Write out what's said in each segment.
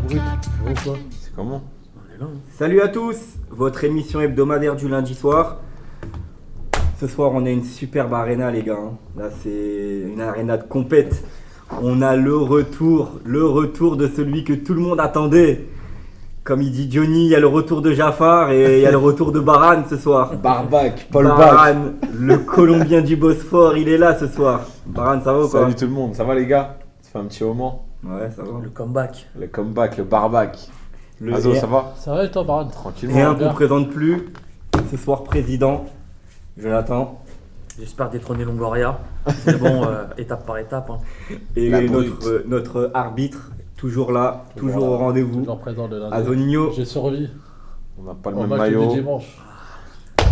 pas brut. Bon quoi. C'est comment? On est là. Salut à tous, votre émission hebdomadaire du lundi soir. Ce soir, on a une superbe arena, les gars. Là, c'est une arena de compète. On a le retour de celui que tout le monde attendait. Comme il dit Johnny, il y a le retour de Jafar et il y a le retour de Baran ce soir. Barbac, Paul Bac. Baran, le Colombien du Bosphore, il est là ce soir. Baran, ça va ou quoi? Salut tout le monde, ça va les gars? Ça fait un petit moment. Ouais, ça va. Le comeback. Le comeback, le Barbac. Le Azo, ça va? Ça va et toi, Baran? Tranquillement. Rien bien. qu'on présente plus. Ce soir, président Jonathan. J'espère détrôner Longoria. Mais bon, étape par étape. Hein. Et La brute. notre arbitre, toujours là, toujours au rendez-vous. Toujours présent le lundi. Azonigno. J'ai survécu On n'a pas le au même match maillot. du dimanche.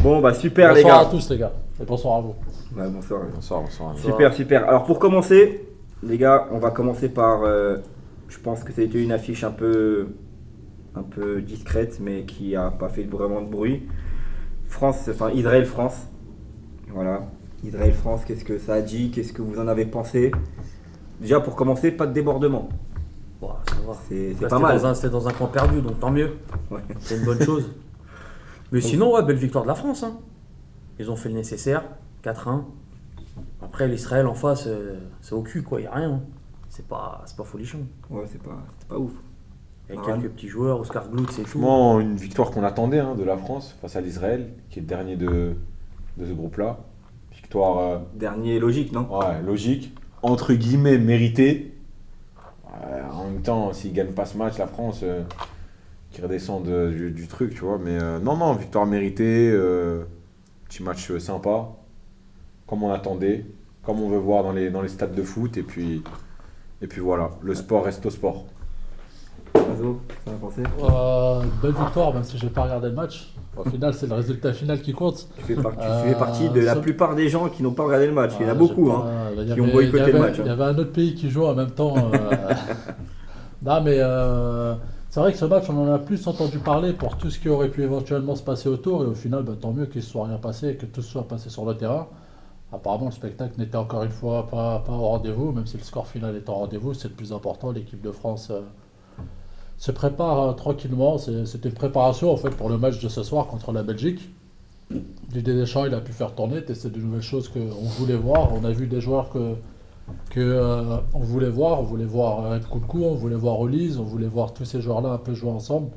Bon, bah super les Bonsoir à gars. tous les gars. Et bonsoir à vous. Ouais, bonsoir. Bonsoir, bonsoir. Super, super. Alors pour commencer, les gars, on va commencer par. Je pense que ça a été une affiche un peu discrète, mais qui a pas fait vraiment de bruit. Israël-France. Voilà. Israël-France, qu'est-ce que ça a dit? Qu'est-ce que vous en avez pensé? Déjà pour commencer, pas de débordement. Bon, ça va. C'est Là, pas mal. C'était dans un camp perdu, donc tant mieux. Ouais. C'est une bonne chose. Mais sinon, ouais, belle victoire de la France. Hein. Ils ont fait le nécessaire. 4-1. Après, l'Israël en face, c'est au cul, quoi. Il n'y a rien. Hein. C'est pas folichon. Ouais, c'était pas ouf. Avec Ouais. quelques petits joueurs, Oscar Glout, c'est tout. Franchement, une victoire qu'on attendait de la France face à l'Israël, qui est le dernier de ce groupe-là. Victoire, Dernier logique, non? ouais, logique, entre guillemets méritée. Ouais, en même temps, s'ils ne gagnent pas ce match, la France, qui redescend du truc, tu vois. Mais non, victoire méritée, petit match sympa, comme on attendait, comme on veut voir dans les stades de foot. Et puis voilà, le sport reste au sport. Azo, ça va penser? Belle victoire, même si j'ai pas regardé le match. Au final, c'est le résultat final qui compte. Tu fais partie de la ça- plupart des gens qui n'ont pas regardé le match. Il y en a Ouais, beaucoup, j'ai hein. pas- il y qui ont avait- boycotté il y le avait- match, hein. Il y avait un autre pays qui jouait en même temps. Non, mais c'est vrai que ce match, on en a plus entendu parler pour tout ce qui aurait pu éventuellement se passer autour. Et au final, bah, tant mieux qu'il ne soit rien passé et que tout soit passé sur le terrain. Apparemment, le spectacle n'était encore une fois pas au rendez-vous, même si le score final est au rendez-vous. C'est le plus important. L'équipe de France se prépare tranquillement. C'était une préparation en fait pour le match de ce soir contre la Belgique. Didier Deschamps, il a pu faire tourner, tester de nouvelles choses qu'on voulait voir. On a vu des joueurs on voulait voir. On voulait voir Nkunku, on voulait voir Olise, on voulait voir tous ces joueurs-là un peu jouer ensemble.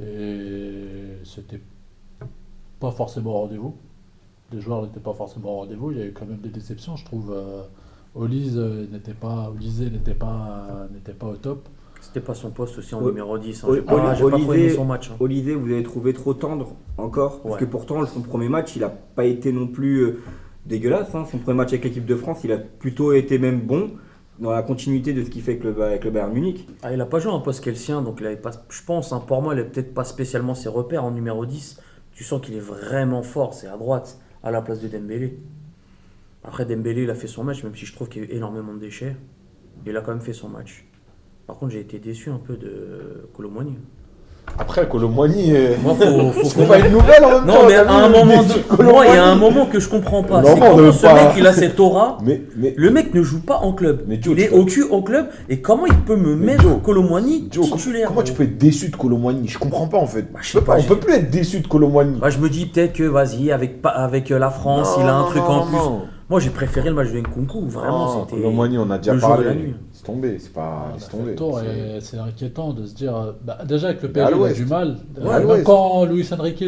Et c'était pas forcément au rendez-vous. Les joueurs n'étaient pas forcément au rendez-vous. Il y a eu quand même des déceptions, je trouve. Olise n'était pas au top. C'était pas son poste aussi en O- numéro 10. Hein. O- J'ai pas trop aimé Olysée- son match. Hein. Olysée, vous avez trouvé trop tendre encore? Parce Ouais. que pourtant, son premier match, il n'a pas été non plus dégueulasse. Hein. Son premier match avec l'équipe de France, il a plutôt été même bon dans la continuité de ce qu'il fait avec le Bayern Munich. Ah, il a pas joué un poste qui est le sien, donc il avait pas, je pense, hein, pour moi, il n'a peut-être pas spécialement ses repères en numéro 10. Tu sens qu'il est vraiment fort, c'est à droite, à la place de Dembélé. Après, Dembélé, il a fait son match, même si je trouve qu'il y a eu énormément de déchets. Il a quand même fait son match. Par contre, j'ai été déçu un peu de Colomboigny. Après, Colomboigny, Moi, c'est pas une nouvelle en même temps. Non, mais t'as à un vu, moment, déçu de moi, il y a Colomboigny. un moment que je comprends pas. Non, C'est on comment ne ce veut pas. mec, il a cette aura. Mais Le mec ne joue pas en club. Mais Joe, il est tu au cul en club. Et comment il peut me mettre Joe, Colomboigny Joe, titulaire? comment tu peux être déçu de Colomboigny? Je comprends pas en fait. Bah, je sais pas, On peut plus être déçu de Colomboigny. Bah, je me dis peut-être que, vas-y, avec la France, il a un truc en plus. Moi, j'ai préféré le match de Nkunku. Vraiment, c'était. Colomboigny, on a déjà le jour et parlé. la nuit. C'est tombé, c'est pas. On a Laisse fait tomber. le tour et c'est inquiétant de se dire. Déjà avec le PSG, à il a l'ouest. du mal. Ouais, à Même l'ouest. quand Luis Enrique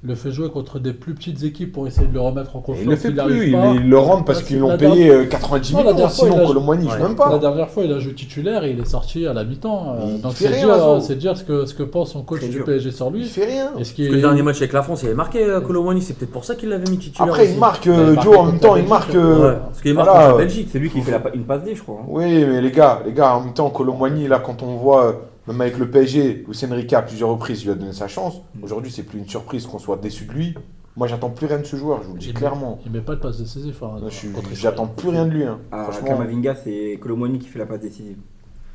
le fait jouer contre des plus petites équipes pour essayer de le remettre en confiance. Il le fait arrive plus, pas. il le rentre parce Parce qu'ils que l'ont la payé dernière- 90 Non, la millions. dernière fois, il Sinon, a- Colomboigny, je Ouais. sais même La pas. dernière fois, il a joué titulaire et il est sorti à la mi-temps. Il Donc fait c'est rien, dire, Azo. c'est dire ce que pense son coach Très du dur. PSG sur Il lui. fait rien. Et ce qui Parce que le est- dernier match avec la France, il avait marqué Colomboigny. C'est peut-être pour ça qu'il l'avait mis titulaire. Après, aussi. il marque, Il a marqué Joe, en contre même temps, la il marque. Belgique, Ouais, parce qu'il marque voilà. contre la Belgique. C'est lui qui fait une passe D, je crois. Hein. Oui, mais les gars, en même temps, Colomboigny, là, quand on voit, même avec le PSG, Luis Enrique à plusieurs reprises, il lui a donné sa chance. Aujourd'hui, c'est plus une surprise qu'on soit déçu de lui. Moi, j'attends plus rien de ce joueur, je vous le dis il clairement. met pas de passe décisive. Hein, Moi, contre j'attends plus rien de lui. Hein. À Franchement, Kamavinga, c'est Colomboigny qui fait la passe décisive.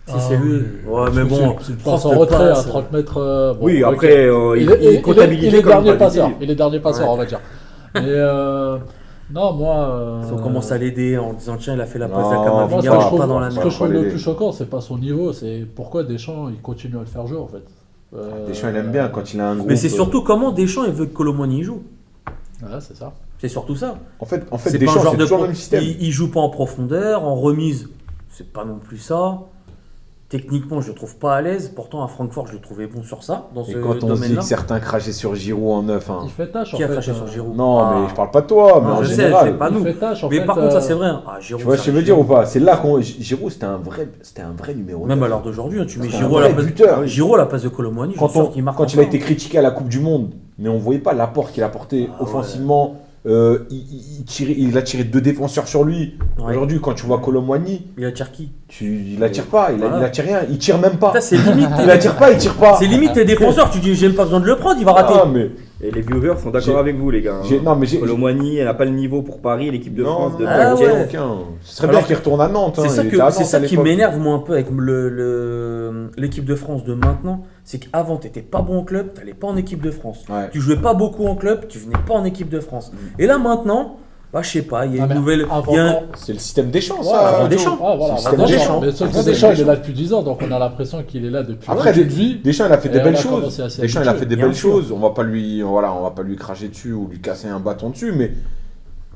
Si c'est lui. Ouais, mais bon. C'est une France passe en te retrait à passe. 30 mètres. Bon, Oui, ok. après, il est il est comptabilisé dernier comme passe passeur. décisive. Il est dernier passeur, Ouais. on va dire. Mais Non, moi. Si on commence à l'aider en disant tiens, il a fait la passe Non, à Moi, Camavinga, ce on que va je trouve, pas dans la ce merde. que je trouve Pas le l'aider. plus choquant, c'est pas son niveau, c'est pourquoi Deschamps il continue à le faire jouer en fait. Deschamps, il aime bien quand il a un groupe. Mais c'est surtout comment Deschamps il veut que Colomboigny joue. Ouais, c'est ça. C'est surtout ça. En fait C'est pas un Deschamps, genre c'est de toujours le même système. il joue pas en profondeur, en remise, c'est pas non plus ça. Techniquement, je le trouve pas à l'aise. Pourtant, à Francfort, je le trouvais bon sur ça, dans Et ce quand on dit domaine-là. que certains crachaient sur Giroud en neuf, hein. Il fait tâche en Qui a fait. craché sur Giroud? Non, Ah. mais je parle pas de toi, mais Non, en je sais, général. c'est pas Il nous. fait tâche en Mais fait. par contre, ça c'est vrai. Ah, Giroud, Tu vois ce que je veux dire ou pas? C'est là qu'on. Giroud, c'était un vrai numéro. Même 9. à l'heure d'aujourd'hui, hein, tu mets C'est un Giroud à la vrai place buteur. Giroud à la place de Colomboigny, je suis sûr qu'il marque. Quand il a encore. été critiqué à la Coupe du Monde, mais on voyait pas l'apport qu'il apportait Ah ouais. offensivement. Il a tiré 2 défenseurs sur lui. Ouais. Aujourd'hui, quand tu vois Colomboigny, Il attire qui? il attire pas, Voilà. il attire rien, il tire même pas. Putain, c'est limite. Il attire pas, il tire pas. C'est limite tes défenseurs. Tu dis j'ai même pas besoin de le prendre, il va rater. Ah, mais Et les viewers sont d'accord J'ai- avec vous, les gars. hein. non, mais j'ai. Colomboigny, elle n'a pas le niveau pour Paris, l'équipe de France de Ah aucun, ouais. aucun. Ce serait Alors bien qu'il retourne à Nantes. C'est hein, ça, il était à Nantes à qui l'époque. m'énerve moi un peu avec l'équipe de France de maintenant, c'est qu'avant t'étais pas bon en club, t'allais pas en équipe de France. Ouais. Tu jouais pas beaucoup en club, tu venais pas en équipe de France. Et là maintenant, bah je sais pas, il y a Ah, une mais nouvelle, avant il y a un- temps- C'est le système des champs, Ouais, ça. avant Joe. Deschamps. Ah, voilà, C'est avant Deschamps. Deschamps. Mais sauf que C'est Deschamps, il est Deschamps. là depuis 10 ans, donc on a l'impression qu'il est là depuis Après, toute vie. Deschamps, il a fait des Et on belles a choses. commencé à s'y Deschamps, il a habituer. fait des Bien belles sûr. choses. On va pas lui cracher dessus ou lui casser un bâton dessus, mais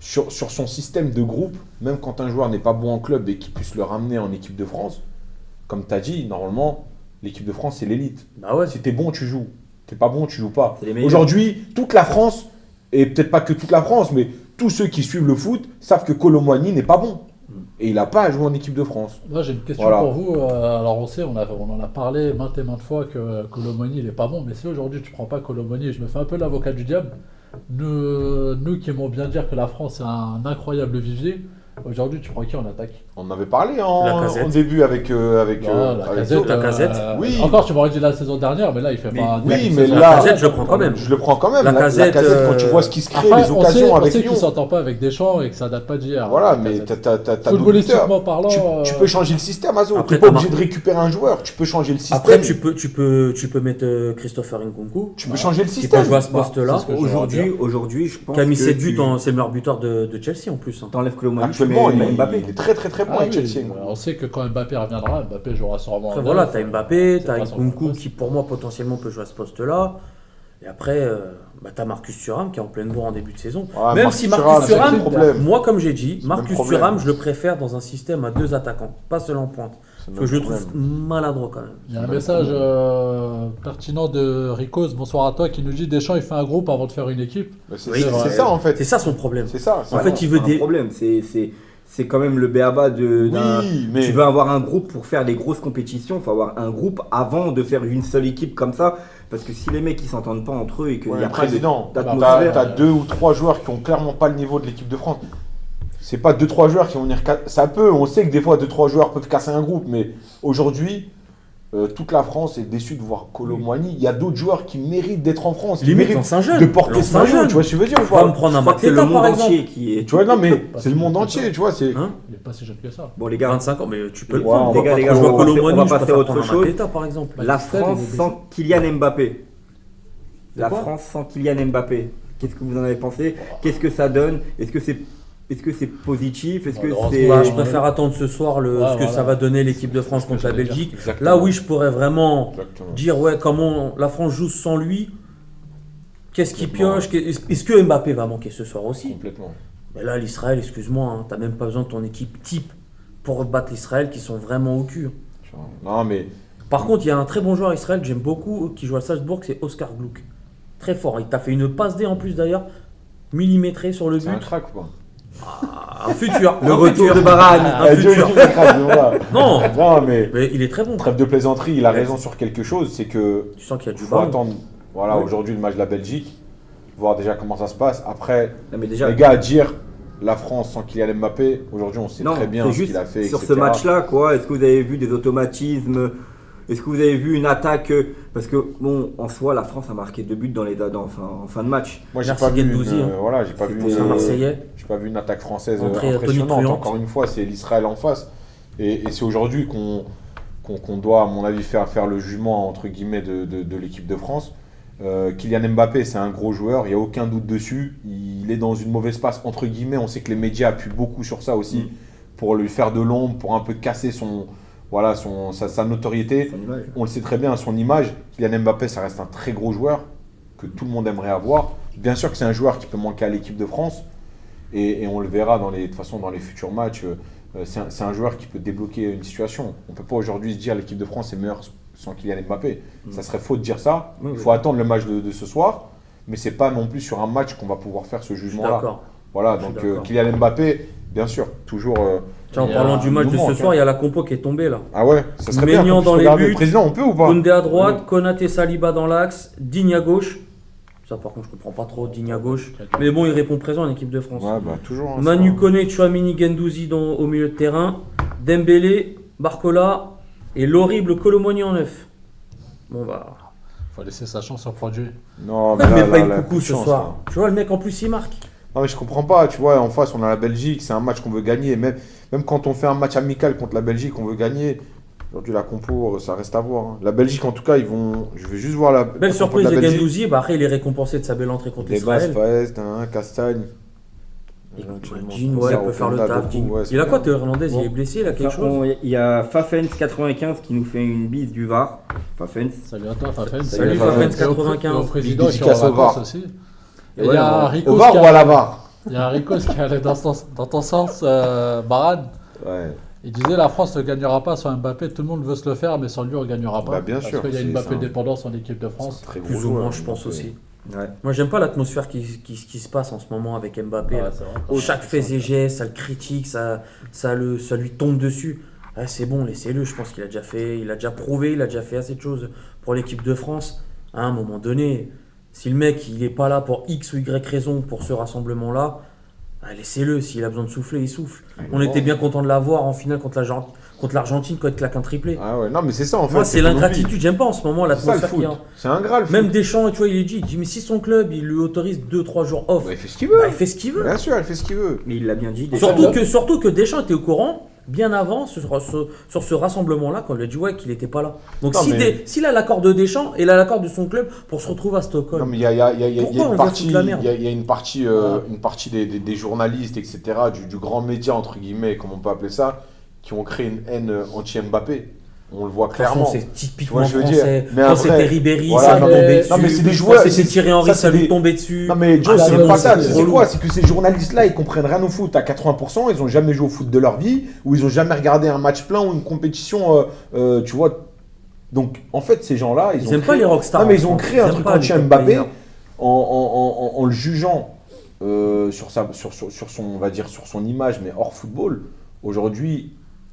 sur son système de groupe, même quand un joueur n'est pas bon en club et qu'il puisse le ramener en équipe de France, comme tu as dit, normalement, l'équipe de France, c'est l'élite. Bah ouais, Si t'es bon, tu joues. T'es pas bon, tu joues pas. C'est les meilleurs. Aujourd'hui, toute la France, et peut-être pas que toute la France, mais tous ceux qui suivent le foot savent que Colomboigny n'est pas bon. Et il n'a pas à jouer en équipe de France. Moi j'ai une question Voilà. pour vous. Alors on sait, on en a parlé maintes et maintes fois que Colomboigny il est pas bon, mais si aujourd'hui tu prends pas Colomboigny, je me fais un peu l'avocat du diable. Nous qui aimons bien dire que la France est un incroyable vivier, aujourd'hui tu prends qui en attaque? On en avait parlé Lacazette. en début avec Lacazette, Lacazette. Oui. Encore tu m'aurais dit la saison dernière, mais là il fait Mais- pas un oui, début de mais saison. là- Lacazette, je le prends quand même. Je le prends quand même. Lacazette, Quand tu vois ce qui se crée, Après, les occasions on avec sait Lyon. qu'il s'entend pas avec Deschamps et que ça date pas d'hier. Voilà, Lacazette. mais t'as d'autres buteurs. Footballistiquement parlant, Tu peux changer le système, Azo. Après, T'es pas t'as obligé de récupérer un joueur. Tu peux changer le système. après tu peux mettre Christopher Nkunku, Tu peux changer le qui peut système. jouer à ce Bah, poste-là, c'est ce que je veux dire. Aujourd'hui, je pense qui a mis que 7 buts, tu c'est le meilleur buteur de Chelsea en plus. hein. t'enlèves Colomboigny, tu Actuellement, mets Mbappé. il est très très bon Ah avec oui, Chelsea. on sait que quand Mbappé reviendra, Mbappé jouera sûrement. Après en voilà, neuf. t'as Mbappé, C'est t'as pas son Nkunku poste. qui pour moi potentiellement peut jouer à ce poste-là. Et après, t'as Marcus Thuram qui est en pleine bourre en début de saison. Ouais, Même Marcus si Thuram, Marcus c'est Thuram, le problème. moi comme j'ai dit, le Marcus problème. Thuram, je le préfère dans un système à 2 attaquants, pas seul en pointe. C'est Parce que je le notre trouve problème. maladroit quand même. Il y a un message pertinent de Ricos, bonsoir à toi, qui nous dit Deschamps il fait un groupe avant de faire une équipe. Mais C'est Oui, c'est ouais. ça en fait. C'est ça son problème. C'est ça. En fait, il veut C'est un des. problème. C'est quand même le béaba d'un. Oui, mais Tu veux avoir un groupe pour faire les grosses compétitions, il faut avoir un groupe avant de faire une seule équipe comme ça. Parce que si les mecs ils s'entendent pas entre eux et qu'il Ouais, n'y a pas de- président, d'atmosphère. t'as 2 ou 3 joueurs qui ont clairement pas le niveau de l'équipe de France. C'est pas 2-3 joueurs qui vont venir. Ça peut, on sait que des fois 2-3 joueurs peuvent casser un groupe, mais aujourd'hui, toute la France est déçue de voir Colomboigny. Il y a d'autres joueurs qui méritent d'être en France, qui Limite, méritent lance un jeune. de porter Lance ce un maillot. jeune. Tu vois ce que je veux dire ou Tu vas me pas? prendre Je un crois que c'est le Mateta par monde exemple. entier qui est. Tu vois, non, mais Pas c'est le si monde jeune que entier, ça. tu vois. C'est. Hein Il est pas si jeune que ça. Bon les gars, 25 ans, mais tu peux le Ouais, prendre. les gars, les gars, Je vois on va Colomboigny, passer je à préfère autre prendre un chose. Mateta, par exemple. la Stade, France il est blessé. sans Kylian Mbappé. La quoi France sans Kylian Mbappé. Qu'est-ce que vous en avez pensé? Qu'est-ce que ça donne? Est-ce que c'est positif? Est-ce que Ouais, c'est. Bah, je préfère attendre ce soir ce que voilà. ça va donner l'équipe de France C'est ce que contre la j'allais dire. Belgique. Exactement. Là, oui, je pourrais vraiment Exactement. dire ouais, comment la France joue sans lui. Qu'est-ce qu'il Complètement. pioche? Est-ce que Mbappé va manquer ce soir aussi? Complètement. Mais là, l'Israël, excuse-moi, hein, t'as même pas besoin de ton équipe type pour battre l'Israël qui sont vraiment au cul. Tu vois. Non, mais Par contre, il y a un très bon joueur Israël que j'aime beaucoup qui joue à Salzbourg, c'est Oscar Gluck. Très fort. Il t'a fait une passe D en plus d'ailleurs, millimétrée sur le c'est un but. crack ou pas? Un futur. Le un retour futur. de Varane. Un Dieu, futur. il est crack, voilà. Non, Non, mais mais il est très bon. trêve de plaisanterie, il a raison sur quelque chose, c'est que Tu sens qu'il y a du faut ballon. attendre. Voilà, Oui. aujourd'hui le match de la Belgique, voir déjà comment ça se passe. Après, Non, mais déjà, les gars, à dire la France sans Kylian Mbappé, aujourd'hui on sait non, très bien c'est ce juste qu'il a fait. sur etc. ce match-là, quoi. Est-ce que vous avez vu des automatismes? Est-ce que vous avez vu une attaque? Parce que, bon, en soi, la France a marqué 2 buts en fin de match. Moi, j'ai Merci pas vu Guendouzi, une, hein. voilà, j'ai pas vu C'était C'est un Marseillais. j'ai pas vu une attaque française Entrée impressionnante. tonitruante. Encore une fois, c'est l'Israël en face. Et c'est aujourd'hui qu'on doit, à mon avis, faire le jugement entre guillemets de l'équipe de France. Kylian Mbappé, c'est un gros joueur, il n'y a aucun doute dessus. Il est dans une mauvaise passe, entre guillemets. On sait que les médias appuient beaucoup sur ça aussi, pour lui faire de l'ombre, pour un peu casser sa notoriété. Son image. On le sait très bien, son image. Kylian Mbappé, ça reste un très gros joueur que tout le monde aimerait avoir. Bien sûr que c'est un joueur qui peut manquer à l'équipe de France, et on le verra de toute façon dans les futurs matchs. C'est un joueur qui peut débloquer une situation. On ne peut pas aujourd'hui se dire l'équipe de France est meilleure sans Kylian Mbappé. Ça serait faux de dire ça. Il faut attendre le match de ce soir, mais c'est pas non plus sur un match qu'on va pouvoir faire ce jugement-là. D'accord. Voilà, Je suis donc d'accord. Kylian Mbappé, bien sûr, toujours. Tiens, en Il y a parlant du match de mouvement, ce tiens. soir, il y a la compo qui est tombée là. Ah ouais, ça serait bien. Maignan qu'on puisse dans les regarder. buts. Président, on peut ou pas? Koundé à droite, Konaté Saliba dans l'axe, Digne à gauche. Ça par contre je comprends pas trop, Digne à gauche. Mais bon, il répond présent en équipe de France. Ouais, bah toujours. hein, Manu ça. Koné, Chouamini, Gendouzi au milieu de terrain, Dembélé, Barcola et l'horrible Colomoni en neuf. Bon bah, Faut laisser sa chance au produit. Non, il met pas une là, coucou plus de ce chance, soir. là. Tu vois, le mec en plus il marque. Non, mais je comprends pas. Tu vois, en face, on a la Belgique. C'est un match qu'on veut gagner. Même quand on fait un match amical contre la Belgique, on veut gagner. Aujourd'hui, la compo, ça reste à voir. hein. La Belgique, en tout cas, je vais juste voir la. Belle la compo surprise de de la Belgique. Gendouzi, bah après il est récompensé de sa belle entrée contre Les bases, l'Israël. Faes, Castagne. Digne, ouais, il peut faire le taf. Digne. Il a quoi, Théo Hernandez? Il est blessé, il a quelque chose? Il y a Fafens95 qui nous fait une bise du VAR. Fafens. Salut à toi, Fafens. Salut, Fafens, Et au 95. président qui est en Dédicace au vacances VAR. aussi. Et Ouais, il y a non. Rico Au VAR ou à la VAR? Il y a Rico qui allait dans ton sens, Baran. Ouais. Il disait la France ne gagnera pas sans Mbappé, tout le monde veut se le faire, mais sans lui on ne gagnera pas. Bah, bien sûr, Parce qu'il y a une c'est Mbappé ça. dépendance en équipe de France. Très gros Plus ou joueur, moins, je pense donc, aussi. Ouais. Moi, j'aime pas l'atmosphère qui se passe en ce moment avec Mbappé. Ouais, là. c'est vrai. Chaque fait et geste, ça le critique, ça lui tombe dessus. Ouais, c'est bon, laissez-le. Je pense qu'il a déjà fait, il a déjà prouvé, il a déjà fait assez de choses pour l'équipe de France. À un moment donné, si le mec il est pas là pour X ou Y raison pour ce rassemblement-là, laissez-le. S'il a besoin de souffler, il souffle. On était bien content de l'avoir en finale contre l'Argentine quand il claque un triplé. Ah ouais, non, mais c'est ça en fait. Moi, c'est qu'on oublie. l'ingratitude. J'aime pas en ce moment C'est ça le l'atmosphère qu'il y foot. a. C'est ingrat le foot. Même Deschamps, tu vois, il dit, mais si son club, il lui autorise 2-3 jours off, Bah, il fait ce qu'il veut. bah, il fait ce qu'il veut. Bien sûr, il fait ce qu'il veut. Mais il l'a bien dit. Surtout que Deschamps était au courant bien avant sur ce rassemblement-là quand il a dit ouais qu'il n'était pas là. Donc Non, s'il a l'accord de Deschamps et il a l'accord de son club pour se retrouver à Stockholm. Non, mais il y a Pourquoi on une va partie, foutre la merde il y a une partie des journalistes, etc., du grand média, entre guillemets, comme on peut appeler ça, qui ont créé une haine anti-Mbappé. On le voit De toute façon, clairement. c'est typiquement Tu vois, je veux dire, français. mais Quand après, c'était Ribéry, voilà, ça lui non, tombait mais- dessus. non, mais c'est des Quand joueurs- c'était Thierry Henry, ça c'est lui des- tombait dessus. Non mais Joe, Ah, c'est c'est même pas bon, ça, c'est c'est relou. quoi? C'est que ces journalistes-là, ils comprennent rien au foot à 80%, ils ont jamais joué au foot de leur vie, ou ils ont jamais regardé un match plein ou une compétition, tu vois. Donc en fait, ces gens-là, Ils ont n'aiment pas créé- les rockstars. Non mais en ils ont France. créé un Ils truc aiment pas les top anti-Mbappé players. en le jugeant sur son, on va dire, sur son image, mais hors football. Aujourd'hui,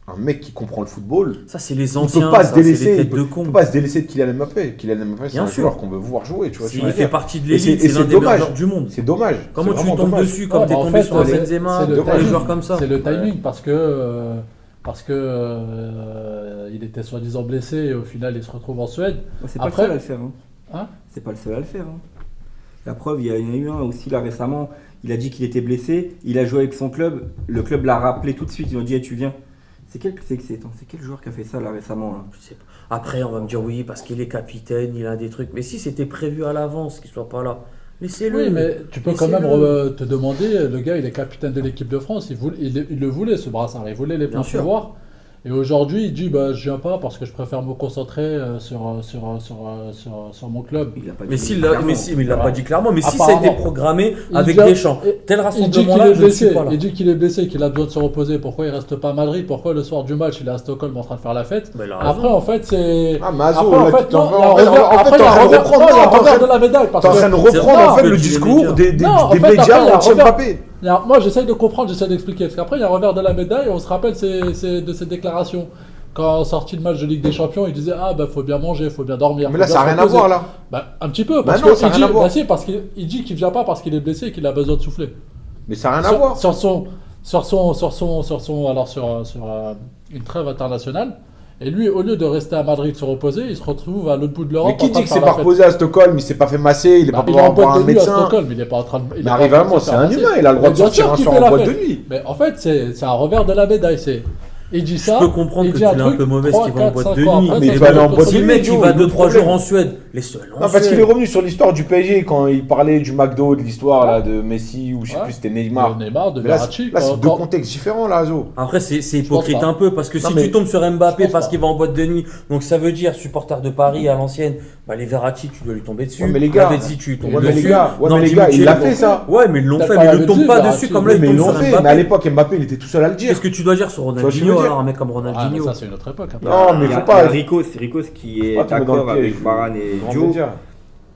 un mec qui comprend le football, Ça, c'est les il anciens, peut pas ça, se c'est délaisser, les il têtes peut, de il con. peut pas se délaisser de Kylian Mbappé. Kylian Mbappé, c'est Bien un sûr. joueur qu'on veut voir jouer, tu vois. ce que je Il veux fait dire. partie de Et c'est- l'élite, et c'est c'est l'un des dommage. meilleurs joueurs du monde. C'est dommage. Comment C'est tu vraiment tombes dommage. dessus comme Ouais, t'es bah, en tombé fait, sur c'est- Benzema, c'est le des timing. joueurs comme ça. C'est le timing parce que il était soi-disant blessé et au final il se retrouve en Suède. C'est pas Après- le seul à le faire. Hein. Hein C'est pas le seul à le faire. Hein. La preuve, il y en a eu un aussi là récemment. Il a dit qu'il était blessé. Il a joué avec son club. Le club l'a rappelé tout de suite. Ils ont dit tu viens. C'est quel joueur qui a fait ça là récemment là? Je sais pas. Après, on va me dire oui, parce qu'il est capitaine, il a des trucs. Mais si c'était prévu à l'avance qu'il soit pas là, laissez-le. Oui, mais tu peux quand même Laissez-le. te demander, le gars il est capitaine de l'équipe de France, il le voulait ce brassard, il voulait les Bien sûr. pouvoir. Et aujourd'hui il dit bah, je viens pas parce que je préfère me concentrer sur mon club. Il l'a pas dit. Mais s'il clairement. mais il l'a pas dit clairement. Mais si ça a Apparemment. été programmé Il avec dit- Deschamps, tel Il dit rassemblement-là, qu'il est je ne suis blessé, pas là. il dit qu'il est blessé, qu'il a besoin de se reposer. Pourquoi il reste pas à Madrid? Pourquoi le soir du match il est à Stockholm en train de faire la fête? Bah, il a raison. Après en fait c'est. Ah, Mazo, Après, en là, fait, tu t'en non, vas- il y a un en fait, revers- en fait, après, t'es il y a en un train de revers- reprendre- non, il y a un non, t'es en revers train- de la médaille. Parce T'es en que- train de C'est reprendre vrai, en fait que le tu viens de discours dire. des Non, en fait, médias après, il y a un anti-Mbappé. Moi, j'essaye de comprendre, j'essaie d'expliquer. Parce qu'après, il y a un revers de la médaille, on se rappelle de ces déclarations. Quand sorti le match de Ligue des Champions, il disait ah bah faut bien manger, faut bien dormir. Mais faut là, bien ça n'a se rien à reposer. voir là. Bah un petit peu Bah parce non, que ça a il rien à dit, voir. bah si, parce qu'il dit qu'il vient pas parce qu'il est blessé et qu'il a besoin de souffler. Mais ça n'a rien à voir. Sur une trêve internationale. Et lui, au lieu de rester à Madrid se reposer, il se retrouve à l'autre bout de l'Europe. Mais qui en train dit de que faire c'est la pas fête. reposé à Stockholm, il s'est pas fait masser, il est Bah, pas il est en pouvoir voir boîte un de nuit à médecin. Stockholm, il est pas en train de. il est Mais pas en arrive train à de moi, se c'est faire un masser. humain, il a le droit Mais de bien sortir sûr un qu'il soir fait en la boîte de fête. nuit. Mais en fait, c'est un revers de la médaille. C'est Il dit Je ça. peux comprendre il que dit tu un l'as un truc, peu mauvaise 3, qui va en 4, boîte 5 de ans nuit. après, Mais ça il va va aller en être boîte Si de le nuit, mec il Joe, va le 2-3 problème. jours en Suède, laisse-le aller en Non, parce qu'il est Suède. revenu sur l'histoire du PSG quand il parlait du McDo, de l'histoire là, de Messi ou je sais Ouais. plus, c'était Neymar. De Neymar, de Mais là, Verratti. là, c'est deux quand- contextes différents là, Azo. Après, c'est pense hypocrite pas. un peu parce que Non, si mais- tu tombes sur je Mbappé pense parce pas. qu'il va en boîte de nuit, donc ça veut dire supporter de Paris à l'ancienne, bah les Verratti, tu dois lui tomber dessus. Ouais, mais les gars, Lavezzi, tu lui tombes Ouais, mais les dessus. gars, Non, il Dimitri, l'a ils fait l'ont ça. Ouais, mais ils l'ont T'as fait, pas mais ils Lavezzi, ne tombent pas Verratti, dessus comme oui, là, ils Mais ils tombent l'ont sur fait, mais à Mbappé. l'époque Mbappé il était tout seul à le dire. Qu'est-ce que tu dois dire sur vois ce que je veux Ronaldinho dire alors, un mec comme Ah, mais Ronaldinho? ça, c'est une autre époque. Non, mais Il y faut a pas. Ricos qui est Ah, tu mets dans le d'accord piège, avec Varane et grand Joe. média.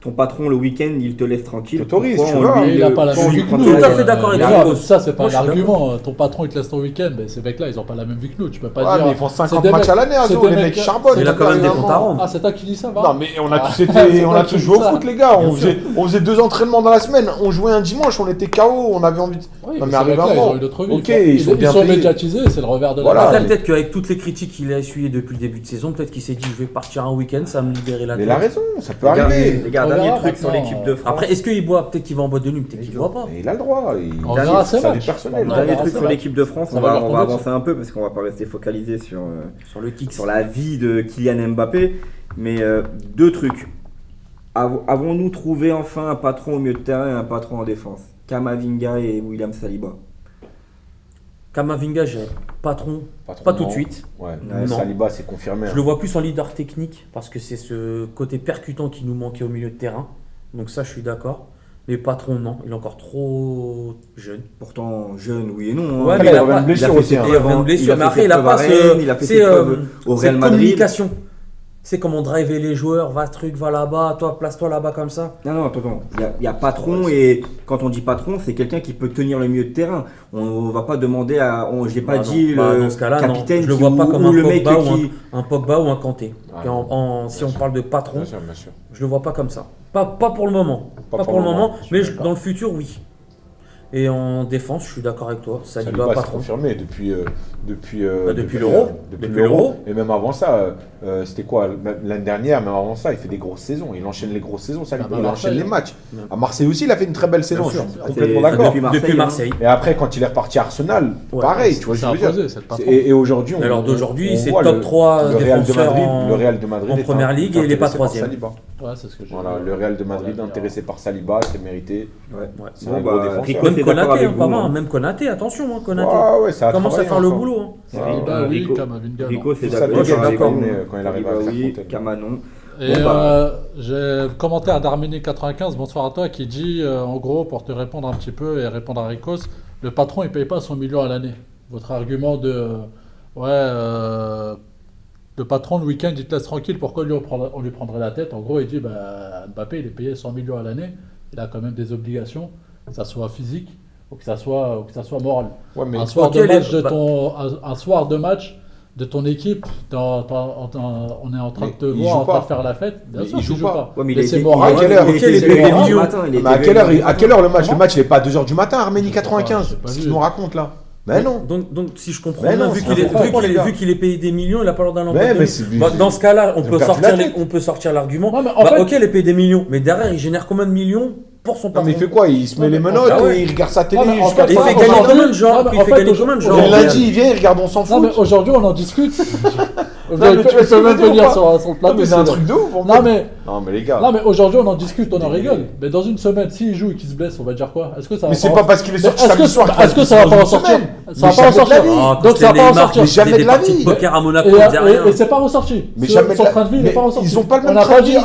Ton patron le week-end il te laisse tranquille. T'autorises, Pourquoi tu on vois. lui Et il a pas la pourquoi on même lui vie que prend nous. tout Tout à le- fait d'accord avec les Ricos. gars, ça, c'est pas Moi, je un suis argument. Ton patron, il te laisse ton week-end. Mais ces mecs-là, ils ont pas la même vie que nous. Tu peux pas Ouais, dire. mais ils font c'est 50 des matchs mecs- à l'année, c'est Azo, des les mecs- mecs qui charbonnent. Il a quand même des comptes à rendre. Ah, c'est toi qui dis ça, va. Non, mais on a tous c'est été, on toi a qui tous dis joué au ça. foot, les gars. Bien On faisait 2 entraînements dans la semaine. On jouait un dimanche, on était KO, on avait envie de. Oui, Non, mais ces arrive mecs-là, un ils moment. ont une autre vie. Ok, ils sont bien payés. médiatisés, c'est le revers de la Voilà. médaille. Après, peut-être qu'avec toutes les critiques qu'il a essuyées depuis le début de saison, peut-être qu'il s'est dit je vais partir un week-end, ça va me libérer la Mais tête. il a raison, ça peut Les gars, arriver. les gars, On dernier verra truc sur maintenant. l'équipe de France. Après, est-ce qu'il boit? Peut-être qu'il va en boîte de nuit, peut-être qu'il boit pas. Mais il a le droit. On verra ces sa vie matchs. personnelle. On Dernier verra truc ces sur matchs. l'équipe de France, Ça on va va, leur on va tomber avancer un peu parce qu'on va pas rester focalisé Sur le kick. sur la vie de Kylian Mbappé. Mais deux trucs. Avons-nous trouvé enfin un patron au milieu de terrain et un patron en défense? Kamavinga et William Saliba. Kamavinga, j'ai patron, trop, pas tout de non. suite. Ouais, Ouais. Non. Saliba, c'est confirmé. Je le vois plus en leader technique parce que c'est ce côté percutant qui nous manquait au milieu de terrain. Donc ça, je suis d'accord. Mais patron, non. Il est encore trop jeune. Pourtant jeune, oui et non. Ouais, hein. mais il il a a une pas- blessure il a aussi. fait hein. Et il revient de blessure. Mais après, il a pas il a fait ses preuves au Real cette Madrid. communication. C'est comment driver les joueurs, va ce truc, va là-bas, toi, place-toi là-bas comme ça. Non, attends. Il y a patron et quand on dit patron, c'est quelqu'un qui peut tenir le milieu de terrain. On va pas demander à. J'ai pas Bah dit non. Bah, le dans ce cas-là, non. capitaine Je le qui- vois pas comme un ou le mec Pogba, qui. un Pogba ou un Kanté. Ah, Si on bien sûr. parle de patron, Bien sûr, bien sûr. je le vois pas comme ça. Pas pour le moment. Pas pour le moment, je suis mais d'accord. dans le futur, oui. Et en défense, je suis d'accord avec toi. Saliba, Saliba, c'est patron. confirmé depuis depuis l'Euro. Depuis Depuis l'Euro. l'Euro. Et même avant ça, c'était quoi l'année dernière, même avant ça, il fait des grosses saisons. Il enchaîne les grosses saisons, Saliba. Ah bah, Il Marseille, enchaîne les hein. matchs. Ouais. À Marseille aussi, il a fait une très belle saison. sûr. Je suis C'est- complètement d'accord. depuis Marseille, Depuis hein. Marseille. Et après, quand il est reparti à Arsenal, Ouais, pareil, tu vois, C'est je veux dire. imposé, c'est le patron. Et aujourd'hui, on. Alors d'aujourd'hui, on c'est voit top 3 le Real de défenseurs Madrid, en- le Real de Madrid en est première ligue et il est pas intéressé par troisième. Saliba. Ouais, c'est ce que j'ai Voilà, le Real de Madrid intéressé par Saliba, c'est mérité. Ouais. Ouais. C'est Bon, un gros bah, défenseur. Rico, Même c'est d'accord Konaté, avec hein, pas vous, mal. hein. Même Konaté, attention, hein, Konaté. Ouais, ouais, ça a Commence à travaillé faire le encore. boulot. Hein. Saliba, oui, Rico- Kamavinga, non. Rico, c'est Ça, d'accord. moi, je suis avec d'accord. vous. Quand il arrive à Saliba, faire oui, Fontaine. Kamanon. Et Bon, bah, j'ai le commentaire d'Arménie95, bonsoir à toi, qui dit, en gros, pour te répondre un petit peu et répondre à Ricos, le patron, il paye pas 100 millions à l'année. Votre argument de, le patron, le week-end, il te laisse tranquille, pourquoi on lui prendrait la tête? En gros, il dit, bah, Mbappé, il est payé 100 millions à l'année, il a quand même des obligations, que ça soit physique ou que ça soit moral. Ouais, mais Un soir, ok, de match les- un soir de match de ton équipe, on est en train Mais de te il voir, joue en train pas. de faire la fête. Bien Mais sûr il qu'il joue pas. ouais, mais Mais il c'est était- moral. il À quelle était- heure il était il est payé payé le millions. matin, il Mais était à payé quelle heure, le à quelle heure le match? Comment Le match, il est pas à 2h du matin, Arménie 95. j'ai pas C'est ce vu. qu'il nous raconte là. Mais non. Donc, si je comprends Mais bien, non, vu c'est qu'il est, n'importe quoi, les gars. vu qu'il est payé des millions, il a pas le droit d'aller en Mais- boîte de mais nuit. c'est- Bah, dans ce cas-là, Ils ont perdu la tête. on peut sortir l'argument. Non, mais en Bah, fait- ok, il est payé des millions, mais derrière, il génère combien de millions pour son Non, patron? mais il fait quoi? Il se met Non, les mais- menottes Ah ouais. et il regarde sa télé. Non, mais en jusqu'à fait, Il tard. fait ça, gagner aujourd'hui- combien de gens? Non, mais Il en fait fait, gagner combien de gens? Et aujourd'hui- lundi, il vient, il regarde, on s'en Non, fout. mais aujourd'hui, on en discute. Vous mais tu peux veux même dire ou venir pas sur le Non, plateau. mais c'est un truc de ouf. en Non, fait. mais. Non, mais les gars. Non mais aujourd'hui on en discute, on en rigole. Mais dans une semaine, s'il joue et qu'il se blesse, on va dire quoi? Est-ce que ça va Mais c'est pas parce qu'il est Mais sorti est-ce samedi que, soir. est-ce que ça va pas en sortir? Ça va pas en sortir. Ah, quand Donc ça va c'était pas en Neymar, sortir. Mais jamais c'était de la des parties vie. de poker à Monaco, Et, on disait rien. et c'est pas ressorti. Mais Son- jamais son de la- train de vie, il est mais pas ressorti. ils ont pas le même On a train pas de dit, vie.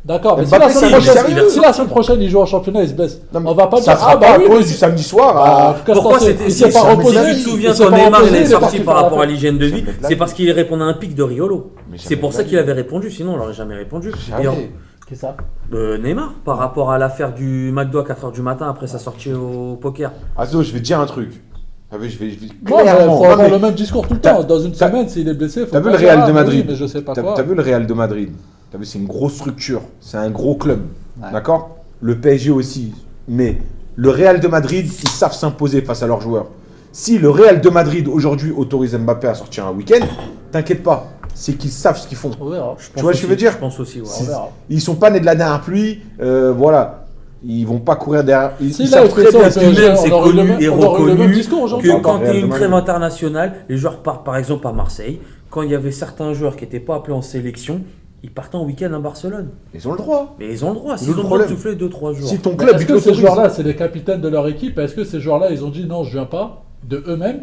d'accord, mais si Mbappé, la, semaine c'est prochaine, sérieux. si la semaine prochaine il joue en championnat, il se blesse. Non, mais On va pas ça dire, sera ah bah pas à oui, cause mais du samedi soir. Bah, qu'est-ce Pourquoi qu'on sait c'était Il si s'est pas jamais reposé. de la tu vie. te souviens Il s'est quand pas Neymar reposé, il est il est sorti parti par faire la rapport à fête. l'hygiène de vie, Jamais de la c'est vie. parce qu'il répondait à un pic de Riolo. Mais C'est jamais pour de ça la qu'il vie. avait répondu, sinon on l'aurait jamais répondu. Jamais. Et Qu'est-ce que ça Neymar, par rapport à l'affaire du McDo à 4h du matin après sa sortie au poker. Azo, je vais te dire un truc. Ah oui, je vais Non, mais faut clairement. avoir Non, mais le même discours tout le t'as- temps. Dans une t'as- semaine, s'il est blessé, faut T'as vu pas le dire, Real ah, de bah oui, Madrid? mais je sais pas T'as quoi. vu le Real de Madrid? T'as vu, c'est une grosse structure. C'est un gros club. Ouais. D'accord? Le PSG aussi. Mais le Real de Madrid, ils savent s'imposer face à leurs joueurs. Si le Real de Madrid aujourd'hui autorise Mbappé à sortir un week-end, t'inquiète pas. C'est qu'ils savent ce qu'ils font. On verra. Je pense Tu vois ce que je veux aussi, dire? Je pense aussi, ouais. On verra. Ils sont pas nés de la dernière pluie. Voilà. Ils vont pas courir derrière. Ils Si, là, savent il très fait ça bien au que PSG, même, c'est on aurait eu le connu même- et on aurait eu le même reconnu discours aujourd'hui. que Pas quand Real tu es une de trêve Madrid. internationale, les joueurs partent par exemple à Marseille. Quand il y avait certains joueurs qui n'étaient pas appelés en sélection, ils partaient en week-end à Barcelone. Ils ont le droit. Mais ils ont le droit, D'où s'ils le ont le droit de problème. souffler 2-3 jours. Si ton Mais club est-ce il que ces t'autorise- joueurs-là, c'est les capitaines de leur équipe? Est-ce que ces joueurs-là, ils ont dit non, je viens pas de eux-mêmes?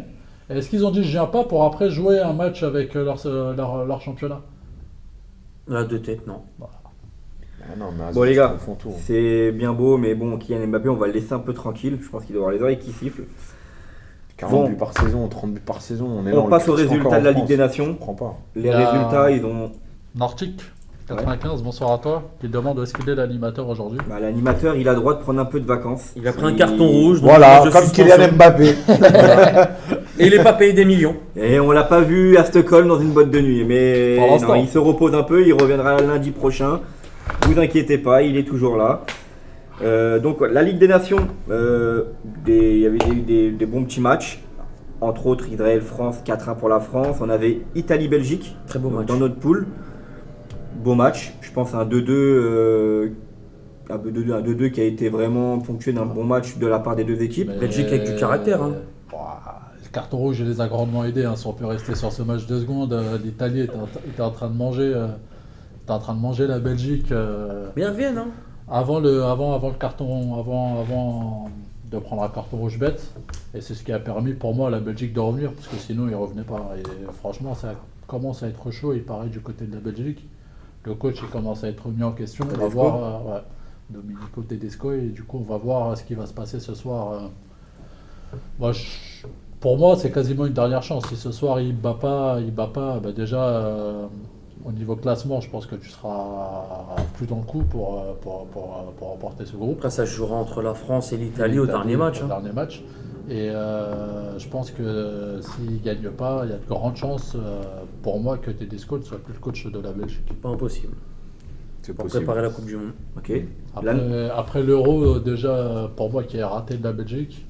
Est-ce qu'ils ont dit je viens pas pour après jouer un match avec leur championnat? Là, de tête, non. Ah non, mais Bon, les gars, ils font tout. c'est bien beau, mais bon, Kylian Mbappé, on va le laisser un peu tranquille. Je pense qu'il doit avoir les oreilles qui sifflent. 40 Bon. buts par saison, 30 buts par saison. On est là, On passe le aux critique résultats encore de la en Ligue France. des Nations. Je comprends pas. Les Ah. résultats, ils ont. Nordique 95, bonsoir à toi, qui demande où est-ce qu'il est l'animateur aujourd'hui. Bah, l'animateur, il a le droit de prendre un peu de vacances. Il a pris un carton rouge. donc Voilà, match de comme suspension. Kylian Mbappé. Et il n'est pas payé des millions. Et on l'a pas vu à Stockholm dans une boîte de nuit. Mais Pour l'instant. non, il se repose un peu, il reviendra lundi prochain. Vous inquiétez pas, il est toujours là. Donc la Ligue des Nations, il y avait des bons petits matchs. Entre autres Israël-France, 4-1 pour la France. On avait Italie-Belgique Très beau match. dans notre poule. Beau match, je pense un 2-2. Un 2-2 qui a été vraiment ponctué d'un bon match de la part des deux équipes. Mais- Belgique avec du caractère, hein. Le carton rouge, il les a grandement aidés. Hein. Si on peut rester sur ce match 2 secondes, l'Italie était en train de manger. Était en train de manger la Belgique Bien vienne, hein. avant le carton, avant de prendre un carton rouge bête. Et c'est ce qui a permis pour moi à la Belgique de revenir, parce que sinon il revenait pas. Et franchement, ça commence à être chaud, il paraît, du côté de la Belgique. Le coach il commence à être remis en question. On va Tedesco. voir, ouais, Domenico Tedesco, et du coup on va voir ce qui va se passer ce soir. Moi, pour moi, c'est quasiment une dernière chance. Si ce soir il bat pas, bah déjà au niveau classement, je pense que tu seras plus dans le coup pour remporter ce groupe. Après, ça se jouera entre la France et l'Italie au dernier match. Au hein. dernier match. Et je pense que s'il ne gagne pas, il y a de grandes chances pour moi que Tedesco ne soit plus le coach de la Belgique. Pas impossible. C'est Pour possible. préparer la Coupe du Monde. Ok. Après l'Euro, déjà, pour moi, qui est raté de la Belgique,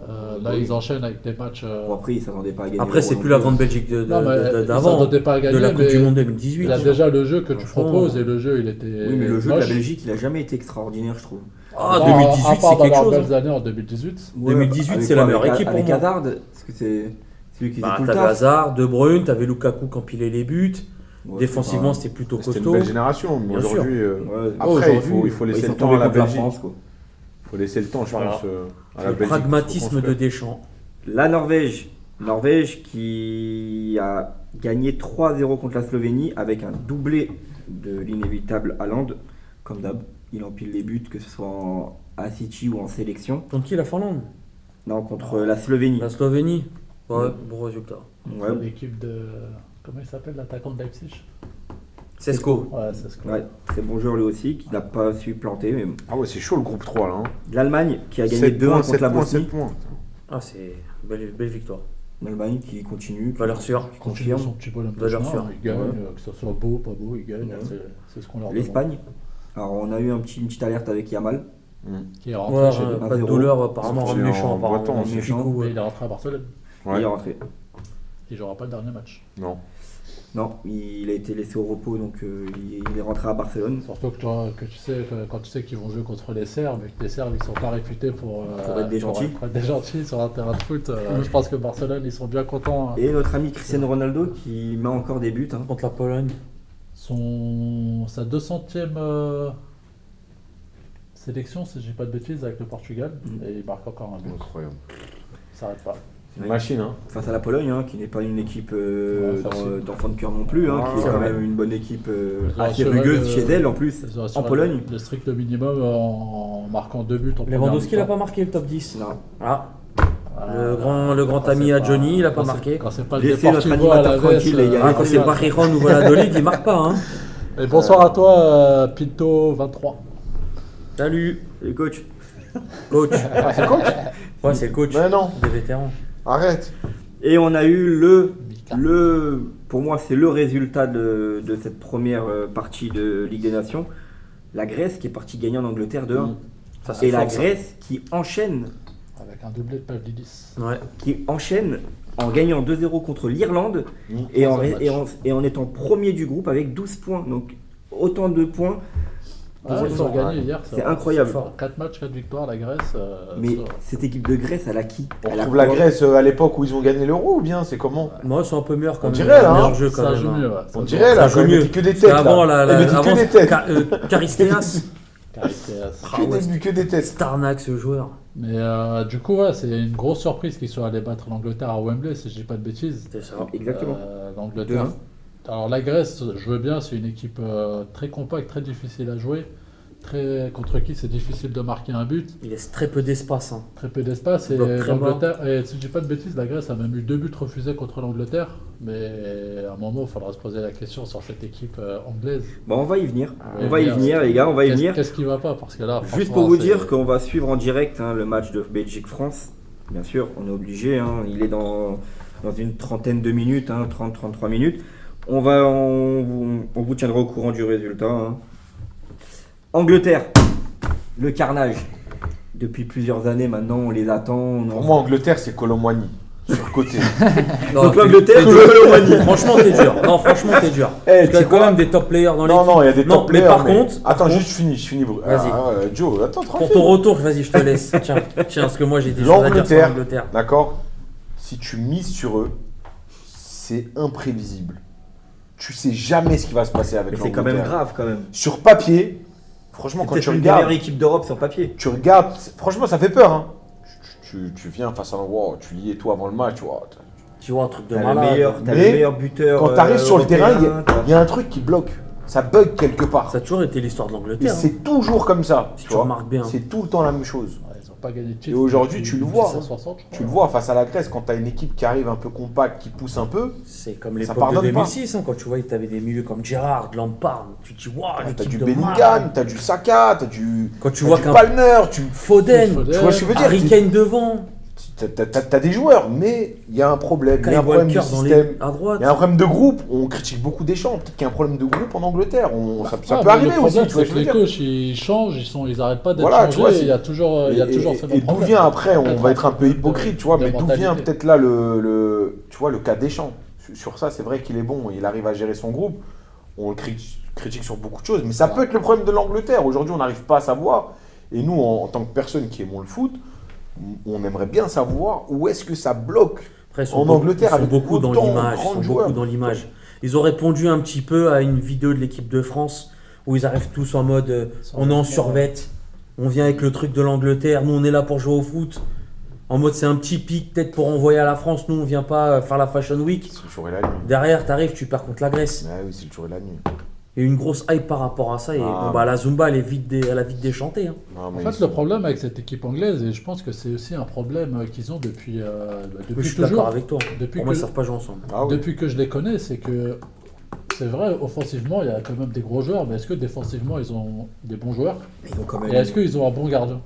là, Oui. ils enchaînent avec des matchs. Bon, après, ils s'attendaient pas à gagner. Après, l'Euro c'est non plus la grande Belgique Non, mais ils d'avant. s'attendaient pas à De gagner, la Coupe mais du Monde il 2018. y a déjà le jeu que tu Franchement, proposes, et le jeu, il était. Oui, mais le jeu de la moche. Belgique, il a jamais été extraordinaire, je trouve. Ah, À part 2018, c'est dans quelque leurs chose. belles années en 2018. 2018, Avec c'est quoi, la meilleure avec- équipe pour avec moi. Hazard, parce que c'est celui qui faisait Bah, tout le t'avais taf. Hazard, De Bruyne, t'avais Lukaku qui empilait les buts. Ouais, Défensivement, c'est c'était plutôt C'était une costaud. belle génération, mais Bien sûr. aujourd'hui. pas- ouais. Après, aujourd'hui, il faut Ils laisser sont le temps tombés à la contre la Belgique. France, quoi. Il faut laisser le temps, je Voilà. pense, à la Le Belgique. pragmatisme Faut de construire. Deschamps. La Norvège. Norvège qui a gagné 3-0 contre la Slovénie avec un doublé de l'inévitable Haaland. Comme d'hab, il empile les buts, que ce soit à City ou en sélection. Contre qui la Finlande? Non, contre la Slovénie. La Slovénie. Ouais, bon résultat. Ouais, L'équipe de. Comment il s'appelle, l'attaquant de Leipzig? Sesco. Ouais, c'est ce que. ouais, très bon joueur lui aussi, qui n'a pas su planter. Mais... Ah ouais, c'est chaud le groupe 3 là. Hein. L'Allemagne qui a gagné 7 2-1 points, contre 7 la points, Bosnie. 7 points. Ah, c'est belle victoire. L'Allemagne qui continue. qui- Valeur sûre. qui Continue confirme. son petit bonhomme de Valeur chemin, sûre. il gagne, Ouais. que ce soit beau, pas beau, il gagne, Ouais. c'est ce qu'on leur demande. L'Espagne. Alors on a eu une petite alerte avec Yamal. Qui est rentré Ouais, chez lui. pas de 1-0. douleur, apparemment, Sorti rendre méchant. en Apparemment, boitant, Chico, méchant. ouais. Mais il est rentré à Barcelone. Il Ouais. est rentré. Il jouera pas le dernier match. Non. Non, il a été laissé au repos, donc il est rentré à Barcelone. Surtout que tu sais, quand tu sais qu'ils vont jouer contre les Serbes, et que les Serbes ils sont pas réputés pour être des gentils. être des gentils sur un terrain de foot, je pense que Barcelone ils sont bien contents. Et notre ami Cristiano Ronaldo qui met encore des buts. Hein. Contre la Pologne. Sa 200e sélection, si je dis pas de bêtises, avec le Portugal, et il marque encore un but. Incroyable. Ça s'arrête pas. Une machine, hein. Face à la Pologne, hein, qui n'est pas une équipe Ouais, facile. d'enfants de cœur non plus, hein, qui est c'est quand vrai. même une bonne équipe Ils ont assez assuré rugueuse le- chez elle en plus, Ils ont en assuré Pologne. le strict minimum en marquant 2 buts en première Lewandowski n'a mi-temps. pas marqué le top 10. Non. Ah, Ah, le grand quand ami c'est à pas- Johnny, il a pas quand c'est- marqué. Quand c'est pas le Laissez notre Deportivo à la animateur tranquille, les gars. ah, quand c'est pas Riron ou Valladolid, il marque pas. Hein. Et bonsoir à toi, Pinto 23. Salut, Et coach, coach. Ah, c'est coach. Ouais, c'est le coach Mais non, des vétérans. arrête. et on a eu Mika. pour moi c'est le résultat de cette première partie de Ligue des Nations, la Grèce qui est partie gagner en Angleterre 2-1. Ça, c'est Et la fort, ça. Grèce qui enchaîne Avec un doublé de Pavlidis. Ouais. en gagnant 2-0 contre l'Irlande et en, Troisième match. et en étant premier du groupe avec 12 points. Donc autant de points. Ils ont gagné hier. C'est incroyable. 4 matchs, 4 victoires, la Grèce. Mais cette équipe de Grèce, elle a qui? On Elle a retrouve la quoi? Grèce à l'époque où ils ont gagné l'Euro ou bien c'est comment? Moi, ils sont un peu meilleurs quand On même. dirait, là, Meilleur hein. jeu quand Ça même. joue hein. mieux, ouais. On Ça dirait Ça là, joue quand ils mieux. mettaient que des Parce têtes qu'avant, là. Ils mettaient avant, que des têtes. Charisteas, Que des têtes. Starnak, ce joueur. Mais du coup, ouais, c'est une grosse surprise qu'ils soient allés battre l'Angleterre à Wembley, si je dis pas de bêtises. C'était ça. Exactement. L'Angleterre. 2-1. Alors la Grèce, je veux bien, c'est une équipe très compacte, très difficile à jouer. Contre qui c'est difficile de marquer un but. Il laisse très peu d'espace. Hein. Très peu d'espace. Et Bloc très l'Angleterre, et si je dis pas de bêtises, la Grèce a même eu 2 buts refusés contre l'Angleterre. Mais à un moment, il faudra se poser la question sur cette équipe anglaise. Bon, on va y venir. Ouais, On va y bien, venir, les gars, on va y venir. Qu'est-ce qui va pas? Parce que là, Juste franchement, pour vous c'est- dire qu'on va suivre en direct le match de Belgique-France. Bien sûr, on est obligé. Il est dans une trentaine de minutes, 30-33 minutes. On vous tiendra au courant du résultat. Angleterre, le carnage. Depuis plusieurs années maintenant, on les attend. Pour moi, Angleterre, c'est Colomboigny. Sur côté. Non, Donc t'es- l'Angleterre, t'es je dur. veux Colomboigny. Franchement, t'es dur. Non, franchement, t'es dur. Eh, Parce tu qu'il y a sais quand quoi même des top players dans Non, l'équipe. non, il y a des Non, top mais players. par contre- Attends, juste je finis. Vas-y. Joe, attends, Pour tranquille. ton retour, vas-y, je te laisse. Tiens, parce que moi j'ai des choses à dire sur L'Angleterre, l'Angleterre. d'accord? Si tu mises sur eux, c'est imprévisible. Tu sais jamais ce qui va se passer avec Mais c'est l'Angleterre. quand même grave quand même. Sur papier, franchement, C'est quand peut-être tu une des meilleures regardes, équipes d'Europe sur papier. franchement, ça fait peur. Hein. Tu viens face à l'endroit, tu lis et tout avant le match, tu vois. Tu vois, un truc de T'as malade. le Mais meilleur buteur. Quand tu arrives sur le terrain, européen, il y a un truc qui bloque. Ça bug quelque part. Ça a toujours été l'histoire de Et l'Angleterre. hein. c'est toujours comme ça. Si tu tu vois. remarques bien. C'est tout le temps la même chose. Ouais, ils ont pas gagné de titre. Et aujourd'hui, depuis tu le vois, 1960, je crois. Tu le vois face à la Grèce, quand tu as une équipe qui arrive un peu compacte, qui pousse un peu, C'est comme Ça l'époque de pardonne pas. 2006, quand tu vois, tu avais des milieux comme Gerrard, Lampard. Tu te dis, waouh, t'as l'équipe du de Bellingham, malade. t'as du Saka, t'as du, Quand tu t'as vois du qu'un Palmer, tu Foden, Foden, vois ce que je veux dire. Harry Kane devant, T'as des joueurs, mais il y a un problème. Il y a Kyle un problème de Walker dans les... système. à droite. Il y a un problème de groupe. On critique beaucoup Deschamps. Peut-être qu'il y a un problème de groupe en Angleterre. Ça Ah, peut mais arriver le aussi. problème, Tu vois c'est ce que que je les veux dire. coachs, ils changent, ils n'arrêtent pas d'être Voilà, tu changés. vois, Il y a toujours ce même Et d'où problème. vient après, on Peut-être va être un peu de- hypocrite, tu vois, de mais d'où vient mentalité. peut-être là tu vois, le cas Deschamps. Sur ça, c'est vrai qu'il est bon. Il arrive à gérer son groupe. On le critique sur beaucoup de choses, mais ça Ouais. peut être le problème de l'Angleterre. Aujourd'hui, on n'arrive pas à savoir. Et nous, en tant que personne qui aimons le foot, on aimerait bien savoir où est-ce que ça bloque. Après, ils En Angleterre, ils sont avec beaucoup dans autant de l'image. Ils grands sont joueurs. beaucoup dans l'image. Ils ont répondu un petit peu à une vidéo de l'équipe de France où ils arrivent tous en mode on est en survette, on vient avec le truc de l'Angleterre, nous on est là pour jouer au foot. En mode c'est un petit pic peut-être pour envoyer à la France, nous on vient pas faire la Fashion Week. C'est le jour et la nuit. Derrière, t'arrives, tu perds contre la Grèce. Ah oui, c'est le jour et la nuit. Il y a eu une grosse hype par rapport à ça et Ah. bon, bah, la Zumba elle a vite déchanté. Hein. Non, En mais fait, ils le sont- problème avec cette équipe anglaise, et je pense que c'est aussi un problème qu'ils ont depuis Je suis toujours, d'accord avec toi. depuis Pour moi que- ils savent pas jouer ensemble. Ah oui. depuis que je les connais, c'est que c'est vrai, offensivement, il y a quand même des gros joueurs, mais est-ce que défensivement, ils ont des bons joueurs? Ils ont quand même. Et est-ce qu'ils ont un bon gardien?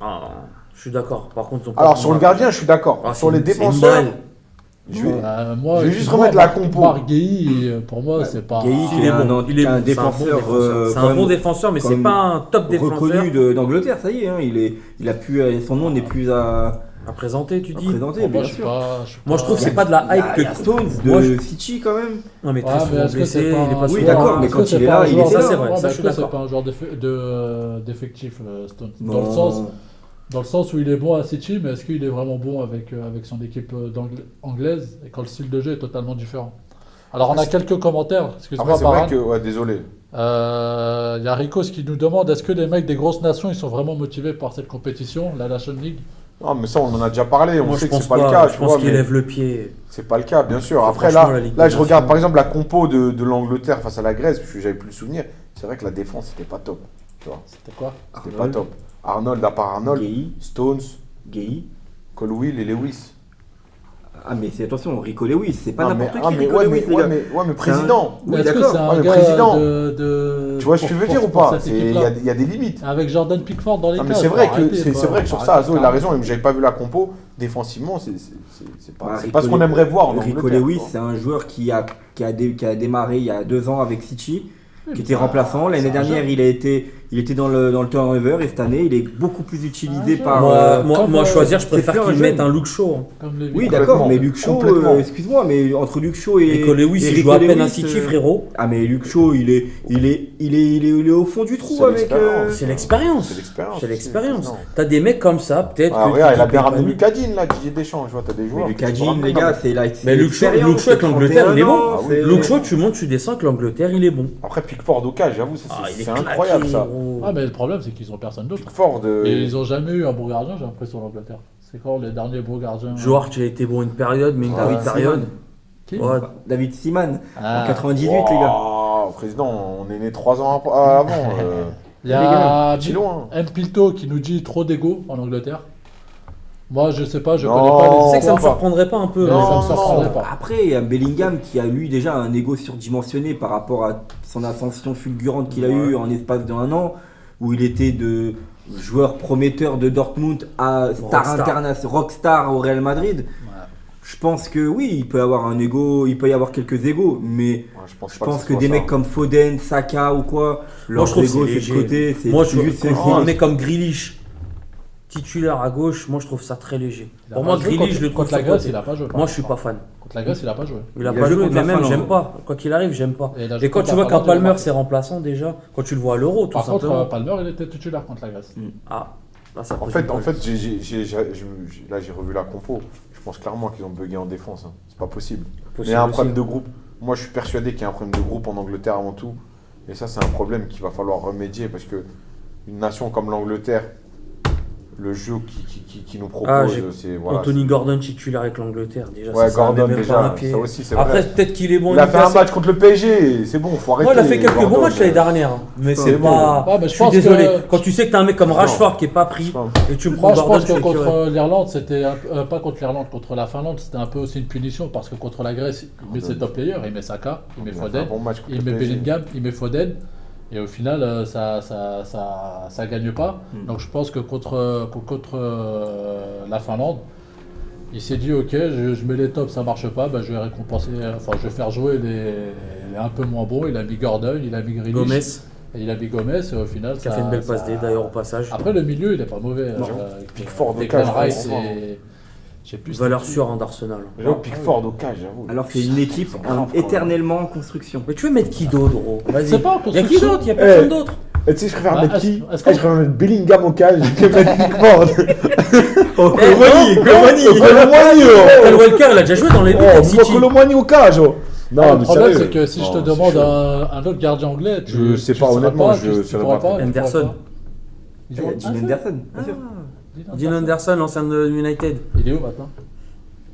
Ah, je suis d'accord. Par contre, ils ont pas Alors, de sur le bon gardien, je suis d'accord. Ah, Sur c'est les une- c'est une défenseurs, balle. je vais- Moi, je vais juste excuse-moi, remettre la compo. Marguerite, pour moi, c'est pas. Gueye, Il est bon, il est un bon, c'est un bon défenseur, défenseur. C'est quand un même bon défenseur, mais quand c'est même pas un top défenseur. reconnu d'Angleterre, ça y est. Il a pu, son nom n'est plus à À présenter, tu dis. présenter. Moi, bien je suis sûr. pas. Moi, je trouve que c'est Il y a- pas de la il y hype a- que. il y a Stones Moi, de City quand même. Non, mais Ouais, très mais souvent est-ce que blessé, c'est pas il est pas un- Oui, souvent d'accord, là. mais est-ce quand que c'est il est pas là, un il joueur est ça, là. c'est vrai, Ouais, ça, mais je est-ce suis que c'est d'accord. pas un joueur d'effectif, Stones? Non. Dans le sens où il est bon à City, mais est-ce qu'il est vraiment bon avec son équipe anglaise et quand le style de jeu est totalement différent? Alors, on a quelques commentaires, Après, excuse-moi, c'est vrai Baran. que. Ouais, désolé. Il y a Ricos qui nous demande est-ce que les mecs des grosses nations ils sont vraiment motivés par cette compétition, la Nation League? Non, mais ça, on en a déjà parlé. On Moi, sait je que c'est pense pas le pas. cas. Je Tu pense vois, qu'il mais lève le pied. c'est pas le cas, bien sûr. C'est Après, franchement là, la Ligue là des je regarde Nations. par exemple la compo de l'Angleterre face à la Grèce, parce que j'avais plus le souvenir. C'est vrai que la défense, c'était pas top. Tu vois, C'était quoi? c'était pas top. Arnold, à part Arnold, Gueye, Stones, Gueye. Colwill et Lewis. Ah, mais c'est attention, Rico Lewis, c'est pas Non, mais- n'importe ah, qui, mais Rico ouais, Lewis, mais, les ouais, gars. mais, ouais, mais président. Oui, Est-ce que d'accord. c'est un Ouais, mais gars président. de Tu vois ce que je veux dire ou pour pas? cette C'est- Il y, équipe-là? a- il y a des limites. Avec Jordan Pickford dans les Non, mais cases, c'est faut vrai que arrêter, c'est quoi. c'est vrai que sur Faut ça, arrêter Azo, il a carrément. raison. J'avais pas vu la compo. Défensivement, c'est Bah, pas ce qu'on Rico- aimerait voir en Rico Angleterre. Lewis, tu vois. c'est un joueur qui a démarré il y a 2 ans avec City, Oui, qui mais était remplaçant. L'année c'est un dernière, jeune. il était dans le turnover et cette année, il est beaucoup plus utilisé par. Moi, choisir, je préfère c'est plus qu'ils un mettent jeune. un Luke Shaw. Comme les Oui, Complètement, d'accord, mais Luke Shaw, complètement. excuse-moi, mais entre Luke Shaw et. Rico Lewis, il Rico joue à peine un Lewis, City, frérot. Ah, mais Luke Shaw, il est au fond du trou C'est avec. l'expérience. C'est l'expérience. C'est l'expérience. C'est l'expérience. Non. T'as des mecs comme ça, peut-être. Ah, que regarde, tu il a dis bien que ramené pas Lucas Digne là, Didier Deschamps, je vois, t'as des joueurs. Mais que tu Lucas peux Digne, les ramener, gars, c'est là. Mais Luke Shaw avec l'Angleterre, il est bon. Ah oui. Luke Shaw, tu montes, tu descends avec l'Angleterre, il est bon. Après, Pickford au cage, j'avoue, ça, Ah, il est c'est claqué, incroyable ça. gros. Ah, mais le problème, c'est qu'ils ont personne d'autre. Pickford. Et ils ont jamais eu un bon gardien, j'ai l'impression, l'Angleterre. C'est quand les derniers bons gardiens Joe Hart, il a été bon une période, mais une Ouais. petite période. Qui Ouais. David Seaman, Ah. en 98, les gars. Wow, président, on est né 3 ans avant. Il y a petit loin. Mpilto qui nous dit trop d'ego en Angleterre. Moi, je sais pas, je Non. connais pas les Tu sais que ça me pas. surprendrait pas un peu. Non, hein. ça me surprendrait pas. Après, il y a Bellingham qui a lui déjà un ego surdimensionné par rapport à son ascension fulgurante qu'il a eue en espace d'1 an, où il était de joueur prometteur de Dortmund à rockstar au Real Madrid. Je pense que oui, il peut avoir un ego, il peut y avoir quelques égos, mais Ouais, je pas pense ce que soit des ça. mecs comme Foden, Saka ou quoi, leur je trouve ego que c'est c'est de léger. côté, c'est Moi, je juste trouve c'est un mec comme Grealish, titulaire à gauche, moi je trouve ça très léger. Il a Pour pas moi, joué Grealish, je le trouve contre la sur Grèce, côté. il a pas joué. Moi, je suis pas fan. Contre la Grèce, il a pas joué. Il a Il pas a joué joué, contre mais la même, Finlande. j'aime pas. Quoi qu'il arrive, j'aime pas. Et il a joué Et quand contre tu la vois qu'un Finlande, il a Palmer, marqué. c'est remplaçant déjà, quand tu le vois à l'Euro, tout Par contre, simplement. Palmer, il était titulaire contre la Grèce. Ah, là, ça En pose fait, une colle. là j'ai revu la compo. Je pense clairement qu'ils ont bugué en défense. Hein. C'est pas possible. Mais il Possible y a un aussi. problème de groupe. Moi, je suis persuadé qu'il y a un problème de groupe en Angleterre avant tout. Et ça, c'est un problème qu'il va falloir remédier parce que une nation comme l'Angleterre, le jeu qui nous propose, c'est voilà. Anthony Gordon titulaire avec l'Angleterre, déjà. Ouais, ça Gordon met même pas déjà. un pied. Ça aussi, c'est Après, vrai. peut-être qu'il est bon. Il a fait un Newcastle. match contre le PSG. C'est bon, faut arrêter. Ouais, il a fait quelques Gordon, bons matchs l'année dernière. Mais Putain, c'est mais bon. pas. Ouais, mais Je suis désolé. Quand tu sais que t'as un mec comme Rashford qui est pas pris et tu me prends Moi, je Gordon, pense que je suis curé. contre l'Irlande, c'était pas contre l'Irlande, contre la Finlande, c'était un peu aussi une punition parce que contre la Grèce, il met ses top players, il met Saka, il met Il a fait un Foden, bon match contre il le met PSG. Bellingham, il met Foden, et au final, ça gagne pas. Donc je pense que contre la Finlande, il s'est dit ok, je mets les tops, ça marche pas, bah, je vais récompenser, enfin je vais faire jouer les un peu moins bons. Il a mis Gordon, il a mis Grealish, Gomez, et il a mis Gomez, et au final, qui a fait une belle passe D d'ailleurs au passage. Après le milieu, il est pas mauvais. Pickford au Declan cage, Rice vraiment. et je sais plus. Valeur c'était qui. sûre en Arsenal. J'avoue, Pickford au cage, j'avoue. Alors c'est une équipe C'est grave, quoi. éternellement en construction. Mais tu veux mettre qui d'autre, gros Vas-y. C'est pas en Il y a qui construction. d'autre Il y a personne d'autre. Et tu sais, je préfère Bah, mettre est-ce- qui est-ce qu'on- Je préfère mettre Bellingham au cage que mettre Pickford. Oh, Colomani, Colomani, Kyle Walker, il a déjà joué dans les buts avec City. Colomani au cage. Ah, Non, le mais problème, sérieux. c'est que si je Non, te c'est demande chaud. un autre gardien anglais, Je sais tu pas, saurais honnêtement, pas, je tu saurais pourrais pas. tu Henderson. pourrais pas. Il joue- Dean Henderson, bien sûr. Dean Henderson, l'ancien de United. Il est où maintenant?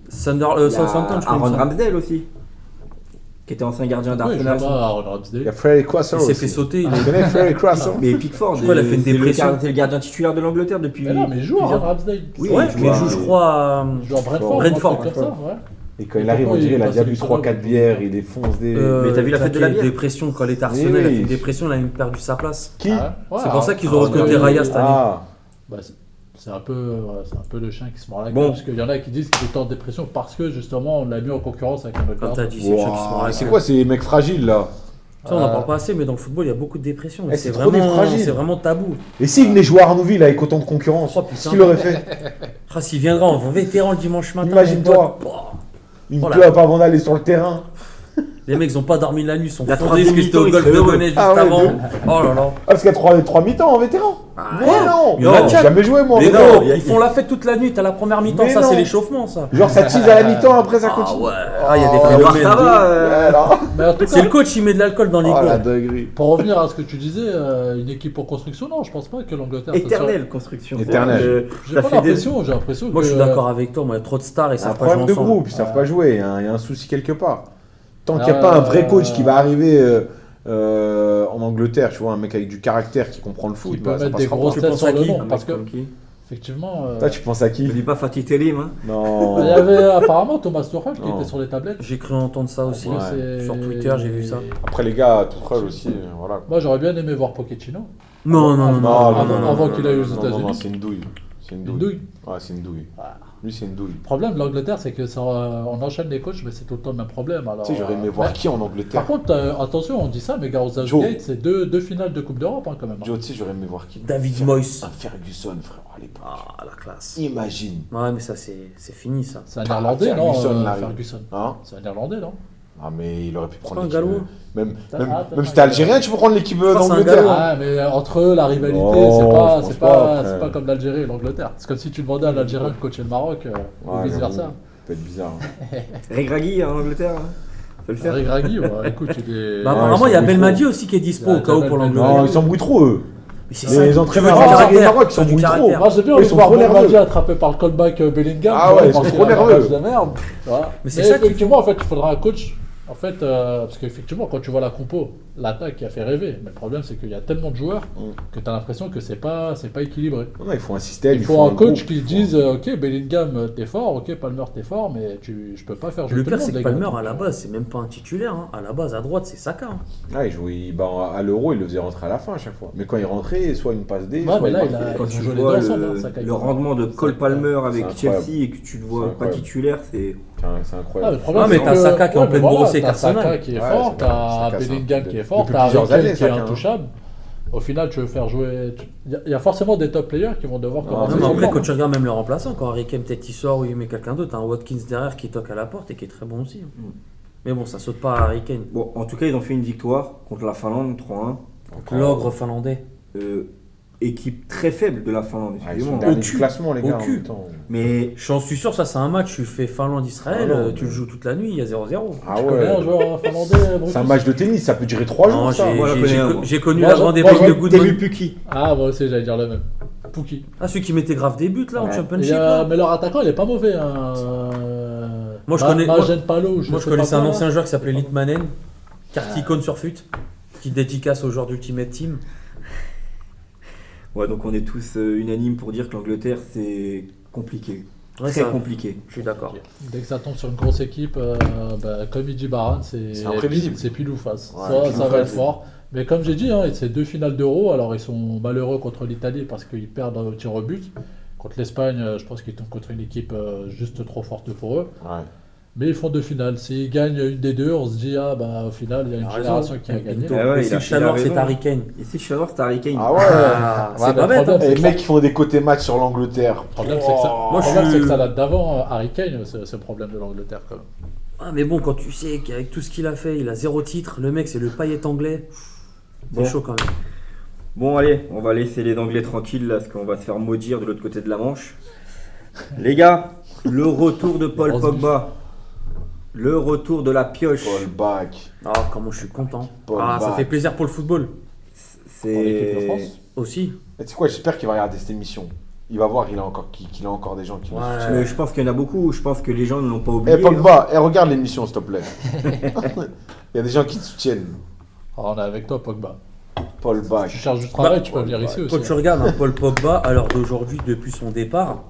Il y a Southampton, je crois. Aaron il me semble. Ramsdale aussi, qui était ancien gardien Oui, d'Arsenal. je sais pas, Aaron Il y Ramsdale. a Freddy Croissant. Il s'est fait sauter. Tu connais Freddy Croissant Mais Pickford, Je crois qu'il a fait une c'est le dépression. c'est le gardien titulaire de l'Angleterre depuis. Mais non, mais il joue plusieurs- Aaron Ramsdale. Oui, Ouais, il mais il joue joue, à- je crois, à. Il joue à Brentford. Brentford, un truc comme ça, ouais. Et quand il arrive, on dirait il a déjà bu 3-4 bières, il défonce des. Mais t'as vu la fête de la bière Dépression, quand il était Arsenal, Oui, il a oui. fait une dépression, il a même perdu sa place. Qui Ah ouais, C'est pour ça qu'ils ont Aaron recruté Ramsdale, Raya cette année. Ah, bah, c'est un peu le chien qui se mord la Bon. gueule, parce qu'il y en a qui disent qu'il est en dépression parce que justement on l'a mis en concurrence avec un autre Comme t'as gardien. dit, c'est le chien qui se mord la c'est queue. quoi ces mecs fragiles là Ça, on n'en parle pas assez, mais dans le football, il y a beaucoup de dépression. Eh, C'est c'est trop des vraiment, fragiles. c'est vraiment tabou. Et s'il venait jouer à Arnouville avec autant de concurrence, Oh, putain. ce qu'il aurait fait Ah, s'il viendra en vétéran le dimanche matin. Imagine-toi. mon pote, bah, Une Voilà. clope avant d'aller sur le terrain. Les mecs, ils ont pas dormi la nuit, ils sont La fondés troisième parce que c'était au mi-temps, golf ils de seraient Gonesse juste Ah ouais, avant. de- Oh là là. Ah, parce qu'il y a 3 mi-temps en vétéran. Mais non, Il y en a non, j'ai quatre. jamais joué moi en Mais vétéran. non, ils font la fête toute la nuit, t'as la première mi-temps, Mais ça non. c'est l'échauffement ça. Genre ça tease à la mi-temps, après ça Ah continue. ouais, ah, il y a des Oh, phénomènes. Edouard, ça va, Ouais, là. Mais en tout C'est cas, le coach, il met de l'alcool dans les Oh la cours. dinguerie. pour revenir à ce que tu disais, une équipe en construction, non, je pense pas que l'Angleterre. ça soit- Éternelle construction. Éternelle. J'ai Ça pas fait des. l'impression, j'ai l'impression Moi que. je suis d'accord avec toi, moi il y a trop de stars et C'est ça un savent pas jouer problème de ensemble. groupe, ils savent pas jouer, il y a un souci quelque part. Tant qu'il n'y a Ah, pas un vrai coach qui va arriver en Angleterre, tu vois, un mec avec du caractère qui comprend le foot, Qui peut bah, ça mettre des passera grosses pas. Tu têtes penses sur à le qui nom. Un Parce mec que, comme qui effectivement. Toi, tu penses à qui Ne dis pas Fatih Terim, hein. Non. Il y avait apparemment Thomas Tuchel qui Non. était sur les tablettes. J'ai cru entendre ça aussi. Ouais. C'est- Sur Twitter, j'ai vu ça. Après, les gars, Tuchel aussi, voilà. Moi, j'aurais bien aimé voir Pochettino. Non, non, non, non. avant qu'il aille aux non, États-Unis. non, c'est une douille. C'est une Une douille. douille. Ouais, c'est une douille. Lui, c'est une douille. Le problème de l'Angleterre, c'est que ça, on enchaîne les coachs, mais c'est tout le temps le même problème. Alors, Tu sais, j'aurais aimé voir mais- qui en Angleterre. Par contre, attention, on dit ça, mais Gareth Joe. Southgate, c'est deux finales de Coupe d'Europe hein, quand même. Joe, tu sais, j'aurais aimé voir qui. David Moyes. Un Ferguson, frère, à l'époque. Ah, la classe. Imagine. Ouais, mais ça, c'est fini, ça. C'est un Irlandais, Ferguson, non là, Ferguson. Hein? C'est un Irlandais, non Ah, mais il aurait pu prendre pas un l'équipe. Gallois. Même Ah, si t'es algérien, tu peux prendre l'équipe crois que c'est un d'Angleterre. Gallois. Ah, mais entre eux, la rivalité, Non, c'est je pas, pense c'est pas, pas, après. c'est pas comme l'Algérie et l'Angleterre. C'est comme si tu demandais à l'Algérien de coacher le Maroc ou Ouais, vice-versa. j'avoue. Ça peut être bizarre. Regragui en Angleterre, hein. Ça peut le faire. Regragui, ouais, écoute, il est. Bah, Ouais, apparemment, ils il y a sont Belmadi aussi qui est dispo Ouais, au cas où pour Belmadi. l'Angleterre. Non, ils s'embrouillent trop, eux. Mais c'est Les ça, entraîneurs tu veux du algériens caractère, Maroc, ils tu veux du s'embrouillent trop. caractère. Moi j'ai bien Ils envie de sont voir trop nerveux. Belmadi attrapé par le callback Bellingham. Ah ouais, ils parce sont qu'il trop a un nerveux. match de merde. Voilà. Mais c'est ça qui- effectivement, en fait, il faudra un coach. En fait, parce qu'effectivement, quand tu vois la compo, l'attaque qui a fait rêver. Mais le problème, c'est qu'il y a tellement de joueurs que tu as l'impression que c'est pas équilibré. Non, il faut un système. Il faut un coach groupe. qui dise ok, Bellingham, t'es fort, ok, Palmer, t'es fort, mais je peux pas faire jouer Le tout le pire, monde. c'est que les gars. Palmer, à la base, c'est même pas un titulaire. Hein. À la base, à droite, c'est Saka. Hein. Ouais, il jouait, à l'Euro, il le faisait rentrer à la fin à chaque fois. Mais quand il rentrait, soit une passe D, Ouais, soit mais là, il il a- marquait. Quand Ils tu ont joué les vois deux ensemble, hein, le, Saka, le il- rendement de Cole Palmer avec C'est incroyable. Chelsea et que tu le vois C'est pas incroyable. titulaire, c'est. C'est Ah, incroyable. le problème, Ah, mais c'est t'as que- Saka qui est en ouais, pleine mais voilà, brossée avec t'as Arsenal. Saka qui est Ouais, fort, c'est vrai. t'as Saka, c'est Bellingham un- qui est fort, depuis t'as plusieurs Harry Kane années, qui est Saka, hein. intouchable. Au final, tu veux faire jouer. Il y a forcément des top players qui vont devoir Non, commencer. Non, mais c'est après, sûr. quand tu regardes même le remplaçant, quand Harry Kane peut-être il sort ou il met quelqu'un d'autre, t'as un Watkins derrière qui toque à la porte et qui est très bon aussi. hein. Mais bon, ça saute pas à Harry Kane. Bon, en tout cas, ils ont fait une victoire contre la Finlande 3-1. L'ogre finlandais. Équipe très faible de la Finlande, Ah, ils sont excusez-moi. derniers Au du cul. classement, les Au gars. en cul. même temps. Mais J'en suis sûr, ça c'est un match, tu fais Finlande-Israël, Ah non, tu le mais- joues toute la nuit, il y a 0-0. Ah Tu connais un ouais. joueur finlandais, Brutus C'est un match de tennis, ça peut durer 3 Non, jours, ça. j'ai- moi, je j'ai- connais j'ai un, co- moi. j'ai connu Moi, la je- grande moi, époque je- de Goodman. Demi Puki. Ah, moi aussi, j'allais dire le même. Pouki. Ah, celui qui mettait grave des buts là en Ouais. championship. là. Mais leur attaquant, il est pas mauvais. Hein. Moi, je connais- Majen Palo, Moi je connaissais un ancien joueur qui s'appelait Litmanen, carte icône sur FUT, qui dédicace aux joueurs d'Ultimate Team. Ouais, donc on est tous unanimes pour dire que l'Angleterre c'est compliqué. Ouais, Très ça- compliqué. Je suis d'accord. Dès que ça tombe sur une grosse équipe, comme il dit Baran, c'est imprévisible. C'est pile ou face. Ouais, Ça, pile ça ou va être face. fort. Mais comme j'ai dit, hein, c'est 2 finales d'Euro. Alors ils sont malheureux contre l'Italie parce qu'ils perdent au tir au but. Contre l'Espagne, je pense qu'ils tombent contre une équipe juste trop forte pour eux. Ouais. Mais ils font 2 finales. S'ils gagnent une des deux, on se dit, ah bah au final, il y a une Il a raison. génération qui a gagné. Ah ouais, Et il si a- le Chalor il a c'est raison. Harry Kane. Et si le Chalor c'est Harry Kane. Ah ouais. Ah, Ouais, c'est mais pas le bête. hein. problème, Et les mecs qui font des côtés match sur l'Angleterre. Le problème, c'est que ça, Oh. Moi, le problème, je c'est suis- que ça date d'avant. Harry Kane, c'est le problème de l'Angleterre quand même. Ah, mais bon, quand tu sais qu'avec tout ce qu'il a fait, il a 0 titre, le mec c'est le paillet anglais. C'est Bon. chaud quand même. Bon allez, on va laisser les Anglais tranquilles là, parce qu'on va se faire maudire de l'autre côté de la Manche. Les gars, le retour de Paul Grosse Pogba. Le retour de la pioche. Paul Back. Ah, comment je suis content. Paul Ah, ça Bach. fait plaisir pour le football Pour l'équipe de C'est. France. aussi. Et tu sais quoi, j'espère qu'il va regarder cette émission. Il va voir qu'il a encore des gens qui le Ouais. soutiennent. Mais je pense qu'il y en a beaucoup. Je pense que les gens ne l'ont pas oublié. Eh Pogba, regarde l'émission s'il te plaît. Il y a des gens qui te soutiennent. Ah, on est avec toi, Pogba. Paul Tu Back. cherches du travail, Bah, tu peux venir ici aussi. Quand tu regardes hein, Paul Pogba, à l'heure d'aujourd'hui, depuis son départ,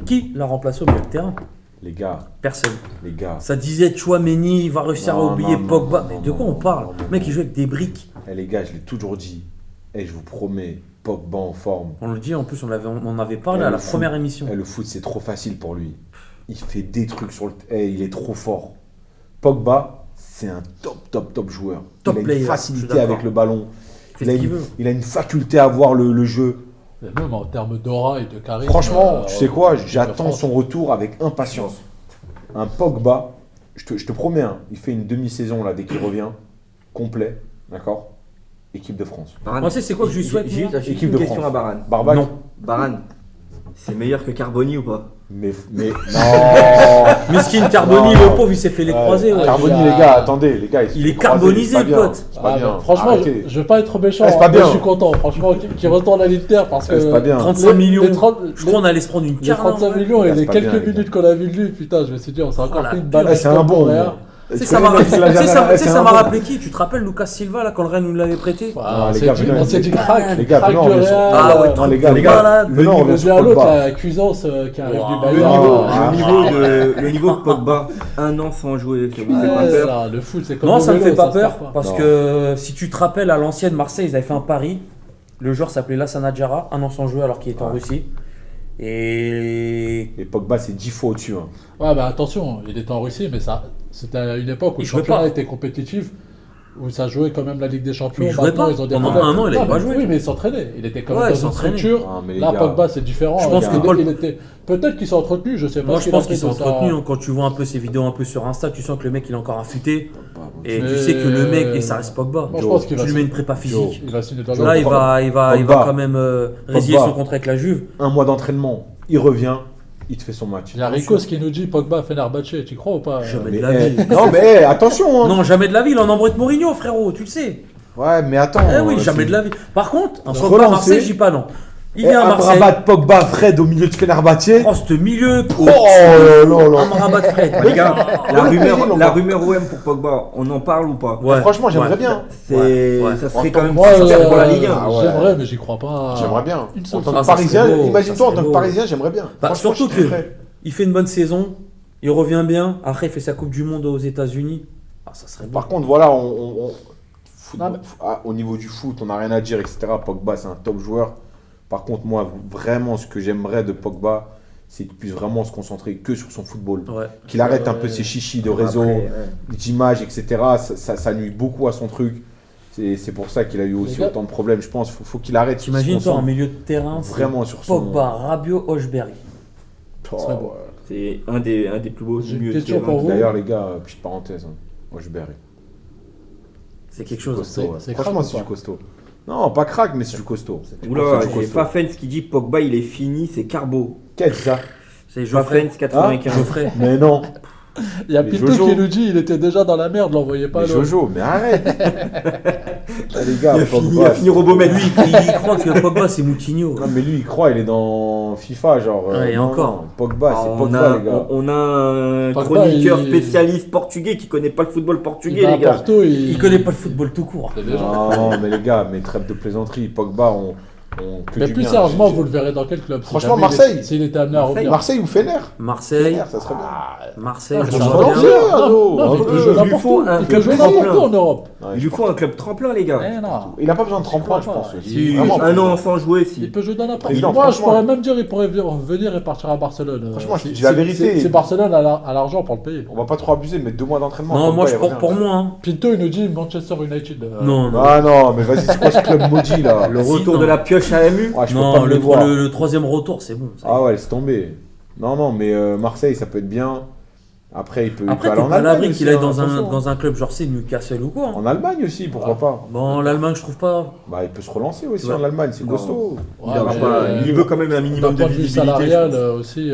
qui l'a remplacé au milieu de terrain? Les gars, Personne. les gars. Ça disait Chouameni, il va réussir Non, à oublier non, Pogba. non, Mais non, de quoi non, on parle? non, non, Le mec, non. il joue avec des briques. Eh les gars, je l'ai toujours dit. Eh, je vous promets, Pogba en forme. On le dit, en plus, on en avait parlé Ouais, à la le foot. première émission. Eh, le foot, c'est trop facile pour lui. Il fait des trucs sur le. Eh, il est trop fort. Pogba, c'est un top joueur. Top il a player, une je facilité suis d'accord. avec le ballon. Il fait Il a, ce qu'il une, veut. il a une faculté à voir le jeu. Et même en termes d'aura et de charisme. Franchement, tu sais quoi, l'équipe de j'attends France. son retour avec impatience. Un Pogba, je te promets, hein, il fait une demi-saison là dès qu'il revient, complet, d'accord? Équipe de France. Baran, Moi, c'est quoi que je lui souhaite, J'ai moi juste Équipe une de question France. à Baran. Barbac. Non. Baran, c'est meilleur que Carboni ou pas? Mais non. Miskin Carboni, Non. le pauvre, il s'est fait les croisés. ouais. Carboni, il a- les gars, attendez, les gars. Il est sont croisés, carbonisé, c'est pas bien, pote. C'est pas Ah, bien. mais franchement, Arrêtez. je veux pas être méchant. Ouais, c'est pas hein, mais bien. je suis content. Franchement, qu'il retourne à l'Inter parce que. Ouais, c'est pas bien. 35 millions. Les 30 Je crois qu'on allait se prendre une les carte. 35 millions et Ouais, c'est les pas quelques bien, les minutes qu'on a vu de lui, putain, je me suis dit, on s'est encore la pris une pure. balle. Ouais, c'est un bon. derrière. Tu sais, Tu ça m'a connais rappelé, le mec, tu sais, il a ça jamais- ça c'est m'a un bon. rappelé qui? Tu te rappelles Lucas Silva là quand le Rennes nous l'avait prêté? Voilà, les c'est gars, dit- venez, on s'est dit crack. les gars, crack venez, du on revient sur- Real. Ah ouais, Non, les trop gars, malade. Le venez, on niveau revient de sur l'autre, Pogba. la cuisance qui arrive Wow. du Le Bayern. niveau, Ah, le niveau de Pogba, un an sans jouer, ça vous fait pas Ouais, peur? ça, le foot, c'est comme Non, le ça me vélo, fait pas se peur perd parce Non. que si tu te rappelles à l'ancienne Marseille, ils avaient fait un pari. Le joueur s'appelait Lassana Diarra, un an sans jouer alors qu'il était en Ouais. Russie. Et Et Pogba, c'est 10 fois au-dessus. Hein. Ouais, bah attention, il était en Russie, mais ça, c'était à une époque où Il le jouait championnat pas. était compétitif, où ça jouait quand même la Ligue des Champions. Il jouait Maintenant, pas. ils ont des Pendant problèmes. un an, il avait Non, pas mais- joué. Oui, mais il s'entraînait. Il était quand même Ouais, il dans une s'entraînait. structure. Ah, mais les Là, gars, Pogba, c'est différent. Je pense Il- que il- Paul- il était... Peut-être qu'il s'est entretenu, je sais pas. moi, ce je qu'il a pense fait qu'ils sont de sa- entretenus. Hein. Quand tu vois un peu ses vidéos un peu sur Insta, tu sens que le mec, il est encore affûté. Pogba, bon, Et Mais- tu sais que le mec, et ça reste Pogba. Moi, je pense qu'il Tu va lui mets une signer- prépa physique. il va signer dans Joe, Là, le il va Pogba. quand même résilier Pogba. son contrat avec la Juve. un mois d'entraînement, il revient, il te fait son match. Il y a Ricos qui nous dit Pogba Fenerbahçe, tu crois ou pas Jamais Mais, de la vie. non, mais attention. Hein. Non, jamais de la vie, il en embrouille Mourinho, frérot, tu le sais. Ouais, mais attends. Eh oui, jamais c'est- de la vie. Par contre, un Se Pogba à relancer. Marseille, je dis pas non. Il Eh, vient à Marseille. Amrabat, Pogba, Fred au milieu de Fenerbahçe. Oh, ce milieu. Oh là là. Amrabat Fred. Les gars, On la le paye, rumeur, on la va. rumeur OM pour Pogba, on en parle ou pas? Ouais. Franchement, j'aimerais Ouais. bien. C'est, Ouais. ça serait quand même Moi, super pour la Ligue 1. Ah ouais. j'aimerais, mais j'y crois pas. J'aimerais bien. Une En seule tant fois. que ça serait Parisien, beau, imagine-toi ça en serait tant que beau. Parisien, j'aimerais bien. Bah, Franchement, surtout je kifferais. que il fait une bonne saison, il revient bien, après il fait sa Coupe du Monde aux États-Unis. Ah, ça serait bon. Par contre, voilà, Non, mais- au niveau du foot, on n'a rien à dire, etc. Pogba, c'est un top joueur. Par contre, moi, vraiment, ce que j'aimerais de Pogba, c'est qu'il puisse vraiment se concentrer que sur son football. Ouais. Qu'il arrête un peu ses chichis de réseau, Après, ouais. d'image, etc. Ça nuit beaucoup à son truc. C'est pour ça qu'il a eu aussi Les gars- autant de problèmes. Je pense qu'il faut qu'il arrête. qu'il se T'imagines toi en concentre milieu de terrain, c'est vraiment sur son. Pogba, Rabiot, Hochberg. Oh, serait beau. C'est un des plus beaux J'ai une milieux de question terrain. pour vous. D'ailleurs, les gars, petite parenthèse, hein. Hochberg. C'est quelque chose. Costaud, c'est- ouais. c'est Franchement, crack ou c'est du pas costaud. Non, pas crack, mais c'est du costaud. Oula, C'est du j'ai costaud. Fafens qui dit Pogba il est fini, c'est Carbo. Qui a dit ça? C'est Geoffrey. Fafens 95. Geoffrey. Mais non. Il y a Mais Pinto Jojo. qui nous dit il était déjà dans la merde, l'envoyez pas Mais l'eau. Jojo, mais arrête. Ah, les gars, Il a fini, Pogba, il a fini Robomet. Lui, il croit que Pogba c'est Moutinho. Non, mais lui, il croit, il est dans FIFA, genre. Ouais, et non, encore. non, Pogba, c'est on, Pogba, a, les gars. on a un Pogba, chroniqueur il- spécialiste portugais qui connaît pas le football Il portugais, va à les gars. Porto, Il connaît pas le football tout court. C'est déjà- Non, mais les gars, mais trêve de plaisanterie. Pogba, que Mais du plus bien. sérieusement, vous le verrez dans quel club si Franchement, jamais Marseille. S'il était amené à Marseille. revenir. Marseille ou Fener Marseille. Fener, ça serait bien. Marseille. Ah, je je me suis vois relancé, bien. hein. Non, non, il peut jouer lui n'importe faut où. un Il peut club jouer tremplin. n'importe où en Europe. Ouais, Il je lui faut un club tremplin, les gars. Eh non. Il a pas besoin de tremplin, je crois pense. pas. Si, Vraiment, un an sans jouer, si. Il peut jouer dans n'importe Président, où. Moi, je franchement. pourrais même dire il pourrait venir et partir à Barcelone. Franchement, je te Si- dis la si- vérité. Si Barcelone a l'argent pour le payer. On va pas trop abuser, mais 2 mois d'entraînement. Non, Pogba, moi, il revient. pour moi. Hein. Pinto, il nous dit Manchester United. Non, non. Ah non, mais vas-y, c'est quoi ce club maudit là Le Si, retour non. de la pioche à MU. Ouais, je peux Non, pas me le voir. le troisième retour, c'est bon. ça y est. Ah ouais, laisse tomber. Non, non, mais Marseille, ça peut être bien. Après, il peut Après, aller t'es en pas à Allemagne l'abri aussi, qu'il aille hein, dans attention. un club genre c'est Newcastle ou quoi. hein. En Allemagne aussi, pourquoi pas. Bon, l'Allemagne, je trouve pas. Bah, il peut se relancer aussi Ouais. en Allemagne, c'est Non. costaud. Il aura pas- il veut quand même un D'un minimum de point de vue visibilité. salarial je pense. aussi,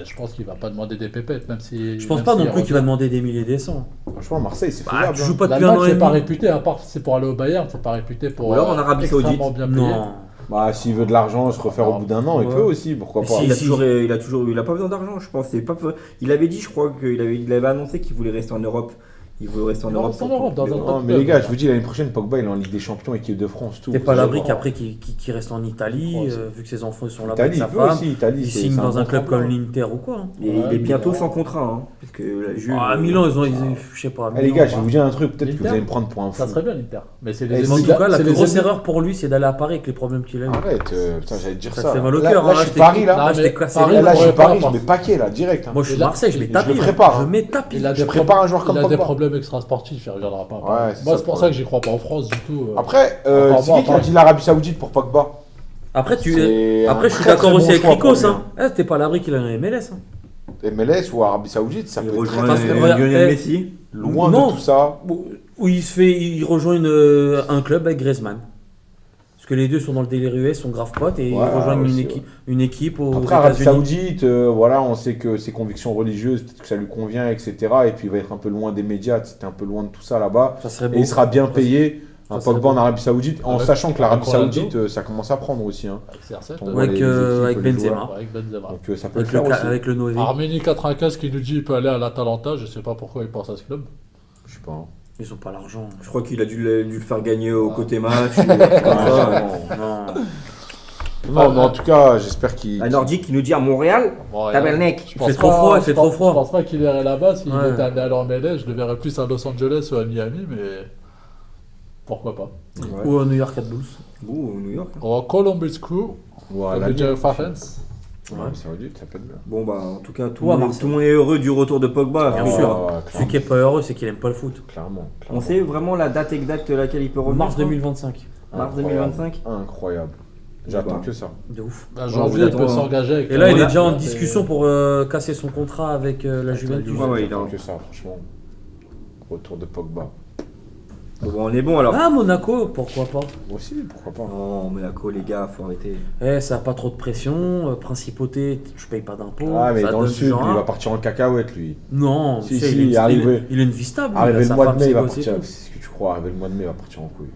je pense qu'il va pas demander des pépettes, même si. Je pense même pas s'il non plus qu'il va revient. demander des milliers et des cents. Franchement, Marseille, c'est Bah, faisable. tu joues hein. pas depuis un L'Allemagne, an et c'est pas demi. réputé, à part c'est pour aller au Bayern, c'est pas réputé pour. Ou alors en Arabie Saoudite. extrêmement bien payé. Non. Bah, s'il veut de l'argent, se refaire au bout d'un an, il Ouais. peut aussi, pourquoi Mais pas. si, Il a pas besoin d'argent, je pense. Il avait dit, je crois il avait annoncé qu'il voulait rester en Europe. Il voulait rester en Il va Europe. rester en Europe, dans un Non, top mais les club. gars, je vous dis, l'année prochaine, Pogba, il est en Ligue des Champions, équipe de France, tout. T'es pas à l'abri C'est qu'après qu'il reste en Italie, Ouais, vu que ses enfants sont là-bas avec Italie, sa il peut femme. aussi, Italie. Il c'est- signe c'est dans un bon club comme tremplin. l'Inter ou quoi. hein. Et il Ouais, est bientôt Milan. sans contrat. Hein, parce que la Juve. Ah, Milan, je sais pas. Eh, les gars, je vais vous dire un truc, peut-être que vous L'Inter, allez me prendre pour un fou. Ça serait bien l'Inter. Mais c'est Et les si- En tout cas, la c'est plus les grosse ennemis- erreur pour lui, c'est d'aller à Paris avec les problèmes qu'il a eu. Arrête, putain, j'allais te dire Ça ça. te fait mal au Là, cœur. là, hein, je je suis t'ai- Paris, là. Non, Là, je mais t'ai cassé. Paris, Là, je suis pourrait pas, Paris, je parce- mets paquet, là, direct. hein. Moi, je suis Il a- Marseille, je mets il a- tapis. je hein. prépare, Je hein. mets tapis. Il a Je des prépare un joueur comme Il a des Pogba. problèmes extrasportifs, il ne reviendra pas. Ouais, c'est Moi, ça, c'est pour le ça que j'y crois pas en France du tout. Après, Encore c'est moi, qui qui a pareil. dit l'Arabie Saoudite pour Pogba? Après, C'est après un je suis très, d'accord très aussi bon avec choix pour Ricos. lui, Hein. T'es pas à l'abri qu'il a un MLS. Hein. MLS ou Arabie Saoudite, ça Il peut être rejoint parce que, très, regarde, Lionel eh, Messi. loin Non. de tout ça. Où il rejoint un club avec Griezmann. Parce que les deux sont dans le délire US, sont grave potes et ils Ouais, rejoignent aussi, une équipe aux Après, Arabie États-Unis. Saoudite, voilà, on sait que ses convictions religieuses, peut-être que ça lui convient, etc. Et puis il va être un peu loin des médias, c'était un peu loin de tout ça là-bas. Ça serait beau. Et il sera bien payé, un Ça serait Pogba en beau. Arabie Saoudite, en Avec- sachant que l'Arabie avec Ronaldo. Saoudite, ça commence à prendre aussi. Hein. Avec CR7, On ouais, voit Avec, les équipes, avec les Benzema. joueurs. avec Benzema. Donc ça peut le Avec faire aussi. avec le Noé. Arménie 95 qui nous dit qu'il peut aller à l'Atalanta, je sais pas pourquoi il pense à ce club. Je sais pas. hein. Ils ont pas l'argent. Je crois qu'il a dû le faire gagner au côté match. Non. Non, mais en tout cas, j'espère qu'il. La Nordique qui nous dit à Montréal, Bon, Tabernacle. je pense fait trop pas- froid, il je fait pense- trop froid. Je pense pas qu'il irait là-bas. S'il Ouais. était amené à aller en MLS, je le verrais plus à Los Angeles ou à Miami, mais pourquoi pas. Ou au New York Red Bulls. Ou New York. hein. Ou à Columbus Crew, Voilà, comme le dirait Fafens. ça peut être bien. Bon, bah, en tout cas, tout Ou à le Marseille. monde est heureux du retour de Pogba. Bien Ouais, sûr. ouais, Celui qui est pas heureux, c'est qu'il aime pas le foot. Clairement. On sait vraiment la date exacte à laquelle il peut revenir. Mars je crois 2025. Mars Incroyable. 2025. Incroyable. J'attends Bah. que ça. De ouf. Bah, vous janvier, il attend, peut hein. s'engager avec. Et là, il est a- déjà en et- discussion pour casser son contrat avec la Juventus. Ouais, il J'attends a- que ça, franchement. Retour de Pogba. Bon, on est bon alors. Ah, Monaco, pourquoi pas. Moi aussi, pourquoi pas. Non, Monaco, les gars, faut arrêter. Ça a pas trop de pression. Principauté, je paye pas d'impôts. Ah, mais ça dans le donne du sud, genre lui, il un. va partir en cacahuète, lui. Non, Si, tu sais, si, il est arrivé. il a une vie stable. Arrivé il a le sa mois femme, de mai, ses il va gosses et partir. tout. C'est ce que tu crois, arrivé le mois de mai, il va partir en couille.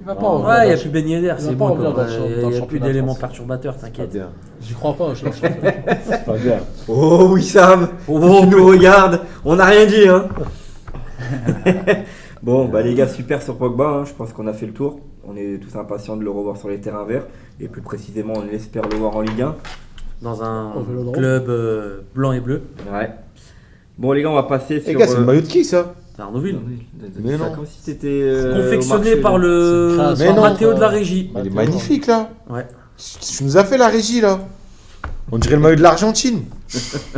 Il va pas Ouais, revenir Ouais, il n'y a dans plus le- Ben Yedder, il va c'est pas bon. revenir dans le Il champ- n'y dans le a plus championnat d'éléments français. perturbateurs, Pas t'inquiète. bien. J'y crois pas, je lance le Pas bien. Oh, Wissam, Oh, si tu nous regardes, on n'a rien dit, hein. Bon, bah les gars, super sur Pogba, hein. Je pense qu'on a fait le tour. On est tous impatients de le revoir sur les terrains verts. Et plus précisément, on espère le voir en Ligue 1. Dans un Au Vélodrome. club blanc et bleu. Ouais. Bon, les gars, on va passer sur. Les gars, c'est le maillot de qui, ça? C'est Arnouville. Mais non. Comme si c'était. Confectionné par C'est le une création. Mais non. Mathéo de la régie. Il est magnifique, là. Ouais. Tu nous as fait la régie, là. On dirait le maillot de l'Argentine.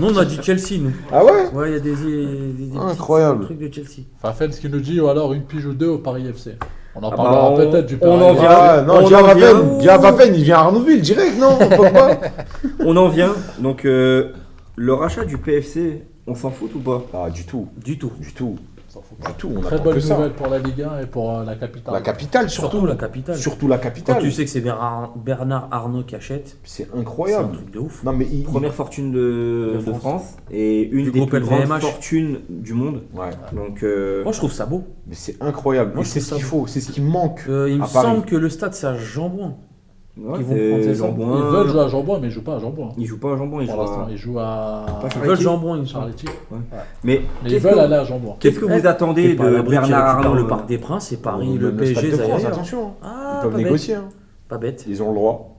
Nous, on a dit Chelsea, nous. Ah ouais? Ouais, il y a des Incroyable. petits trucs de Chelsea. Fafel, ce qu'il nous dit, ou alors une pige ou deux au Paris FC. On en Ah parlera bah, peut-être du on Paris en FC. vient. Ah, non, On dis à en Vafen. vient. Dis à Vafen, il vient à Arnouville, direct, non? Pourquoi? On en vient. Donc, le rachat du PFC, on s'en fout ou pas? Ah, du tout. Du tout. Du tout. S'en fout Du pas. tout. On Très attend bonne que ça. nouvelle pour la Ligue 1 et pour la capitale. La capitale, surtout. Surtout la capitale. Surtout la Quand capitale. tu sais que c'est Bernard Arnault qui achète, C'est c'est un incroyable. truc de ouf. Non, mais Première fortune de De France et une Du des groupe plus grandes LVMH. fortunes du monde. Ouais. Donc, Moi, je trouve ça beau. Mais c'est incroyable. Moi, Et je c'est trouve ce qu'il ça faut. C'est ce qui manque. Il me À Paris. semble que le stade, c'est à Jambouin. ouais, Ils vont prendre, c'est c'est ça. Jambouin. Ils veulent jouer à Jambouin, mais ils jouent pas à Jambouin. Ils jouent pas à Jambouin, ils Pour jouent l'instant, à. ils jouent à Pas Ils veulent Jambouin, il me semble. Charletti. Mais Mais ils qu'est-ce veulent que, aller à Jambouin. qu'est-ce que vous attendez T'es pas à de l'abri qu'ils Bernard récupèrent Arnault le Parc des Princes et Paris, Ou le même PSG, Stade de ça France, ailleurs. attention. Ah, Ils peuvent pas bête. négocier. Hein. Pas bête. Ils ont le droit.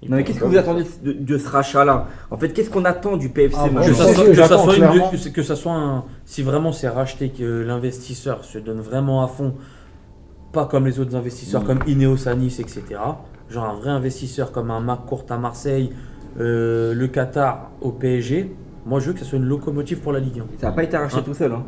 Non, mais qu'est-ce que vous attendez de ce rachat-là? En fait, qu'est-ce qu'on attend du PFC Ah, moi Que Je ça sais soit, que que ça j'attends, soit clairement. que ça soit un, si vraiment c'est racheté, que l'investisseur se donne vraiment à fond, pas comme les autres investisseurs comme Ineos à Nice, etc. Genre un vrai investisseur comme un McCourt à Marseille, le Qatar au PSG. Moi je veux que ça soit une locomotive pour la Ligue 1. Ça n'a pas été racheté Ah. tout seul. Hein.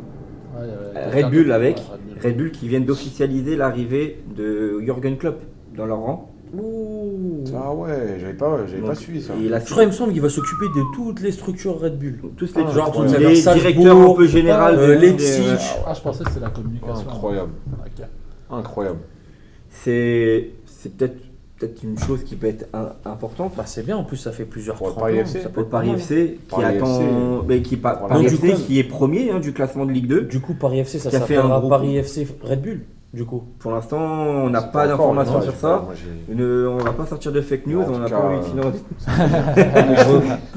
Ouais, Red Bull avec. Red Bull. Red Bull qui viennent d'officialiser l'arrivée de Jürgen Klopp dans leur rang. Ouh. Ah ouais, j'avais pas Donc, suivi ça. et il a Je crois, il me semble qu'il va s'occuper de toutes les structures Red Bull. tous les Ah, genre incroyable. les Salzbourg, directeurs un peu général de Leipzig. Ah, je pensais que c'était la communication. Incroyable. Ok. Incroyable. C'est peut-être une chose qui peut être importante. Bah c'est bien, en plus ça fait plusieurs Pour le tremplins, Paris FC. ça peut Pour être Paris pas mal. FC qui Paris attend, FC. mais qui Voilà. Paris Donc, du FC coup, qui est premier du classement de Ligue 2. Du coup Paris FC ça Qui a fait un s'appellera gros Paris FC Red Bull. Du coup. Pour l'instant, on n'a C'est pas encore, d'informations non, sur j'ai ça. pas- moi, j'ai- On va pas sortir de fake news, En on tout n'a cas, pas envie de finir.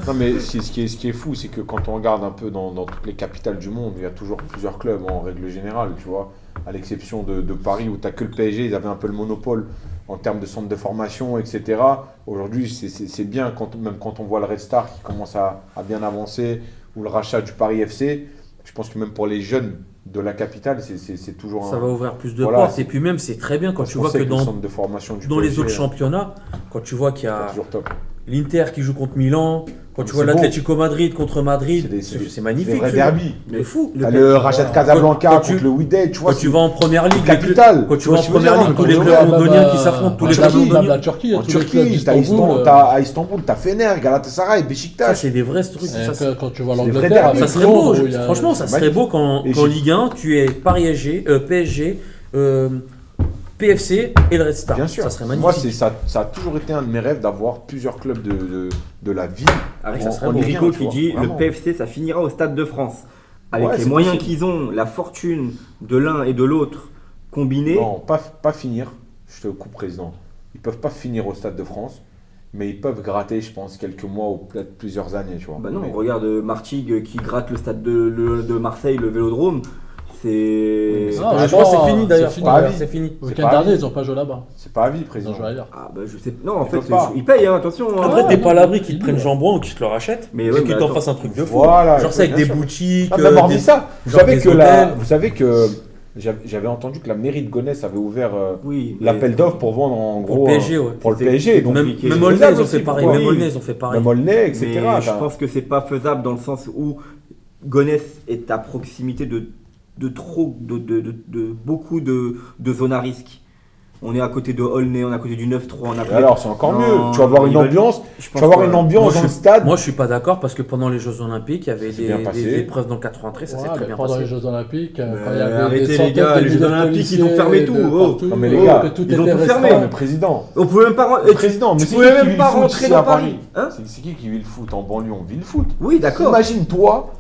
Non mais ce qui est fou, c'est que quand on regarde un peu dans toutes les capitales du monde, il y a toujours plusieurs clubs en règle générale, tu vois. À l'exception de Paris où tu n'as que le PSG, ils avaient un peu le monopole en termes de centre de formation, etc. Aujourd'hui, c'est bien, même quand on voit le Red Star qui commence à bien avancer, ou le rachat du Paris FC, je pense que même pour les jeunes de la capitale, c'est toujours Ça va ouvrir plus de Voilà, portes. c'est- Et puis même, c'est très bien quand parce tu qu'on vois sait que le dans, centre de formation du dans les PSG, autres championnats, quand tu vois qu'il y c'est a toujours top. l'Inter qui joue contre Milan, quand tu Mais vois c'est l'Atlético Madrid contre Madrid, C'est des c'est magnifique. des vrais ce jeu. derbies. C'est fou. T'as le rachat de Casablanca Quand tu- contre le Wydad, tu vois. Quand tu vas en première ligue, capitale. quand tu Tu vas vois en ce que je veux première dire, ligue, quand tous les tu clubs regardes londoniens qui s'affrontent, tous en les clubs Turquie, Même la londoniens. Turquie, En tous les clubs Turquie, t'as d'Istanbul, à Istanbul, t'as Fener, Galatasaray, Ça, Beşiktaş. c'est des vrais trucs. et Ça, quand tu vois c'est des vrais l'Angleterre, derbies. ça avec serait beau. Londres, où il y a- Franchement, ça serait magnifique. beau qu'en Et qu'en j'ai- Ligue 1, tu aies Paris PSG, PFC et le Red Star. Bien sûr. Ça serait Moi, magnifique. ça a toujours été un de mes rêves d'avoir plusieurs clubs de la ville. Avec ça un serait beau. Rico tu qui vois, dit vraiment. le PFC ça finira au Stade de France. Avec Ouais, les c'est moyens possible. qu'ils ont, la fortune de l'un et de l'autre combinée. Non, pas finir. Je te coupe, président. Ils peuvent pas finir au Stade de France, mais ils peuvent gratter, je pense, quelques mois ou peut-être plusieurs années, tu vois. Bah non, Mais- regarde Martigues qui gratte le stade de Marseille, le Vélodrome. C'est. Ah, Je mais pense que non, c'est fini d'ailleurs. c'est fini. Pas à vie. C'est fini. Le c'est week-end pas dernier, à vie. ils n'ont pas joué là-bas. C'est pas à vie, Ils ont président. joué ailleurs. Ah bah je sais. Non, en Ils fait, peuvent pas. ils payent, hein, attention. hein. Après, t'es pas à l'abri qu'ils te Ouais. prennent Jambouin ou qu'ils te le rachètent. Mais Mais ouais, qu'ils mais t'en attends. fassent un truc de fou. Voilà, Genre ça avec bien des sûr. boutiques. Ah, mais hormis des- ça, genre des hôtels. vous savez que J'avais entendu que la mairie de Gonesse avait ouvert Oui. l'appel d'offres pour vendre en Pour gros le PSG, ouais. pour le C'était PSG. Donc, Même compliqué. c'est Aulnay, faisable ils ont aussi, fait pareil. pourquoi Même pas. Aulnay, ils ont fait pareil. Même Aulnay, etc. Mais je T'as- pense que c'est pas faisable dans le sens où Gonesse est à proximité de beaucoup de zones à risque. On est à côté de Aulnay, on est à côté du 9-3. On est à Et côté- alors, c'est encore Non, mieux. Tu vas avoir une ils veulent- ambiance. je Tu pense vas avoir que- une ambiance dans le stade. Moi, je suis pas d'accord parce que pendant les Jeux Olympiques, il y avait C'est bien passé. des épreuves dans le 93, ça s'est Ouais, très mais bien pendant passé. les Jeux Olympiques, Mais quand il y avait arrêtez, des les centaines gars, de les Jeux milliers de Olympiques, ils ont policiers fermé tout, de oh. partout, Non, mais les gars, que tout ils ont était tout fermé. restreint. Le président. On pouvait même pas. Le président, mais tu c'est pouvais qui qui même vit pas le foot rentrer ici dans à Paris? Hein C'est qui vit le foot en banlieue? On vit le foot. Oui, d'accord. Imagine toi,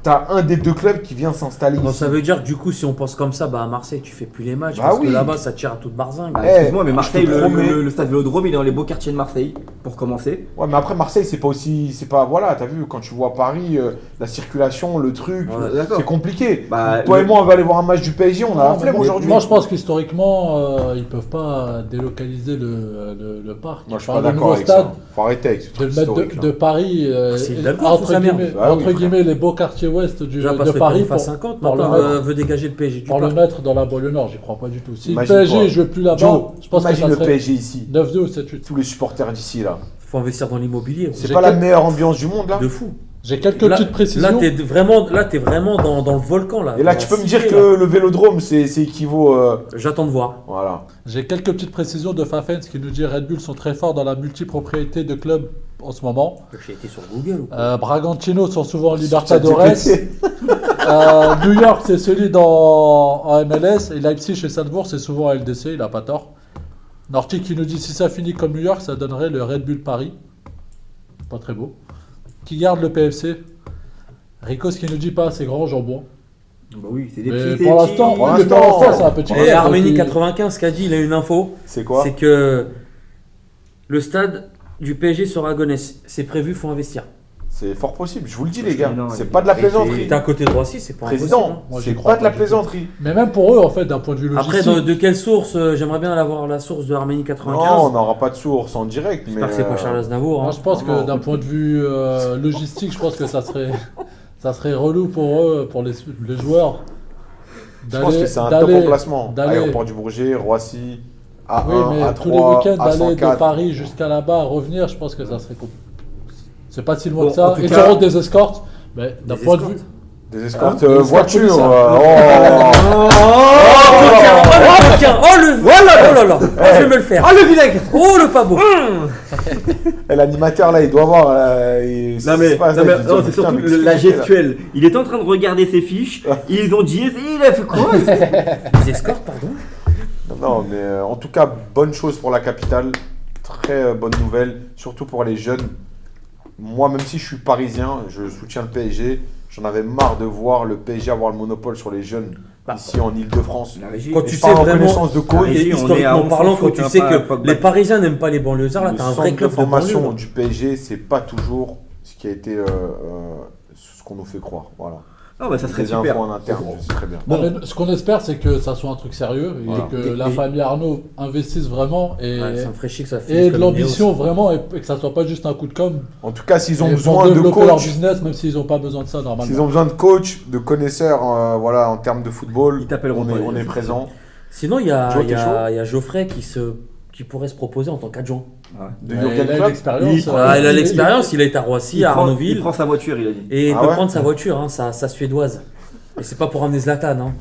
t'as un des deux clubs qui vient s'installer Bon, ici. ça veut dire que du coup, si on pense comme ça, bah à Marseille, tu fais plus les matchs Bah parce oui. que là-bas, ça tire à toute barzingue. Bah, Eh, excuse-moi, mais je Marseille, te promets. le stade Vélodrome, il est dans les beaux quartiers de Marseille, pour commencer. Ouais, mais après Marseille, c'est pas aussi, c'est pas, voilà, t'as vu, quand tu vois Paris, la circulation, le truc, Ouais, d'accord. c'est compliqué. Bah, Toi et moi, on va aller voir un match du PSG, on a la Non, mais flemme moi, aujourd'hui. moi, je pense qu'historiquement, ils peuvent pas délocaliser le parc. Moi, je suis Enfin, pas le d'accord nouveau avec stade, ça. Faut arrêter avec ce de truc le mettre historique. de là. Paris, C'est d'accord, faut sa merde. Bah oui, entre guillemets, les beaux quartiers ouest Déjà parce de que Paris FIFA pour, 50 pour le maintenant mettre, veut dégager le PSG du pour le parc. mettre dans la banlieue nord. J'y crois pas du tout. Si le Imagine-toi. PSG ne joue plus là-bas, Joe, je pense que imagine ça le serait PSG ici, 9-2 ou 7-8. tous les supporters d'ici là. Faut investir dans l'immobilier. C'est J'ai pas la quel- meilleure ambiance du monde là. De fou. J'ai quelques Là, petites précisions. là, t'es vraiment dans le volcan là. Et là, dans tu la peux me dire cité, que le Vélodrome, c'est équivaut. J'attends de voir. Voilà. J'ai quelques petites précisions de Fafens qui nous dit Red Bull sont très forts dans la multipropriété de clubs en ce moment. J'ai été sur Google ou quoi Bragantino sont souvent en ChatGPT. Libertadores. New York, c'est solide en MLS. Et Leipzig et Salzbourg, c'est souvent en LDC. Il a pas tort. Norty qui nous dit si ça finit comme New York, ça donnerait le Red Bull Paris. Pas très beau. Qui garde le PFC Ricos qui nous dit pas assez grand jambon. Bah oui, c'est des Mais petits. c'est pour des l'instant, petits. Pour oui, mais l'instant, pour l'instant, c'est un petit Et club, Arménie donc il- 95 qui a dit, il a une info, C'est quoi? c'est que le stade du PSG sera à Gonesse. C'est prévu, faut investir. C'est fort possible, je vous le dis les Mais gars. non, C'est les- pas de la et plaisanterie. T'es à côté de Roissy, c'est pas impossible. Président, hein. Moi, j'y c'est crois pas de la pas du tout. plaisanterie. Mais même pour eux, en fait, d'un point de vue logistique. Après, de quelle source J'aimerais bien avoir la source de Arménie 95. Non, on n'aura pas de source en direct. J'espère mais, que c'est pas Charles Aznavour. Moi, hein. je pense Non. que d'un point de vue logistique, je pense que ça serait relou pour eux, pour les joueurs. Je pense que c'est un top emplacement. d'aller- Aéroport du Bourget, Roissy, A1, Oui, mais A3, tous les week-ends, d'aller de A104. Paris jusqu'à là-bas, revenir, je pense que ça serait cool. C'est pas si loin Bon, que ça. en tout Ils cas- auront des escortes, mais d'un Des point de escortes. vue. Des escortes Des escortes voiture. policières. Oh. Tiens, oh le voilà, oh là là, oh, je vais me le faire. Ah, le vinaigre. Oh le pas beau. Et l'animateur là, il doit voir. Non mais, non, c'est surtout la gestuelle. Il est en train de regarder ses fiches. Ils ont dit, il a fait quoi? Les escortes, pardon. Non, mais en tout cas, bonne chose pour la capitale. Très bonne nouvelle, surtout pour les jeunes. Moi, même si je suis parisien, je soutiens le PSG. J'en avais marre de voir le PSG avoir le monopole sur les jeunes Bah, ici en Ile-de-France. La régie. Quand Et tu je parle sais en vraiment- connaissance de cause. La régie, on est à Historiquement 11 parlant, foot, quand tu hein, sais pas- que pas- les Parisiens n'aiment pas les banlieusards, là Le t'as un centre vrai de club de banlieue. formation là. du PSG, c'est pas toujours ce qui a été ce qu'on nous fait croire. Voilà. Non, bah ça serait Des super. infos en interne, je sais très bien. Non, mais ce qu'on espère, c'est que ça soit un truc sérieux Voilà. et que la Et- famille Arnaud investisse vraiment et, Ouais, ça me ferait chier que ça et finisse de comme l'ambition Ineos. vraiment et que ça soit pas juste un coup de com. En tout cas, s'ils ont Et besoin pour de développer leur coach, business, même s'ils n'ont pas besoin de ça normalement. s'ils ont besoin de coach, de connaisseurs, voilà, en termes de football, Ils t'appelleront pas, on les est gars. présent. Sinon, il y a, Joe, il y a- t'es chaud il y a Geoffrey qui pourrait se proposer en tant qu'adjoint. De Mais Jürgen il a Klopp. l'expérience. Il prend- Ah, il a l'expérience, il a été à Roissy, à Il Arnaudville, prend sa voiture, il a dit. et il Ah peut ouais prendre sa voiture, hein, sa suédoise. Et c'est pas pour ramener Zlatan. Hein.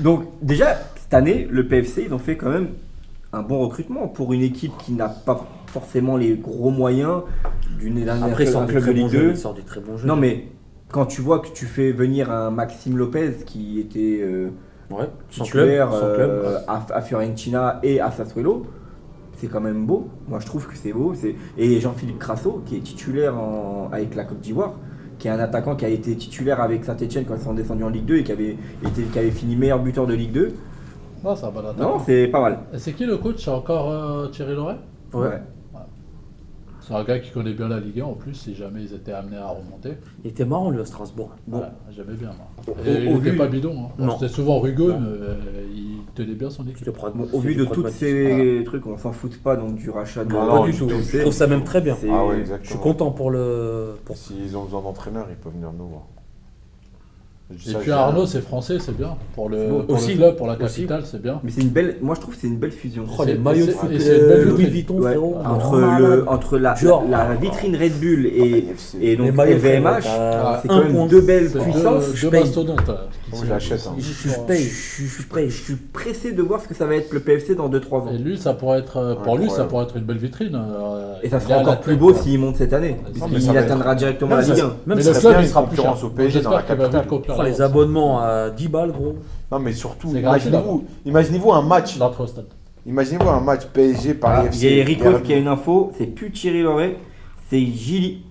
Donc déjà, cette année, le PFC, ils ont fait quand même un bon recrutement pour une équipe qui n'a pas forcément les gros moyens d'un Après, il sort un du club de très bon Ligue jeu. 2. Il sort du très bon jeu. Non mais quand tu vois que tu fais venir un Maxime Lopez qui était Ouais, son club. titulaire Son club. à Fiorentina et à Sassuolo, c'est quand même beau. Moi je trouve que c'est beau. Et Jean-Philippe Crasso qui est titulaire avec la Côte d'Ivoire, qui est un attaquant qui a été titulaire avec Saint-Etienne quand ils sont descendus en Ligue 2 et qui avait fini meilleur buteur de Ligue 2. Non, c'est un bon attaque. Non, c'est pas mal. Et c'est qui le coach? C'est encore Thierry Loret? Ouais. C'est un gars qui connaît bien la Ligue 1 en plus, si jamais ils étaient amenés à remonter. Il était marrant, lui, à Strasbourg. Bon. Voilà, j'aimais bien moi. Au- Et au il n'était vu- pas bidon. Hein. Non. C'était souvent rugueux, Non. mais il tenait bien son Je équipe. te prends- Bon, c'est au vu du de tous pragmatisme. ces trucs, on s'en fout pas donc du rachat de Non, Pas non, du du tout. tout. Je trouve ça même très bien. C'est- Ah ouais, Je exactement. suis content pour le. S'ils ont besoin d'entraîneurs, ils peuvent venir nous voir. Et puis Arnaud, c'est français, c'est bien. Pour le, Bon, pour aussi. le club, pour la Aussi. capitale, c'est bien. Mais c'est une belle. Moi, je trouve que c'est une belle fusion. Oh, les Et maillots de c'est- foot, et c'est une belle Louis vitrine. Vuitton, Ouais, frérot. entre Genre. la vitrine Red Bull et Les donc maillots, LVMH, frérot, c'est t'as quand un même point. deux belles C'est puissances. deux je paye. mastodontes. Moi, je l'achète, hein. Je Je suis pressé de voir ce que ça va être le PFC dans 2-3 ans. Et lui, ça pourrait être, pour lui, ça Incroyable. pourrait être une belle vitrine. Et ça il est sera à la encore plus tête, beau quoi. s'il monte cette année. Non, mais ça Puisqu'il va atteindra directement la Même Ligue ça- 1. Même Mais ça le serait club, bien il une sera plus cher. concurrence au PSG dans la J'espère qu'il va vite capitale. conclure. les abonnements à 10 balles, gros. Non, mais surtout, C'est gratuit, imaginez-vous un match. L'entrée au stade. Imaginez-vous un match PSG Paris Il y a FC. Eric qui a une info, c'est plus Thierry Loret, c'est Gilly.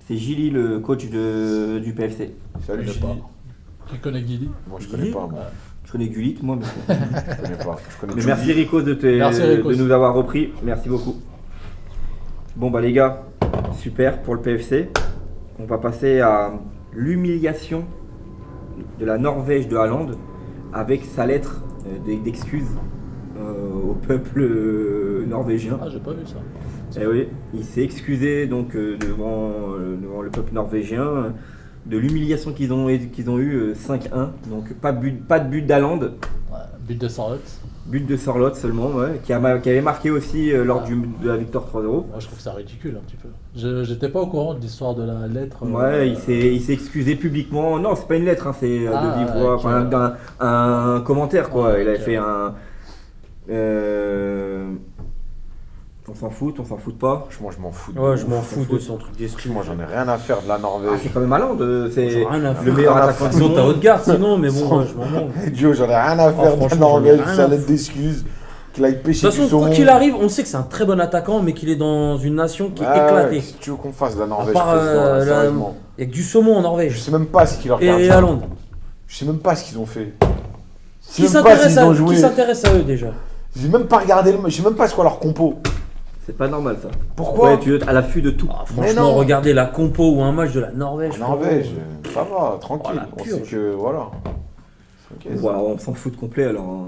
C'est Gilly le coach du PFC. Salut, Je Gilles. connais pas. Qui connaît Guidi? Moi, je connais pas, moi. Je connais Gullit, moi. Mais, Je connais pas. Je connais mais Judy. merci Rico Merci, Rico. de nous avoir repris. Merci beaucoup. Bon bah les gars, super pour le PFC. On va passer à l'humiliation de la Norvège de Haaland avec sa lettre d'excuse au peuple norvégien. Ah, j'ai pas vu ça. Eh oui, il s'est excusé donc devant le peuple norvégien de l'humiliation qu'ils ont eu 5-1. Donc pas de but d'Haaland, Ouais, but de Sarlet. but de Sorloth seulement, ouais, qui avait marqué aussi lors de la victoire 3-0. Moi, je trouve ça ridicule un petit peu. J'étais pas au courant de l'histoire de la lettre. Ouais, il s'est excusé publiquement. Non, c'est pas une lettre, hein, c'est de vive voix, ok. enfin, un commentaire quoi. Ouais, Il avait ok. fait un. On s'en fout pas. Franchement, je m'en fous. Ouais, je m'en fous de son truc d'excuse. Moi, j'en ai rien à faire de la Ah, Norvège. c'est quand même Haaland, c'est J'en ai rien à le foutre. meilleur Rien à attaquant du Sinon, t'as monde. Haute-Garde, sinon, mais bon, je m'en branle. Dio, j'en ai rien à faire de la franchement, Norvège. j'en ai rien Ça à lettre foutre. d'excuse. Qu'il aille De pêcher toute du façon, saumon. quoi qu'il arrive, on sait que c'est un très bon attaquant, mais qu'il est dans une nation qui est Ouais, éclatée. si tu veux qu'on fasse de la Norvège, part, président, là, sérieusement. Il y a que du saumon en Je Norvège. sais même pas ce qu'ils leur Et gardent. Haaland. Je sais même pas ce qu'ils ont fait. Je sais Qui même pas s'intéresse s'ils ont joué. qui s'intéresse à eux déjà? J'ai même pas regardé le match. Je sais même pas c'est quoi leur compo. C'est pas normal ça. Pourquoi Ouais, tu es à l'affût de tout. Ah, Mais franchement, non. regardez la compo ou un match de la Norvège. Norvège, frérot. ça va, tranquille. Oh, la On purge. sait que voilà. Ok, Voilà, on s'en fout de complet alors.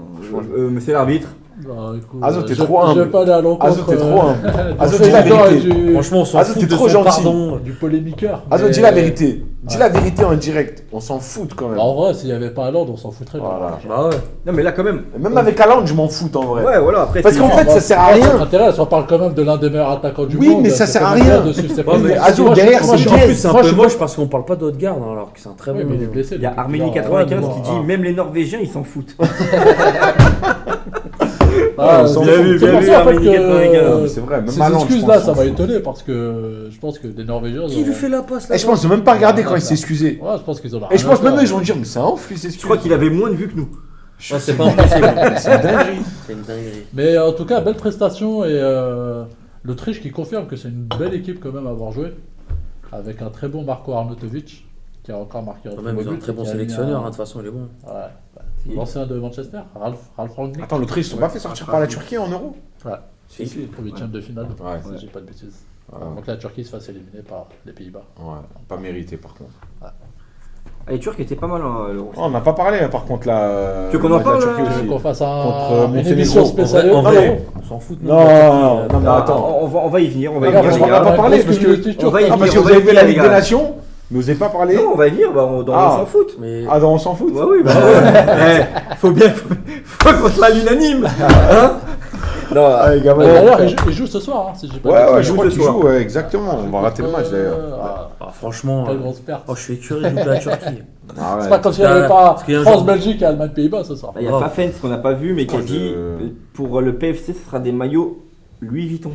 Monsieur l'arbitre, Bah, écoute, Azo, t'es je- trop humble. Je vais pas aller à l'encontre. Azo, t'es trop humble. du Azo, dis la président et vérité. du- Franchement, on s'en Azo, fout t'es de trop son gentil. pardon. du polémiqueur. Azo, Mais- dis la vérité. Dis Ouais. la vérité en direct. On s'en fout quand même. Bah, en vrai, s'il n'y avait pas Haaland, on s'en foutrait. Voilà. Bah ouais. non mais là quand même. Même avec Haaland, je m'en fous en vrai. Ouais, voilà, après. Parce c'est- qu'en fait, ça sert à rien. Intérêt, on parle quand même de l'un des meilleurs attaquants du Oui, monde. mais ça c'est sert quand à même rien. bien de suivre ses Ouais, prises. mais Moi, Azo, moi, derrière, moi, c'est je- En biaise. plus, c'est un moi, peu je- moche parce qu'on parle pas d'Haute-Garde, hein, alors que c'est un très Oui, bon. mais il est blessé. Il y a depuis Armini lors. 95 Ouais, qui bon, dit même les Norvégiens ils s'en foutent. Ah, on s'en c'est fout. c'est Bien pour vu, ça en fait Armini 95. que mais c'est vrai, même ces Haaland, je excuses pense, là, on ça s'en m'a fout. étonné parce que je pense que des Norvégiens. Qui lui fait la passe là Et je pense même pas regarder quand il s'est excusé. Ouais, je pense qu'ils ont. Et je pense même eux, ils vont dire, mais c'est un ouf, lui, c'est Je crois qu'il avait moins de vues que nous. c'est pas impossible. C'est une dinguerie. C'est une dinguerie. Mais en tout cas, belle prestation et l'Autriche qui confirme que c'est une belle équipe quand même à avoir joué. Avec un très bon Marko Arnautovic qui a encore marqué un Quand même, ils ont un but très et bon qui a mis sélectionneur, un- hein, de toute façon, il est bon. Ouais. L'ancien de Manchester, Ralph Rangnick. Attends, l'Autriche, ils sont pas fait sortir par la Turquie en euro? Ouais. Si, si. Au 8ème de finale. Ouais. Si j'ai pas de bêtises. Ouais. Donc la Turquie se fasse éliminer par les Pays-Bas. Ouais, pas mérité par contre. Les Turcs étaient pas mal hein, l'Euro. Oh, on n'a pas parlé par contre là. Tu veux qu'on en le match de la parle, Turquie là aussi. Tu veux qu'on fasse Contre, une Monténégro. émission En spéciale En Non, vrai, mais- on s'en fout de Non, nous. non, mais Ah, attends. on va y venir, on va y Regarde, venir. on les va gars. pas parler parce que. On va y Ah, parce venir, que on vous va y avez fait la venir, Ligue les des gars. Nations, mais vous n'avez pas parlé. Non, on va y venir, bah, on Ah. s'en fout. Mais Ah, non, on s'en fout. Bah oui, bah ouais. Faut bien qu'on soit à l'unanime. Hein non, Ah, les gars, ouais. D'ailleurs, il joue ce soir, hein, si j'ai pas de Ouais, bêtises. ouais, je crois ce qu'il soir. joue, ouais, exactement. On va rater le match d'ailleurs. franchement, Quelle grosse perte. oh, je suis écurieux de louper la Turquie. Ah, ouais. C'est pas comme s'il n'y Parce avait qu'il pas y a un France-Belgique et Allemagne-Pays-Bas ce soir. il y a Oh. Fafens qu'on n'a pas vu, mais qui a Moi, je- dit pour le PFC, ce sera des maillots Louis Vuitton.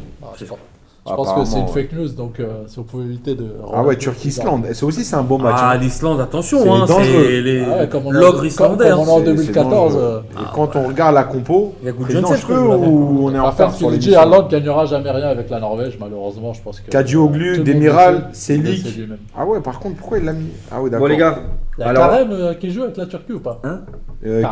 Je pense que c'est une Apparemment, fake news, donc si vous pouvez éviter de. Ah ouais, Turquie-Islande. C'est aussi c'est un beau match. Ah, hein. l'Islande, attention, C'est hein, dangereux. c'est les Ah ouais, comme on a- l'ogre comme- islandais. comme hein. on a en C'est 2014. dangereux. Et quand on regarde la compo, Il y a Good c'est Johnson, dangereux je crois, ou on est en Enfin, retard sur les dit Haaland gagnera jamais rien avec la Norvège, malheureusement, je pense que. Kadioglu, tout le monde Demiral, le sait, il le Selic. sait lui-même. Ah ouais, par contre, pourquoi il l'a mis? Ah ouais, d'accord. Bon les gars, Il y a alors Karem qui joue avec la Turquie ou pas hein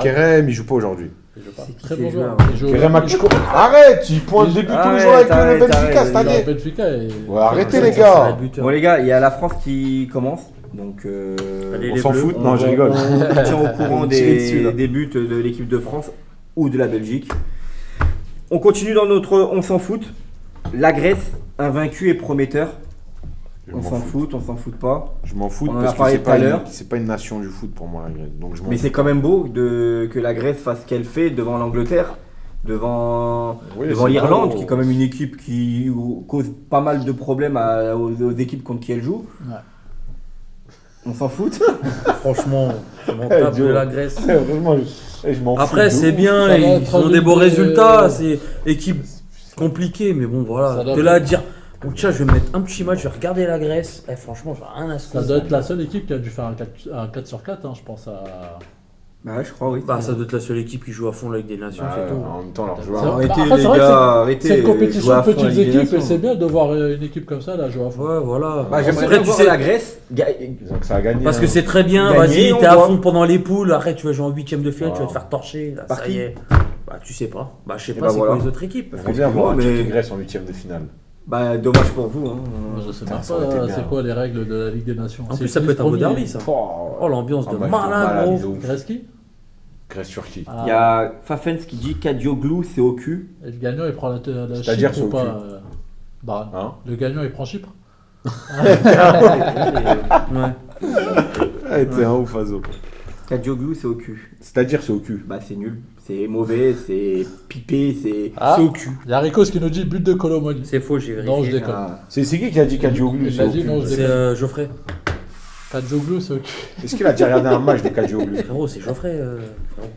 Kerem, il joue pas aujourd'hui. Il joue pas. C'est qui Très ces bon joueur. joueurs Il joue Kerem il Akçko. Arrête, il pointe des buts tous les jours avec le Arrête, Benfica arrête, cette joue avec année. Benfica et. Ouais, arrêtez Ça, les ça, ça, gars. les buteurs. Bon les gars, il y a la France qui commence. Donc Allez, On les s'en Bleus. fout. Non, je rigole. On tient au courant On tire dessus, là. des buts de l'équipe de France ou de la Belgique. On continue dans notre on s'en fout. La Grèce, invaincu et prometteur. Je On m'en s'en fous. fout, on s'en fout pas. Je m'en fous On en a parce que parlé c'est tout à pas, l'heure. c'est pas une nation du foot pour moi, la Grèce. Donc je m'en Mais fous. c'est quand même beau que la Grèce fasse ce qu'elle fait devant l'Angleterre, devant Oui, devant c'est l'Irlande, beau. qui est quand même une équipe qui cause pas mal de problèmes aux équipes contre qui elle joue. Ouais. On s'en fout. Franchement, je m'en Eh, tape de Dieu. la Grèce. Vraiment, je m'en fous. Après, de c'est ouf. bien, Ça va ils être ont des beaux une- résultats, c'est équipe compliquée, mais bon, Ça voilà. doit De être- là à dire, oh, tiens, je vais me mettre un petit match, je vais regarder la Grèce, franchement, j'ai rien à se Ça doit être la seule équipe qui a dû faire un 4 sur 4, hein, je pense. Bah ouais, je crois, oui. Bah, ça doit être la seule équipe qui joue à fond la Ligue des Nations, Bah, c'est tout. en même temps, leur C'est joueur. vrai. Arrêtez Après, les c'est vrai que gars, c'est arrêtez. une compétition jouer à de fond la petites Ligue des équipes et Nations. c'est bien de voir une équipe comme ça là jouer à fond. Ouais, voilà. Bah, j'aimerais Après, bien voir la Grèce. Donc ça a gagné. Parce que hein. c'est très bien, Gagner, vas-y, on t'es à voit. fond pendant les poules, après tu vas jouer en 8ème de finale, tu vas te Wow. faire torcher, là, Par ça qui y est. Bah, tu sais pas. Bah, je sais Et pas, bah, c'est voilà. quoi les autres équipes. J'aimerais bien voir un mais- Tchèque-Grèce en 8ème de finale. Bah, dommage pour vous. Hein. Je sais Putain, même ça aurait été pas bien. c'est quoi les règles de la Ligue des Nations. En C'est plus, ça les peut être un beau premiers. derby, ça. Oh, l'ambiance de malade, ils gros. ont ouf. Grèce qui Grèce-Turquie. Ah, Il y a Fafens qui dit Kadioglu, c'est au cul. et le gagnant il prend la C'est-à-dire Chypre ou c'est au pas Bah, Hein le gagnant il prend Chypre. Ouais. Ah, t'es un ouf, Azo. Kadioglu, c'est au cul. C'est-à-dire c'est au cul. Bah, c'est nul. C'est mauvais, c'est pipé, c'est Ah. c'est au cul. Il y a Ricos qui nous dit but de Colomoni. C'est faux, j'ai vérifié. Non, je déconne. Ah. C'est qui a dit Kadioglou Il c'est a au dit cul non, je C'est déconne. Geoffrey. Kadjoglu, c'est ok. Est-ce qu'il a déjà regardé un match de Kadioglou Frérot, c'est Geoffrey. Frérot.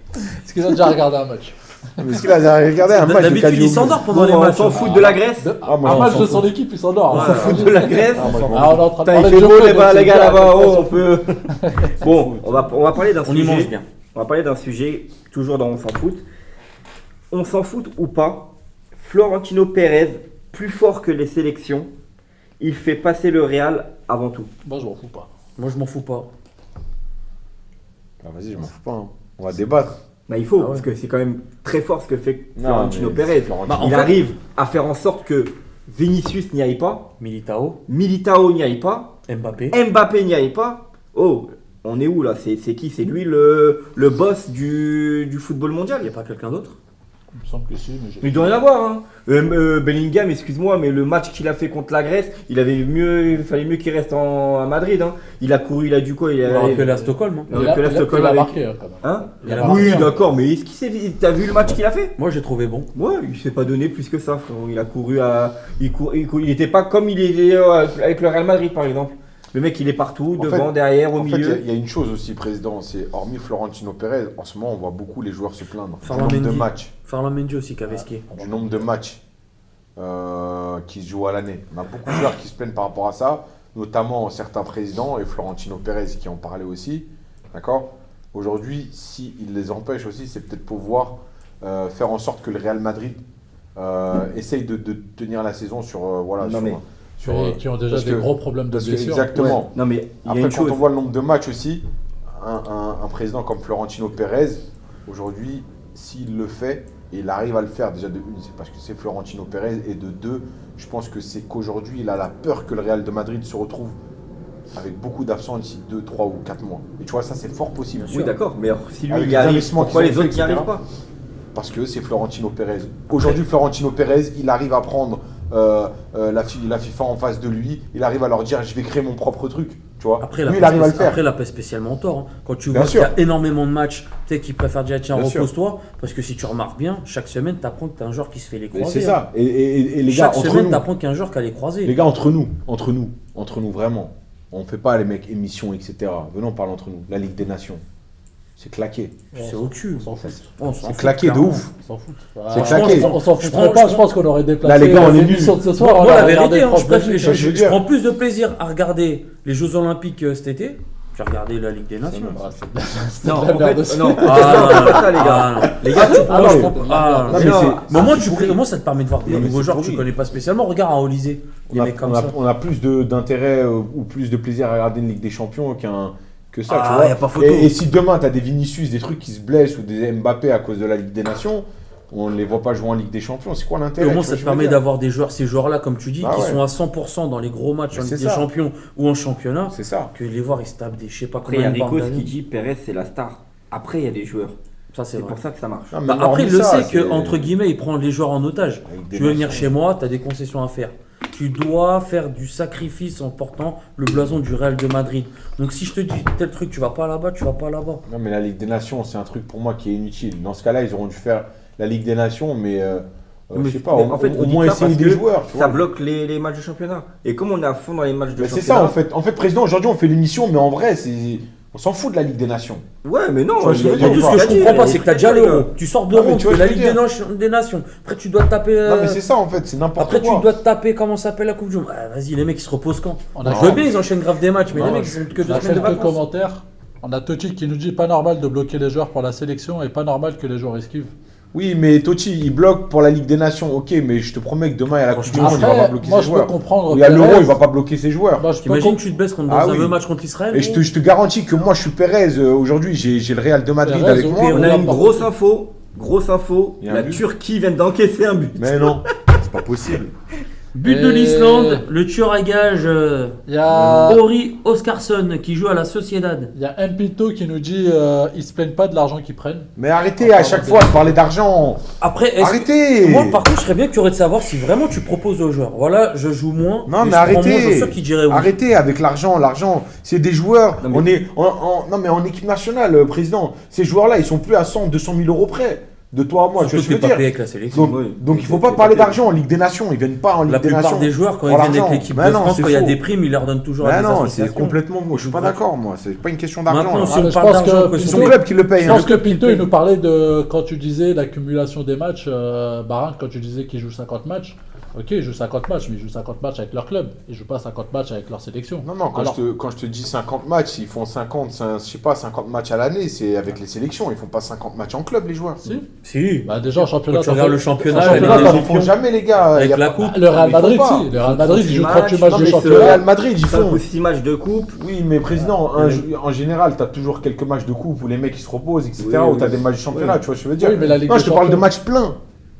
Est-ce qu'il a déjà regardé un match Est-ce qu'il a déjà regardé un match de D'habitude, il Kadioglou s'endort pendant Bon, les on matchs. s'en fout de la Grèce. Ah, moi, Un je match m'en de fous. son équipe, il s'endort. On Ouais. s'en fout de la Grèce. Ah, moi, je m'en Ah, on est en train de Putain, il parler fait de beau jeu, les, donc les c'est gars bien, là-bas. la Oh, on peut. Bon, on va parler d'un On y mange sujet. bien. On va parler d'un sujet, toujours dans On s'en fout. On s'en fout ou pas, Florentino Pérez, plus fort que les sélections, il fait passer le Real avant tout. Moi, je m'en fous pas. Moi, je m'en fous pas. Ah, vas-y, je m'en fous pas. Hein. On va débattre. Bah, il faut, Ah ouais. parce que c'est quand même très fort ce que fait Non, Florentino mais Pérez. Florentino- Bah, en Il fait- arrive à faire en sorte que Vinicius n'y aille pas, Militao, Militao n'y aille pas, Mbappé. Mbappé n'y aille pas. Oh, on est où là? C'est qui? C'est lui le boss du football mondial? Il n'y a pas quelqu'un d'autre? Il me semble que si, mais j'ai. Il doit y en avoir. Hein. Bellingham, excuse-moi, mais le match qu'il a fait contre la Grèce, il fallait mieux qu'il reste à Madrid. Hein. Il a couru, il a dû quoi? Il va rappeler à Stockholm. hein. Il aurait pu la Stockholm il a avec- marqué hein, quand même. Hein? Il a Oui, marqué, hein. d'accord, mais est-ce qu'il s'est... T'as vu le match qu'il a fait? Moi, j'ai trouvé bon. Ouais, il s'est pas donné plus que ça, frérot. Il a couru à. Il était pas comme il est avec le Real Madrid, par exemple. Le mec, il est partout, En devant, fait- derrière, au En fait, milieu. il y a une chose aussi, président, c'est hormis Florentino Pérez, en ce moment, on voit beaucoup les joueurs se plaindre du Ferland nombre de Mendy. matchs, Farland Mendy aussi, Kaveski. du nombre de matchs qui se jouent à l'année. On a beaucoup de joueurs qui se plaignent par rapport à ça, notamment certains présidents et Florentino Pérez qui en parlait aussi. D'accord? Aujourd'hui, s'il les empêche aussi, c'est peut-être pour pouvoir faire en sorte que le Real Madrid essaye de tenir la saison sur voilà Non, sur, mais- sur, Et qui ont déjà parce des que- gros problèmes de parce que blessures. exactement. Ouais. Non, mais il y a Après, une quand chose. on voit le nombre de matchs aussi, un président comme Florentino Pérez, aujourd'hui, s'il le fait, et il arrive à le faire, déjà de une, c'est parce que c'est Florentino Pérez, et de deux, je pense que c'est qu'aujourd'hui, il a la peur que le Real de Madrid se retrouve avec beaucoup d'absents d'ici 2, 3 ou 4 mois. Et tu vois, ça, c'est fort possible. Oui, d'accord, mais alors, si lui Avec il y les arrive, investissements pourquoi qu'ils les ont autres fait, n'y etc. arrivent pas? Parce que c'est Florentino Pérez. Aujourd'hui, Florentino Pérez, il arrive à prendre la FIFA en face de lui, il arrive à leur dire, je vais créer mon propre truc. Tu vois. Après, Lui, il arrive à le faire. Après, il a pas spécialement tort. hein. Quand tu Bien vois qu'il y a sûr. énormément de matchs, tu sais, qui préfèrent dire tiens, Bien sûr. repose-toi. Parce que si tu remarques bien, chaque semaine, tu apprends que tu as un joueur qui se fait les Mais croiser. c'est hein. ça. Et les gars, Chaque entre semaine, nous, tu apprends qu'il y a un joueur qui a les croisés. les gars, entre nous, vraiment. On fait pas les mecs émissions, etc. Venons, on parle entre nous. La Ligue des Nations. C'est claqué. C'est au cul. On s'en fout. On s'en C'est fout, claqué de clairement. ouf. On s'en fout. C'est Franchement, claqué. On s'en Je foutrait prends- pas, je je pense qu'on aurait déplacé Là, les gars, on est l'émission nuls. de ce soir. on Moi, aurait la regardé vérité, hein, France-Belgique. je veux je dire. prends plus de plaisir à regarder les Jeux Olympiques cet été que à regarder la Ligue des Nations. Ah, c'est de la- c'est Non, de la en merde fait, aussi. non. Ah, C'est pas ça, les gars. ah, non. Les gars, tu prends, ah, je ouais. prends- ah, Non, mais non. c'est- au moins, c'est pourri. au moins, ça te permet de voir des Non, mais nouveaux c'est joueurs que tu pourri. connais pas spécialement. Regarde à Olysée, des On a, mecs comme on a- ça. on a plus d'intérêt ou plus de plaisir à regarder une Ligue des Champions que ça, Ah, tu vois. y a pas photo. Et si demain, tu as des Vinicius, des trucs qui se blessent ou des Mbappé à cause de la Ligue des Nations, on ne les voit pas jouer en Ligue des Champions. C'est quoi Et l'intérêt au moins, tu ça vois te ce que je veux permet dire d'avoir des joueurs, ces joueurs-là, comme tu dis, Ah qui ouais. sont à 100% dans les gros matchs Mais en Ligue c'est des ça. Champions ou en championnat, C'est ça. que les voir, ils se tapent des je sais pas Après, il y combien a de Rico bandes qui d'années. dit Pérez, c'est la star. Après, il y a des joueurs. Ça, c'est C'est vrai. pour ça que ça marche. Non, mais Bah, après, il le hormis ça, sait que, c'est- entre guillemets, il prend les joueurs en otage. Avec des Tu veux venir nations. chez moi, tu as des concessions à faire. Tu dois faire du sacrifice en portant le blason du Real de Madrid. Donc si je te dis tel truc, tu vas pas là-bas, tu vas pas là-bas. Non, mais la Ligue des Nations, c'est un truc pour moi qui est inutile. Dans ce cas-là, ils auront dû faire la Ligue des Nations, mais je sais pas, mais au vous dites moins ça essayer parce des que joueurs. Tu Ça vois. bloque les matchs de championnat. Et comme on est à fond dans les matchs de Mais c'est championnat. ça, en fait. En fait, président, aujourd'hui, on fait l'émission, mais en vrai, on s'en fout de la Ligue des Nations. Ouais, mais non. Tu vois, je veux il y a dire, Tout des ce que je frustrés, comprends il y a pas, des c'est que tu as déjà frustrés, les l'euro. gars. Tu sors de Non, mais l'euro, tu tu vois fais la ce que Ligue je des Nations. Après, tu dois te taper. Non, mais c'est ça, en fait, c'est n'importe Après, quoi. tu dois te taper, comment s'appelle la Coupe du Monde. Vas-y, les mecs, ils se reposent quand On a Je veux bien, ils enchaînent grave des matchs, mais Non, les mecs, ils ont que 2 On a semaines de quelques vacances. commentaires. On a Totti qui nous dit pas normal de bloquer les joueurs pour la sélection et pas normal que les joueurs esquivent. Oui, mais Totti, il bloque pour la Ligue des Nations, ok, mais je te promets que demain, il y a la Coupe du Monde, il va pas Après, bloquer moi ses je peux joueurs. comprendre. Il y a l'Euro, Perez. il va pas bloquer ses joueurs. Moi, je peux T'imagines com- que tu te baisses contre Ah dans un oui. fameux match contre Israël Et je te garantis que moi, je suis Pérez. Aujourd'hui, j'ai le Real de Madrid Pérez, avec ok. moi. On a une grosse info. Il y a un La but. Turquie vient d'encaisser un but. Mais non, c'est pas possible. But de Et- l'Islande, le tueur à gage Il y a, Ori Oskarsson qui joue à la Sociedad. il y a un Pinto qui nous dit ils se plaignent pas de l'argent qu'ils prennent. Mais arrêtez à chaque fois de parler d'argent. Après, Arrêtez. Moi, par contre, je serais bien curieux de savoir si vraiment tu proposes aux joueurs. Voilà, je joue moins. Non, mais je prends arrêtez. moins, je suis sûr qu'ils diraient oui. Arrêtez avec l'argent. L'argent, c'est des joueurs. Non, mais- On est non, mais en équipe nationale, président. Ces joueurs-là, ils sont plus à 100, 200 000 euros près. De toi à moi, Surtout je que t'es veux pas dire. payé avec la sélection. Donc, Oui. donc il faut C'est pas pas parler payé. d'argent en Ligue des Nations. Ils viennent pas en Ligue La des Nations. plupart des joueurs, quand ils pour viennent avec l'argent. l'équipe Mais de non, France, c'est quand il y a faux. des primes, ils leur donnent toujours à Mais des non, associations. c'est complètement faux. Je suis pas d'accord, moi. C'est pas une question Maintenant, d'argent. si là. mais on je parle pense d'argent, que que C'est si son on- club qui le paye. Je hein. pense que Pinto il nous parlait de quand tu disais l'accumulation des matchs, Barin, quand tu disais qu'ils jouent 50 matchs. Ok, ils jouent 50 matchs, mais ils jouent 50 matchs avec leur club. Ils jouent pas 50 matchs avec leur sélection. Non, non, Alors, quand je te dis 50 matchs, ils font 50, je sais pas, 50 matchs à l'année, c'est avec les sélections. Ils font pas 50 matchs en club, les joueurs. si. Si. Bah déjà en championnat. Quand tu regardes le en championnat, championnat, les Ils t'en en font jamais, les gars. Avec Y a la pas- coupe. Le Real Ils font Madrid, pas. si. Le Real Madrid, il joue 38 matchs Non, de mais Le championnat. Real Madrid, ils 5 font. ou 6 matchs de coupe. Oui, mais président, en général, tu as toujours quelques matchs de coupe où les mecs ils se reposent, etc. Oui, où tu as oui. des matchs de championnat, Oui. tu vois, je veux dire. Oui, mais la Ligue Non, des je te parle de Champions- matchs pleins.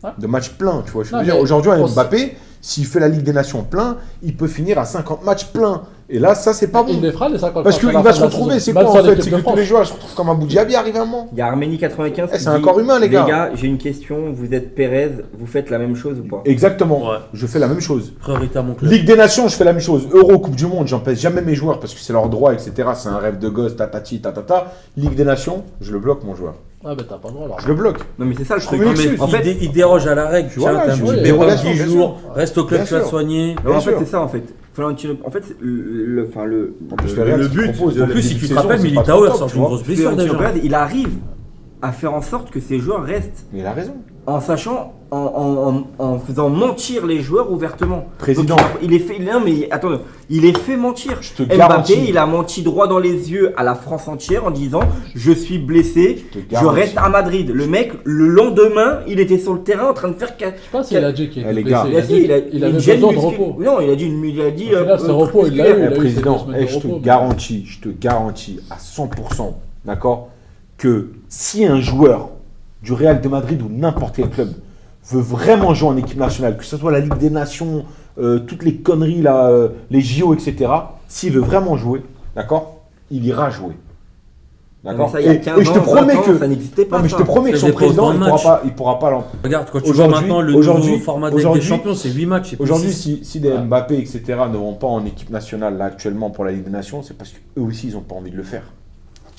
Hein De matchs pleins, tu vois. Je Non, veux dire, mais aujourd'hui, un on Mbappé, s'il fait la Ligue des Nations plein, il peut finir à 50 matchs pleins. Et là, ça, c'est pas Il bon. les fera les 50 Parce matchs à qu'il la va fin se de la retrouver, saison. c'est Même quoi en sans fait? l'équipe C'est de que tous France. les joueurs se retrouvent comme Abu Dhabi arrivé à un moment. Il y a Arménie 95. Eh, qui c'est dit, encore humain, les gars. Les gars, j'ai une question. Vous êtes Pérez, vous faites la même chose ou pas? Exactement. Ouais. Je fais la même chose. Priorité à mon club. Ligue des Nations, je fais la même chose. Euro, Coupe du Monde, j'en pèse jamais mes joueurs parce que c'est leur droit, etc. C'est un rêve de gosse, tatati, tatata. Ligue des Nations, je le bloque, mon joueur. Ouais, mais t'as pas le droit alors. Je le bloque. Non, mais c'est ça le Je truc. trouve Non, une mais excuse. en fait, il déroge à la règle. Tiens, Voilà, t'as un je petit veux période dérogation, 10 bien jours, reste au club, Bien tu vas te sûr. soigner. non, en sûr. fait, c'est ça en fait. Florentino, en fait, En plus, le Real, ce qu'il but. propose, de- en En plus, si début tu de te rappelles, saison, c'est pas Militao, trop il top, sort tu d'une vois. grosse blessure Florentino déjà. Pérez, il arrive à faire en sorte que ses joueurs restent Mais il a raison. en sachant, en faisant mentir les joueurs ouvertement. Président. Donc, il est fait, non mais attends, il est fait mentir. Je te Mbappé, garantis. il a menti droit dans les yeux à la France entière en disant je suis blessé, Je te je garantis. reste à Madrid. Le mec, le lendemain, il était sur le terrain en train de faire. Je sais pas s'il a dit qu'il Eh, était les gars. blessé. Il a dit, il a il avait une gêne besoin de musculaire. repos. Non, il a dit Au final, c'est repos, il l'a eu. Eh, président, ses 2 semaines de je te repos, mais- garantis à 100%, d'accord, que si un joueur du Real de Madrid ou n'importe quel club veut vraiment jouer en équipe nationale, que ce soit la Ligue des Nations, toutes les conneries là, les JO, etc., s'il veut vraiment jouer, d'accord, il ira jouer. D'accord. Ça, il y a 15 et je te ans, promets 20 ans, que ça n'existait pas. non, mais je ça. te promets que Ça son faisait pas président, autant de il pourra pas Regarde, quand tu vois maintenant le nouveau aujourd'hui- format de Ligue des aujourd'hui- Champions, c'est 8 matchs. c'est plus Aujourd'hui, six. si les Mbappé, etc., ne vont pas en équipe nationale là, actuellement pour la Ligue des Nations, c'est parce qu'eux aussi, ils n'ont pas envie de le faire.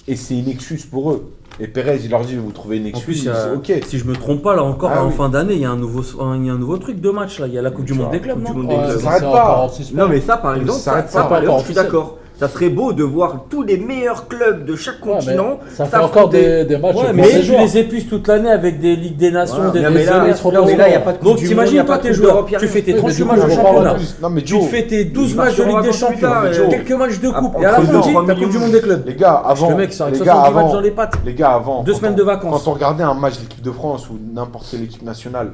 Et c'est une excuse pour eux. Et Pérez, il leur dit, vous trouvez une En plus, excuse, il y a- c'est ok. si je me trompe pas, là encore, Ah en oui. fin d'année, il y a un nouveau truc de match. Là. Il y a la Coupe du Tu Monde vois, des clubs, Coupe du non Monde Ouais, des clubs. ça s'arrête c'est pas. encore en suspens. Non mais ça par exemple, ça s'arrête ça, pas, par exemple, encore je suis officiel. d'accord. Ça serait beau de voir tous les meilleurs clubs de chaque Ouais, mais continent. ça fait s'affronter. encore des matchs. Ouais, pour mais les tu joueurs. les épuises toute l'année avec des Ligues des Nations, Voilà. des Non, mais là, semestres, non, mais là, il n'y a pas de Donc Coupe du Monde, il y t'imagines a toi pas de tes Coupe joueurs, d'Europe, il y a tu fais tes rien. 38 Mais matchs du de coup, je championnat, reparle Non, mais tu te Joe, fais tes 12 Ils matchs de Ligue marcheront des à 28 Champions, ans, Joe. quelques matchs de coupe, Entre et à la fin deux, tu 3 as Coupe du millions. Monde des clubs. les gars, avant, Le mec sort avec les gars, 70 matchs avant, dans les pattes. les gars, avant, 2 quand semaines on- de vacances. Quand on regardait un match de l'équipe de France ou n'importe quelle équipe nationale,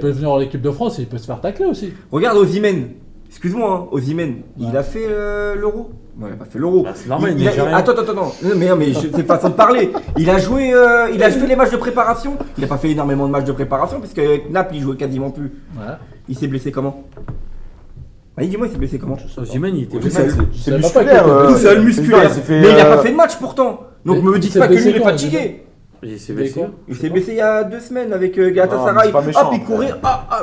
peut venir en équipe de France et il peut se faire tacler aussi. Regarde Osimhen. Excuse-moi, hein, Osimhen, il a fait l'Euro? Non, il a pas fait l'Euro. Bah, c'est normal, il a- n'est jamais- Attends, non. Mais c'est façon de parler. Il a joué, il a fait les matchs de préparation. Il a pas fait énormément de matchs de préparation puisque Naples il jouait quasiment plus. Ouais. Il s'est blessé comment? Vas-y, dis-moi, il s'est blessé comment? Osimhen, il était Tout blessé. seul, Je c'est savais pas musculaire. qu'il était Tout seul musculaire. il s'est fait, Mais il a pas fait de match pourtant. Donc Mais me il dites s'est pas que lui blessé il est quand, fatigué. Il s'est blessé. Il s'est blessé il y a 2 semaines avec Non, mais Galatasaray. c'est pas méchant, Hop, il courait.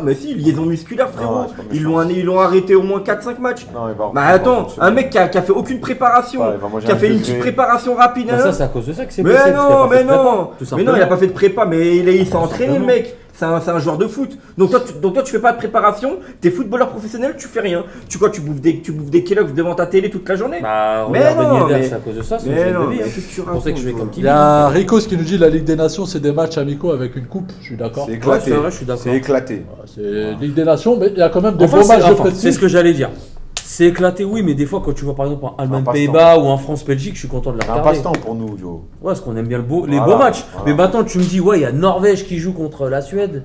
Mais si, liaison musculaire, frérot. Non, c'est pas méchant. Ils l'ont arrêté au moins 4-5 matchs. Non, il va Bah attends, un mec qui a fait aucune préparation, Ouais, il va manger qui a un fait une café. petite préparation rapide. Bah, hein. ça, c'est à cause de ça que c'est blessé. Mais parce qu'il a non, pas fait mais de prépa, non. tout Mais simplement. non, il a pas fait de prépa, mais il s'est entraîné le simplement. mec. C'est un joueur de foot. Donc toi, tu fais pas de préparation, t'es footballeur professionnel, tu fais rien. Tu bouffes des Kellogg's devant ta télé toute la journée. Bah, Mais regarde non, Ben Yedder, mais- c'est à cause de ça. C'est Mais non, de vie, mais hein. qu'est-ce que tu C'est pour ça que je vais racontes, comme toi Il Tibi. y a Ricos qui nous dit la Ligue des Nations, c'est des matchs amicaux avec une coupe. Je suis d'accord. C'est Ouais, éclaté. c'est vrai, je suis d'accord. C'est éclaté. Ouais, C'est Ligue des Nations, mais il y a quand même des Enfin, beaux c'est matchs de enfin, prestige. c'est ce que j'allais dire. C'est éclaté, oui, mais des fois, quand tu vois par exemple un passe-temps. Allemagne-Pays-Bas ou un France-Belgique, je suis content de la C'est un regarder. passe-temps pour nous, Joe. Ouais, parce qu'on aime bien les Voilà, beaux matchs. voilà. Mais maintenant, tu me dis, ouais, il y a Norvège qui joue contre la Suède.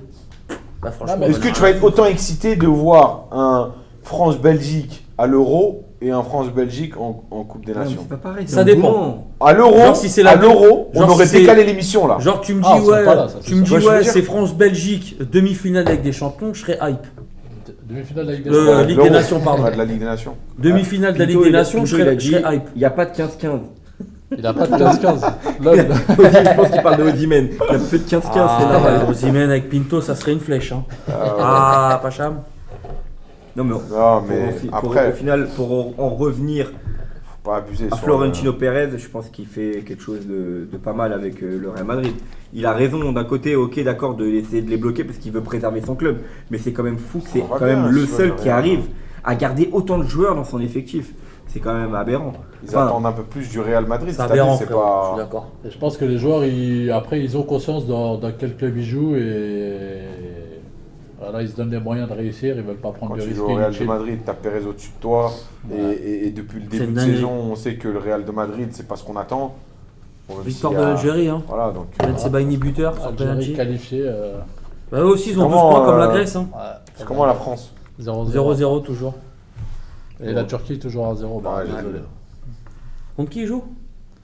Bah, franchement. mais Est-ce que tu vas être autant excité de voir un France-Belgique à l'Euro et un France-Belgique en Coupe des Ouais, mais Nations? c'est pas pareil. Ça c'est dépend. engouement. À l'Euro, Genre, si c'est la à l'Euro, genre, on aurait si c'est- décalé l'émission là. Genre, tu me dis, Ah, on serait ouais, pas là, ça, c'est tu me sûr. dis, Ouais, je veux ouais, dire- c'est France-Belgique, demi-finale avec des champions, je serais hype. Demi-finale de la Ligue des Le- Nations. Ligue des Nations, pardon. Ouais, de la Ligue des Nations. Demi-finale de la Pinto, Ligue des il a- Nations, Pinto, je il a serais dit, hype. il n'y a pas de 15-15. Il a pas de 15-15. Là, Je pense qu'il parle de Osimhen. Il a fait de 15-15, c'est normal. Osimhen avec Pinto, ça serait une flèche. Hein. ouais. Ah, Pacham. Non, mais, Non, mais après, au final, pour en revenir faut pas abuser à sur Florentino Pérez, je pense qu'il fait quelque chose de pas mal avec le Real Madrid. Il a raison d'un côté, ok, d'accord, de essayer de les bloquer parce qu'il veut préserver son club. Mais c'est quand même fou que c'est On voit quand bien, même le je vois seul le qui Real. arrive à garder autant de joueurs dans son effectif. C'est quand même aberrant. Ils Enfin, attendent un peu plus du Real Madrid. C'est cette aberrant, année, c'est frérot. Je suis pas. d'accord. et je pense que les joueurs, après, ils ont conscience dans quel club ils jouent et voilà, ils se donnent les moyens de réussir. Ils veulent pas prendre Quand de tu risques. joues au Real de inutiles. Madrid, t'as Pérez au-dessus de toi. Ouais. Et depuis le C'est début une de dinguerie. saison, on sait que le Real de Madrid, c'est pas ce qu'on attend. Bon, même Victoire s'il de y a- l'Algérie, hein. Voilà, donc. Ben Sebaini buteur sur Algérie penalty. qualifié. Bah, eux aussi, ils ont 12 Comment, points comme la Grèce. Hein. Ouais. C'est comment la France? 0-0. 0-0 toujours. Et la Turquie toujours à 0. Bah, Ouais, désolé. Contre qui ils jouent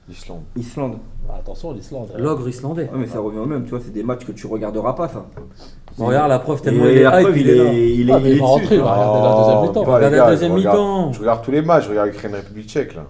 L'Islande. Islande. Bah, attention, l'Islande. L'ogre islandais. Ouais, mais ça revient au même, tu vois, c'est des matchs que tu regarderas pas, ça. Bon, regarde la preuve, tellement il Et est la hype, preuve, il est là. il est Ah, mais il va dessus. rentrer, il va regarder la deuxième mi-temps. bah, Regarde les la gars, deuxième je regarde- mi-temps. Je regarde tous les matchs, je regarde l'Ukraine République tchèque là.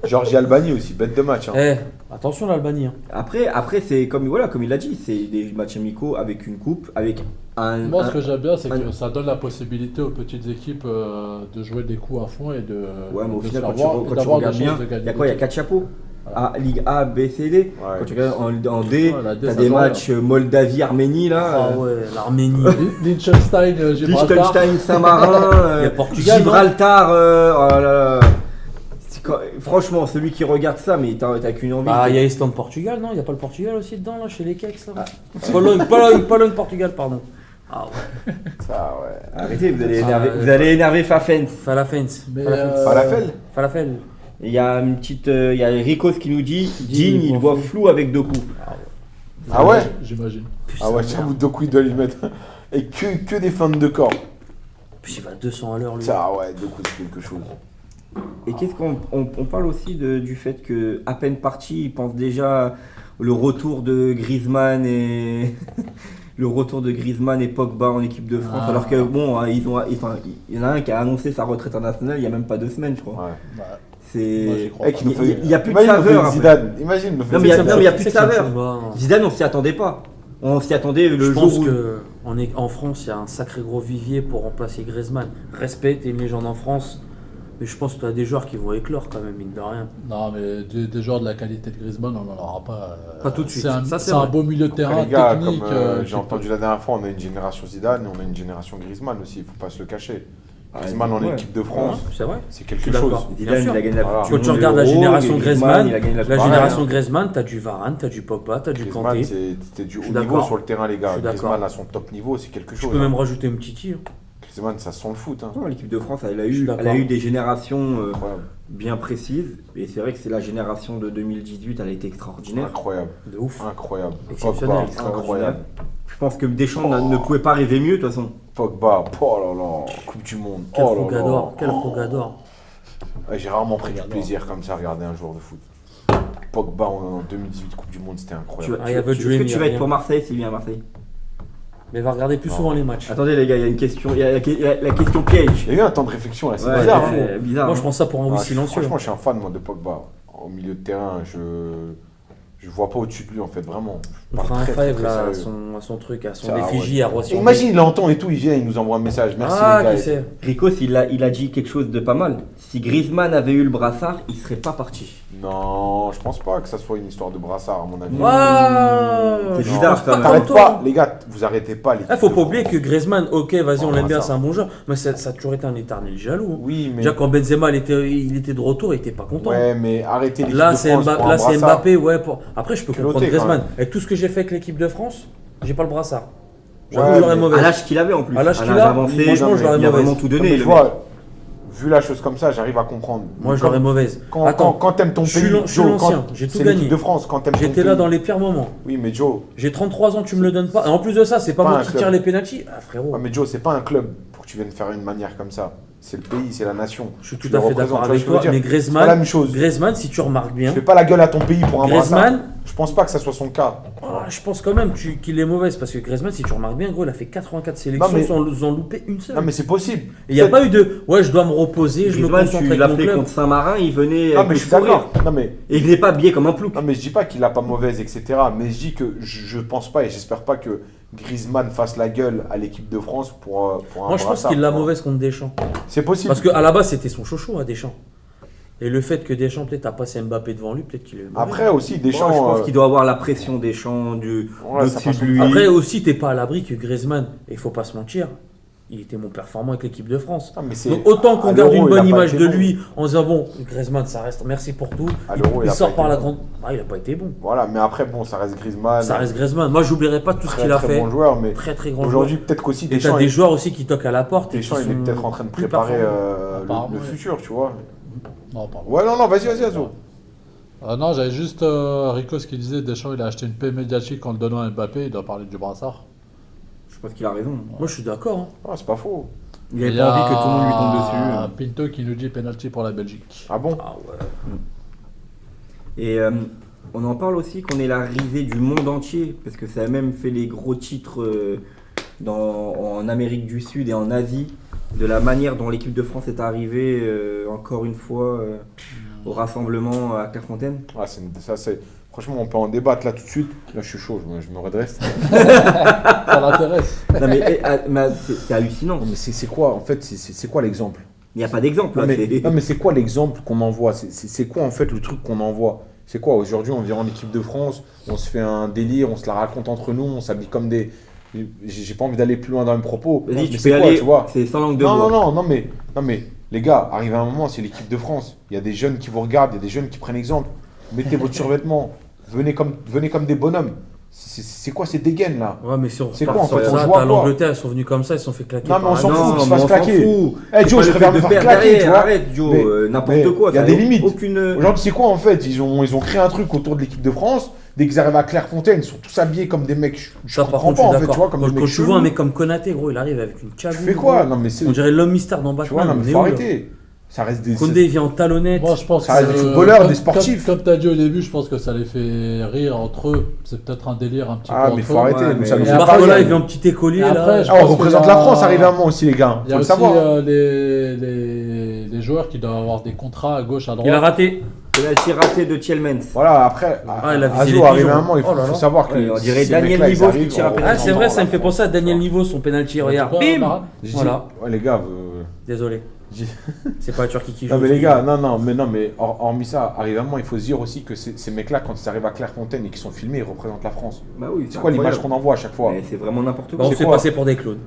Géorgie-Albanie aussi, bête de match. Hein. Eh, attention l'Albanie. Hein. Après c'est comme il l'a dit, c'est des matchs amicaux avec une coupe, avec Moi, ce que j'aime bien, c'est un- que ça donne la possibilité aux petites équipes de jouer des coups à fond et de. Ouais, mais au de final, se quand faire voir tu, et quand tu d'avoir des regardes bien, chances de il y a gagner quoi? Il y a des 4 chapeaux. Voilà. Ligue A, B, C, D. Quand tu regardes en D, Ouais, la D, t'as ça des joue matchs Moldavie, Arménie, là. Ah ouais, l'Arménie. trucs. Liechtenstein, Gibraltar. Liechtenstein, Saint-Marin, Il y a Portugal, Gibraltar. Oh là là. Franchement, celui qui regarde ça, mais t'as qu'une envie. Bah, il y a Islande-Portugal, non? Il n'y a pas le Portugal aussi dedans, là, chez les Keks, là? Pologne-Portugal, pardon. Ah ouais. Ça, ouais. Arrêtez, Ah, vous allez énerver Fafens. Falafens. Mais, Falafel. Falafel. Il y a une petite, il y a Ricos qui nous dit, Digne, Digne, il il voit voit flou avec deux coups. Ah ouais? J'imagine. Ah ouais, j'avoue, Doku il doit lui mettre. Et que des feintes de corps. Puis il va à 200 à l'heure, lui. Ça, ouais, Doku c'est quelque chose. Et qu'est-ce qu'on parle aussi du fait que à peine parti, il pense déjà le retour de Griezmann et le retour de Griezmann et Pogba en équipe de France, Ah. alors que bon, il y en a un qui a annoncé sa retraite internationale il y a même pas 2 semaines, je crois. Ouais. Bah, moi, j'y C'est crois Eh, qui nous fait- il y a plus de Imagine, nous fait saveur. après. Zidane. Imagine, nous fait Non, mais il y a- Zidane. non, mais il y a plus de C'est que ça me saveur. fout bas. Zidane, on s'y attendait pas. On s'y attendait le Je jour pense où. qu'en France, il y a un sacré gros vivier pour remplacer Griezmann. Respect, t'es une légende en France. Mais je pense que tu as des joueurs qui vont éclore quand même, mine de rien. non, mais des joueurs de la qualité de Griezmann, on n'en aura pas. Pas tout de suite. C'est un, Ça, c'est c'est un vrai. beau milieu de Après, terrain les gars, technique. comme qui j'ai entendu la dernière fois, on a une génération Zidane et on a une génération Griezmann aussi, il faut pas se le cacher. Griezmann en ouais. équipe de France, C'est vrai. c'est Je quelque suis chose. d'accord. Zidane, Bien il a gagné la Voilà. Coupe Quand du tu Monde, regardes la l'Euro, génération et Griezmann, il a gagné la La Coupe. génération Griezmann, t'as du Varane, t'as du Pogba, t'as du Griezmann, Kanté. c'était du haut suis niveau d'accord. sur le terrain, les Je gars. suis d'accord. Griezmann à son top niveau, c'est quelque Je chose. peux même hein. rajouter une petite. Griezmann, ça sent le foot. Hein. Non, l'équipe de France, Je suis d'accord. elle a eu des générations Incroyable. bien précises. Et c'est vrai que c'est la génération de 2018, elle a été extraordinaire. Incroyable. De ouf. Incroyable. Exceptionnel, Pogba, incroyable. Je pense que Deschamps ne pouvait pas rêver mieux de toute façon. Pogba, oh là là, Coupe du Monde. Quel Oh là Fougador, là. quel Fougador. Ouais, j'ai rarement pris du Regarde. plaisir comme ça à regarder un joueur de foot. Pogba en 2018 Coupe du Monde, c'était incroyable. Ah, il y avait Est-ce Dream, que il y tu a vas être rien. pour Marseille s'il vient à Marseille? Mais va regarder plus Non. souvent les matchs. Attendez les gars, il y a une question, il y a la question piège. Il y a eu un temps de réflexion là, c'est Ouais, bizarre. ouais, hein. bizarre. Moi, je hein. prends ça pour un oui Ah, silencieux. Franchement, je suis un fan moi, de Pogba. Au milieu de terrain, je vois pas au-dessus de lui en fait, vraiment. Je On parle fera un très, très, five très là à sérieux. son truc, à son Ah, effigie ouais. à Roissy. Imagine, il l'entend et tout, il vient, il nous envoie un message. Merci Ah, les gars. qui c'est Ricos, il a dit quelque chose de pas mal. Si Griezmann avait eu le brassard, il serait pas parti. Non, je pense pas que ça soit une histoire de brassard à mon avis. Waouh C'est Je bizarre, pense quand pas même. comme T'arrêtes toi. pas, les gars, vous arrêtez pas les. Ah, faut pas oublier que Griezmann, ok, vas-y, on Oh, l'aime bien, ça. c'est un bon joueur, mais ça a toujours été un éternel jaloux. hein. Oui, mais. Déjà, quand Benzema il était de retour, il était pas content. Ouais, mais arrêtez l'équipe Là, de c'est France Mbappé, pour un brassard. Mbappé, ouais. Après, je peux Culotté, comprendre quand Griezmann. même. Avec tout ce que j'ai fait avec l'équipe de France, j'ai pas le brassard. J'avoue Ouais, que j'aurais mais- mauvaise. À l'âge qu'il avait en plus. À l'âge qu'il l'âge a, avancé, franchement, je l'aurais il a mauvaise. vraiment tout Non, donné. mais le je mec. vois, vu la chose comme ça, j'arrive à comprendre. Moi, je Quand- l'aurais mauvaise. Quand, Attends, quand t'aimes ton je pays, suis Joe, l'ancien, quand- j'ai tout c'est gagné. l'équipe de France, quand t'aimes ton J'étais là pays- dans les pires moments. Oui, mais Joe, J'ai 33 ans, tu me le donnes pas. Et en plus de ça, c'est pas Pas moi un qui club. tire les pénaltys. Ah, frérot. ah, mais Joe, c'est pas un club pour que tu viennes faire une manière comme ça. C'est le pays, c'est la nation. Je suis tout Tu le à fait représentes, d'accord tu vois avec ce que je veux toi, dire. mais C'est pas la même chose. Griezmann, si tu remarques Je bien, fais pas la gueule à ton pays pour un brassard. Griezmann, Je pense pas que ça soit son cas. je pense quand même qu'il est mauvaise parce que Griezmann, si tu remarques bien, gros, il a fait 84 sélections Non, mais- sans en louper une seule. Non, mais c'est possible. Et il n'y a pas eu de ouais, je dois me reposer, je me Griezmann, concentre tu avec mon l'appelais club. contre Saint-Marin, il venait Non, avec mais le je suis sourire. d'accord. Non, mais. Et il venait pas habillé comme un plouc. Non, mais je dis pas qu'il a pas mauvaise, etc. Mais je dis que je pense pas et j'espère pas que Griezmann fasse la gueule à l'équipe de France pour un Moi, je pense brassard, qu'il l'a tu vois. mauvaise contre Deschamps. C'est possible. Parce qu'à la base, c'était son chouchou à Deschamps. Et le fait que Deschamps, peut-être, a passé Mbappé devant lui, peut-être qu'il est mauvais. Après aussi, Bon, Deschamps. je pense qu'il doit avoir la pression des champs Ouais, ça au-dessus passe de lui. Après aussi, t'es pas à l'abri que Griezmann, et il faut pas se mentir, il était moins performant avec l'équipe de France. Ah, mais c'est- Donc autant qu'on à garde une l'Euro, il a bonne pas image été de bon. lui en disant bon, Griezmann, ça reste, merci pour tout. À l'Euro, il Il a sort pas par été la bon. grande. Ah, il a pas été bon. Voilà, mais après, bon, ça reste Griezmann. Ça reste Griezmann. Moi, j'oublierai pas tout ce très, qu'il a très fait. bon joueur, mais Très très grand aujourd'hui, joueur. peut-être qu'aussi Et t'as Deschamps, des joueurs aussi qui toquent à la porte. et Deschamps, qui il est sont peut-être en train de plus préparer performants. Apparemment, le oui. futur, tu vois. Non, pardon. Ouais, non, vas-y, Azo. Non, j'avais juste Ricos qui disait Deschamps il a acheté une paix médiatique en le donnant à Mbappé, il doit parler du brassard. Je pense qu'il a raison. Moi, je suis d'accord. hein. Ah, c'est pas faux. Il avait pas envie que tout le monde lui tombe dessus. Pinto qui nous dit penalty pour la Belgique. Ah bon? Ah ouais. Et on en parle aussi qu'on est la risée du monde entier, parce que ça a même fait les gros titres en Amérique du Sud et en Asie, de la manière dont l'équipe de France est arrivée encore une fois au rassemblement à Clairefontaine. Ah, ça, c'est. Franchement, on peut en débattre là tout de suite. Là, je suis chaud, je me redresse. Ça l'intéresse. Non mais, mais c'est hallucinant. Non, mais c'est quoi, en fait, c'est quoi l'exemple? Il n'y a pas d'exemple. Non, là, mais, c'est- non, mais c'est quoi l'exemple qu'on envoie? C'est quoi, en fait, le truc qu'on envoie? C'est quoi? Aujourd'hui, on vient en équipe de France, on se fait un délire, on se la raconte entre nous, on s'habille comme des. J'ai pas envie d'aller plus loin dans mes propos. Vas-y, Mais tu c'est peux y quoi, aller, tu vois? c'est sans langue de Non, bois. non, mais les gars, arrive à un moment, c'est l'équipe de France. Il y a des jeunes qui vous regardent, il y a des jeunes qui prennent exemple. Mettez votre survêtement, venez comme des bonhommes. C'est quoi ces dégaines là? Ouais, mais si on C'est repart quoi, en sur fait, on ça, joue à t'as quoi? l'Angleterre, ils sont venus comme ça, ils se sont fait claquer. Non, mais par on la s'en France. fout, Non, qu'ils se mais fassent on s'en claquer. fout. Eh, C'est Joe, pas je le préfère fait me de faire perdre claquer, derrière, tu vois. arrête, Joe, Mais n'importe quoi. il y a ça des n'a limites. Aucune... Aujourd'hui, c'est quoi en fait? Ils ont créé un truc autour de l'équipe de France. Dès qu'ils arrivent à Clairefontaine, ils sont tous habillés comme des mecs. Je Ça, par comprends contre, je pas suis en fait, tu vois, d'accord. comme Quand des mecs tu vois un chelous. mec comme Konaté, gros, il arrive avec une Tu cagoule. fais quoi? gros. Non, mais c'est. On dirait l'homme mystère dans Tu vois, non, Batman. mais on faut est où, là arrêter. Ça reste des. Koundé, il vient en talonnette. Moi, je pense Ça reste que, des footballeurs, comme- des sportifs. Comme tu as dit au début, je pense que ça les fait rire entre eux. C'est peut-être un délire un petit Ah, peu mais entre faut eux. arrêter. ouais, nous, mais- ça nous Et fait après, pas Barcola, rire. il vient en petit écolier. Et là. après, je Ah, on pense représente qu'il y a- la France, arrive à un moment aussi, les gars. Il y Faut a le aussi savoir. les joueurs qui doivent avoir des contrats à gauche, à Il a droite. raté. Penalty raté de Thielmans. Voilà, après, Ah, il a visé Azo les arrive pigeons. à un moment, il Oh là faut là. savoir que. Ouais, on dirait ces Daniel mecs-là, ils Niveau qui arrivent tire un en- penalty. Ah, c'est vrai, en- ça me fait penser à Daniel Niveau, son penalty. Regarde. Tu vois, Bim Marat Je dis- Voilà. Ouais, les gars. Désolé. je dis- C'est pas la Turquie qui joue. Non mais les gars, non mais hormis ça, arrive un moment, il faut se dire aussi que ces mecs-là, quand ils arrivent à Clairefontaine et qu'ils sont filmés, ils représentent la France. Bah oui, C'est quoi l'image qu'on envoie à chaque fois? Mais c'est vraiment n'importe Bah, quoi. on c'est se fait quoi passer pour des clowns.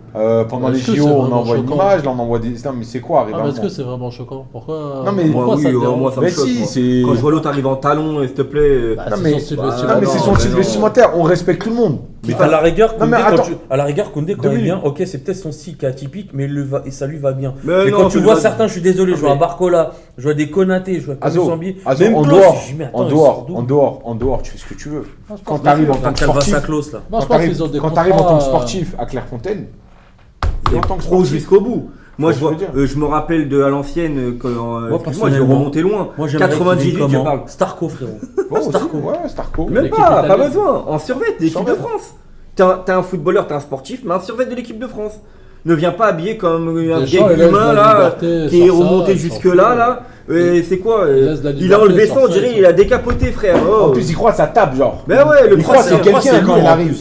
Pendant les Est-ce que JO, c'est on vraiment envoie une choquant image, là on envoie des... Non mais c'est quoi arrive Ah, un mais est-ce moment que c'est vraiment choquant? Pourquoi Non, mais- Moi, pourquoi ça oui, te dérange moi ça me Mais choque. si, moi. c'est- Quand je vois l'autre arriver en talon, s'il te plaît. Bah, Non, c'est mais- son style bah, vestimentaire. Non mais c'est son non, style non. vestimentaire, on respecte tout le monde. qui Mais À la rigueur, Non, Koundé, mais attends. à la rigueur, Koundé, quand Oui. il vient, ok, c'est peut-être son style qui est atypique, mais et ça lui va bien. Mais Mais non, quand tu ça vois lui va certains, je suis désolé, je vois mais- un Barcola, je vois des Konaté, je vois Azo, Kambi, Azo, même en Klaus, dehors, je dis, mais attends, en il dehors, sort d'où en dehors, tu fais ce que tu veux. Moi, je Quand pense tu arrives que- en tant que Calvasa sportif, Klaus, là. Moi, je quand pense qu'ils ont des t'arrives en tant que contrats, sportif à Clairefontaine, C'est en tant que pro sportif. jusqu'au bout. Moi, Ouais, je, vois, je veux dire. je me rappelle de à l'ancienne, quand moi, je vais personnellement, remonter loin. Moi, j'aimerais qu'il vienne 98, je comment parle. Starco, frérot. Ouais, aussi, Starco. ouais, Starco. Même L'équipe pas italienne. besoin. En survêt de l'équipe de Survêt. France. T'es un footballeur, t'es un sportif, mais un survêt de l'équipe de France. Ne viens pas habillé comme un Deschamps, vieil il laisse humain la là, liberté qui est sur ça, remonté il s'en jusque fout. là. Et c'est quoi Il laisse la Il a liberté enlevé sur ça, on ça, dirait il il a décapoté, frère. Oh. En plus, il croit que ça tape, genre. Ben ouais, le il croit que principe. c'est quelqu'un quand il arrive.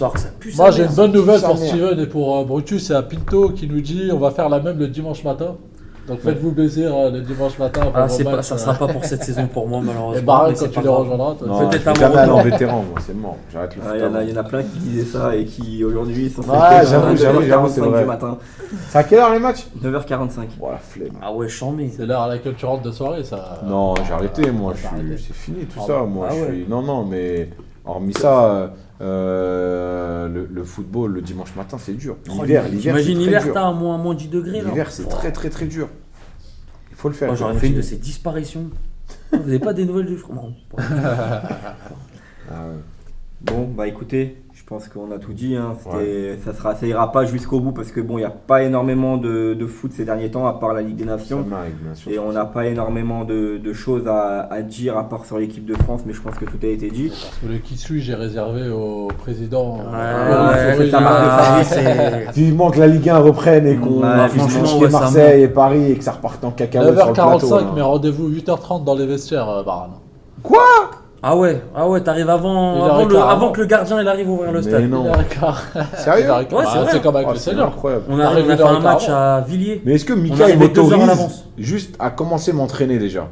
Moi, j'ai une bonne nouvelle Ça pour merde. Steven et pour Brutus. C'est à Pinto qui nous dit on va faire la même le dimanche matin. Donc faites-vous plaisir le dimanche matin. Ah, avant c'est le pas, match, ça sera pas pour cette saison pour moi, malheureusement. Et Baran, mais quand c'est tu pas les grave. rejoindras, toi, Non, Peut-être je à vais mon jamais aller en retour. vétéran, moi, c'est mort. J'arrête le foot. Il y en a plein qui disaient ça et qui aujourd'hui sont Ouais, j'avoue, c'est vrai. du matin. C'est à quelle heure les matchs 9h45. Voilà, flemme. Ah ouais, chambé. c'est l'heure à laquelle tu rentres de soirée. Ça... Non, j'ai arrêté, moi, T'as arrêté. c'est fini tout Ah ça. bon. Moi, Ah je ouais. suis. Non, mais hormis ça, le football le dimanche matin, c'est dur. L'hiver, T'imagines c'est l'hiver, très t'as dur. à moins 10 degrés là. L'hiver, c'est très très dur. Il faut le faire. Moi, faut j'aurais fait une de continuer. ces disparitions. Vous n'avez pas des nouvelles du front? Ah ouais. Bon, bah écoutez, je pense qu'on a tout dit. Hein. Ça ira pas jusqu'au bout parce que bon, il n'y a pas énormément de foot ces derniers temps à part la Ligue des Nations. Ça m'arrive, bien sûr. Et on n'a pas énormément de choses à dire à part sur l'équipe de France, mais je pense que tout a été dit. Parce que le qui suis, j'ai réservé au président. ouais, ça marque de service. Vivement que la Ligue 1 reprenne et qu'on Ouais, puisse franchement, chier ouais, ça Marseille et Paris et que ça reparte en cacahuète sur le plateau. 9h45, là. mais rendez-vous 8h30 dans les vestiaires, Baran. Ah ouais, t'arrives avant que le gardien il arrive ouvrir le Mais stade. non. 1h15. Sérieux? Ouais, c'est vrai. C'est comme avec Oh, le c'est Seigneur. incroyable. On Arrive a une fait heure un et quart match à Villiers. Mais est-ce que On Mika arrivait 2 heures à m'autorise l'avance. juste à commencer à m'entraîner déjà?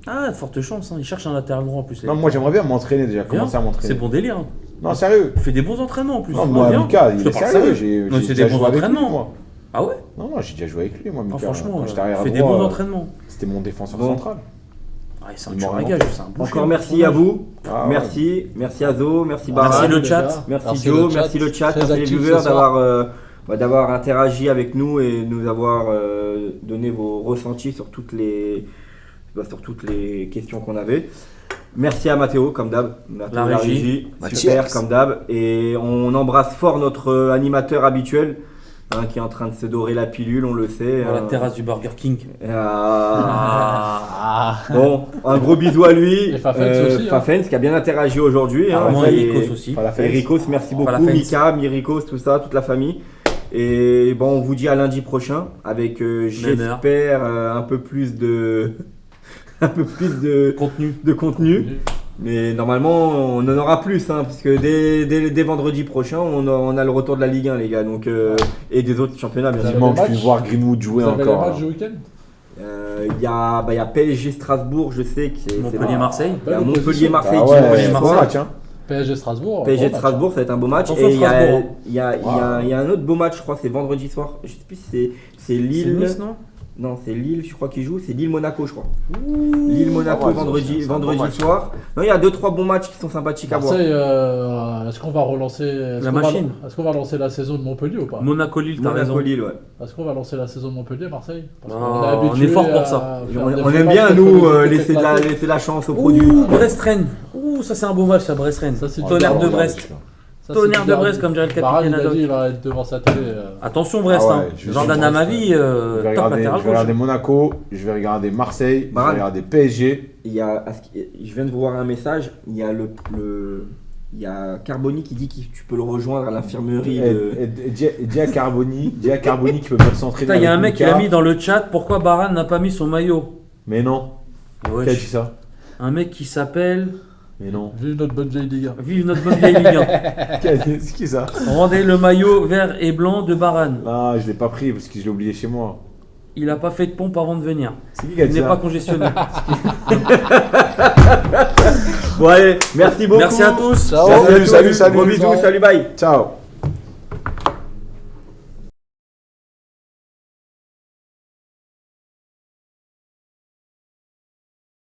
Ah, de forte chance, hein. Il cherche un latéral droit en plus. Non, moi j'aimerais bien m'entraîner déjà, Viens. commencer à m'entraîner. C'est bon délire. Hein. Non, sérieux. Il fait des bons entraînements en plus. Non, Ouais, moi, viens. Mika, Je il te est parle sérieux. sérieux. Non, J'ai c'est déjà des bons joué avec lui, entraînements. moi. Ah ouais. Non, j'ai déjà joué avec lui, moi, Mika. Franchement, Quand j'étais arrière il fait des droit, bons entraînements. c'était mon défenseur Bon. central. Ah, c'est un Il tueur m'en à manque. gage, c'est un boucher. Encore merci à vous. Ah, Merci Azo, merci Merci Baran. le chat. Merci Joe, merci le chat, Très merci les actif viewers ce soir. d'avoir interagi avec nous et nous avoir donné vos ressentis sur toutes les questions qu'on avait. Merci à Mathéo, comme d'hab. Mathéo, La régie. Super, Cheers. comme d'hab. Et on embrasse fort notre animateur habituel qui est en train de se dorer la pilule, on le sait. Dans la terrasse du Burger King. Ah. Bon, un gros bisou à lui. Et Fafens aussi, hein. Fafens qui a bien interagi aujourd'hui. Ah, moi, Et- Ericos aussi. Falafel. Ericos, merci beaucoup, Falafels. Mika, Mirikos, tout ça, toute la famille. Et bon, on vous dit à lundi prochain avec, j'espère, un peu plus de Contenu. contenu. Mais normalement, on en aura plus, hein, parce que dès vendredi prochain, on a le retour de la Ligue 1, les gars. Donc, et des autres championnats, bien Vous sûr. avez Vivement que les je puisse matchs voir Greenwood jouer Vous avez les encore. matchs du là. week-end Il y a PSG Strasbourg, je sais que c'est Montpellier-Marseille. Il y a Belle opposition. Montpellier-Marseille Ah dimanche ouais, Montpellier, c'est Marseille. bon match, hein. PSG Strasbourg. PSG bon de match, Strasbourg, ça va être un beau match. Attention, Et il y a Strasbourg. il y a un autre beau match, je crois, c'est vendredi soir. Je sais plus si c'est C'est Lille. Nice, non? Non, c'est Lille, je crois, qui joue. C'est Lille-Monaco, je crois. Lille-Monaco, Ah ouais, vendredi, c'est un bon vendredi match. soir. Non, il y a 2-3 bons matchs qui sont sympathiques à voir. Marseille, est-ce qu'on va relancer La machine. Est-ce qu'on va lancer la saison de Montpellier ou pas Monaco-Lille, t'as raison. Monaco-Lille, ouais. Est-ce qu'on va lancer la saison de Montpellier, Marseille Parce Ah, qu'on on habitué est fort pour à ça. faire On des aime matchs bien, contre nous, les équipes éclatées. laisser la chance aux produits. Ouh, Brest-Rennes. Ouh, ça c'est un beau match, ça, Brest-Rennes. Ça, c'est Tonnerre dur, de hein. Brest. Ça, Tonnerre c'est de le Brest, comme dirait le Baran, capitaine il a dit Haddock. il va être devant sa télé. Attention Brest, Ah ouais, hein. je vais Jordan sur Brest. Amavi, Je vais top regarder, latéral je vais regarder gauche. Monaco, je vais regarder Marseille, je Baran. vais regarder PSG. Il y a, je viens de vous voir un message. Il y a il y a Carboni qui dit que tu peux le rejoindre à l'infirmerie. Dis à Carboni qui peut bien s'entraîner. Putain, il y a un avec mec qui Mika. a mis dans le chat pourquoi Baran n'a pas mis son maillot. Mais non. Wesh. Qui a dit ça? Un mec qui s'appelle Mais non. Vive notre bonne vieille Ligue 1. Vive notre bonne vieille Ligue 1. Qui a dit- C'est qui ça? Rendez le maillot vert et blanc de Baran. Ah, je l'ai pas pris parce que je l'ai oublié chez moi. Il a pas fait de pompe avant de venir. C'est qui a Il dit n'est ça? pas congestionné. Bon, allez, merci beaucoup. Merci à tous. Ciao. Merci à tous. Salut. Gros bisous, salut, bye. Ciao.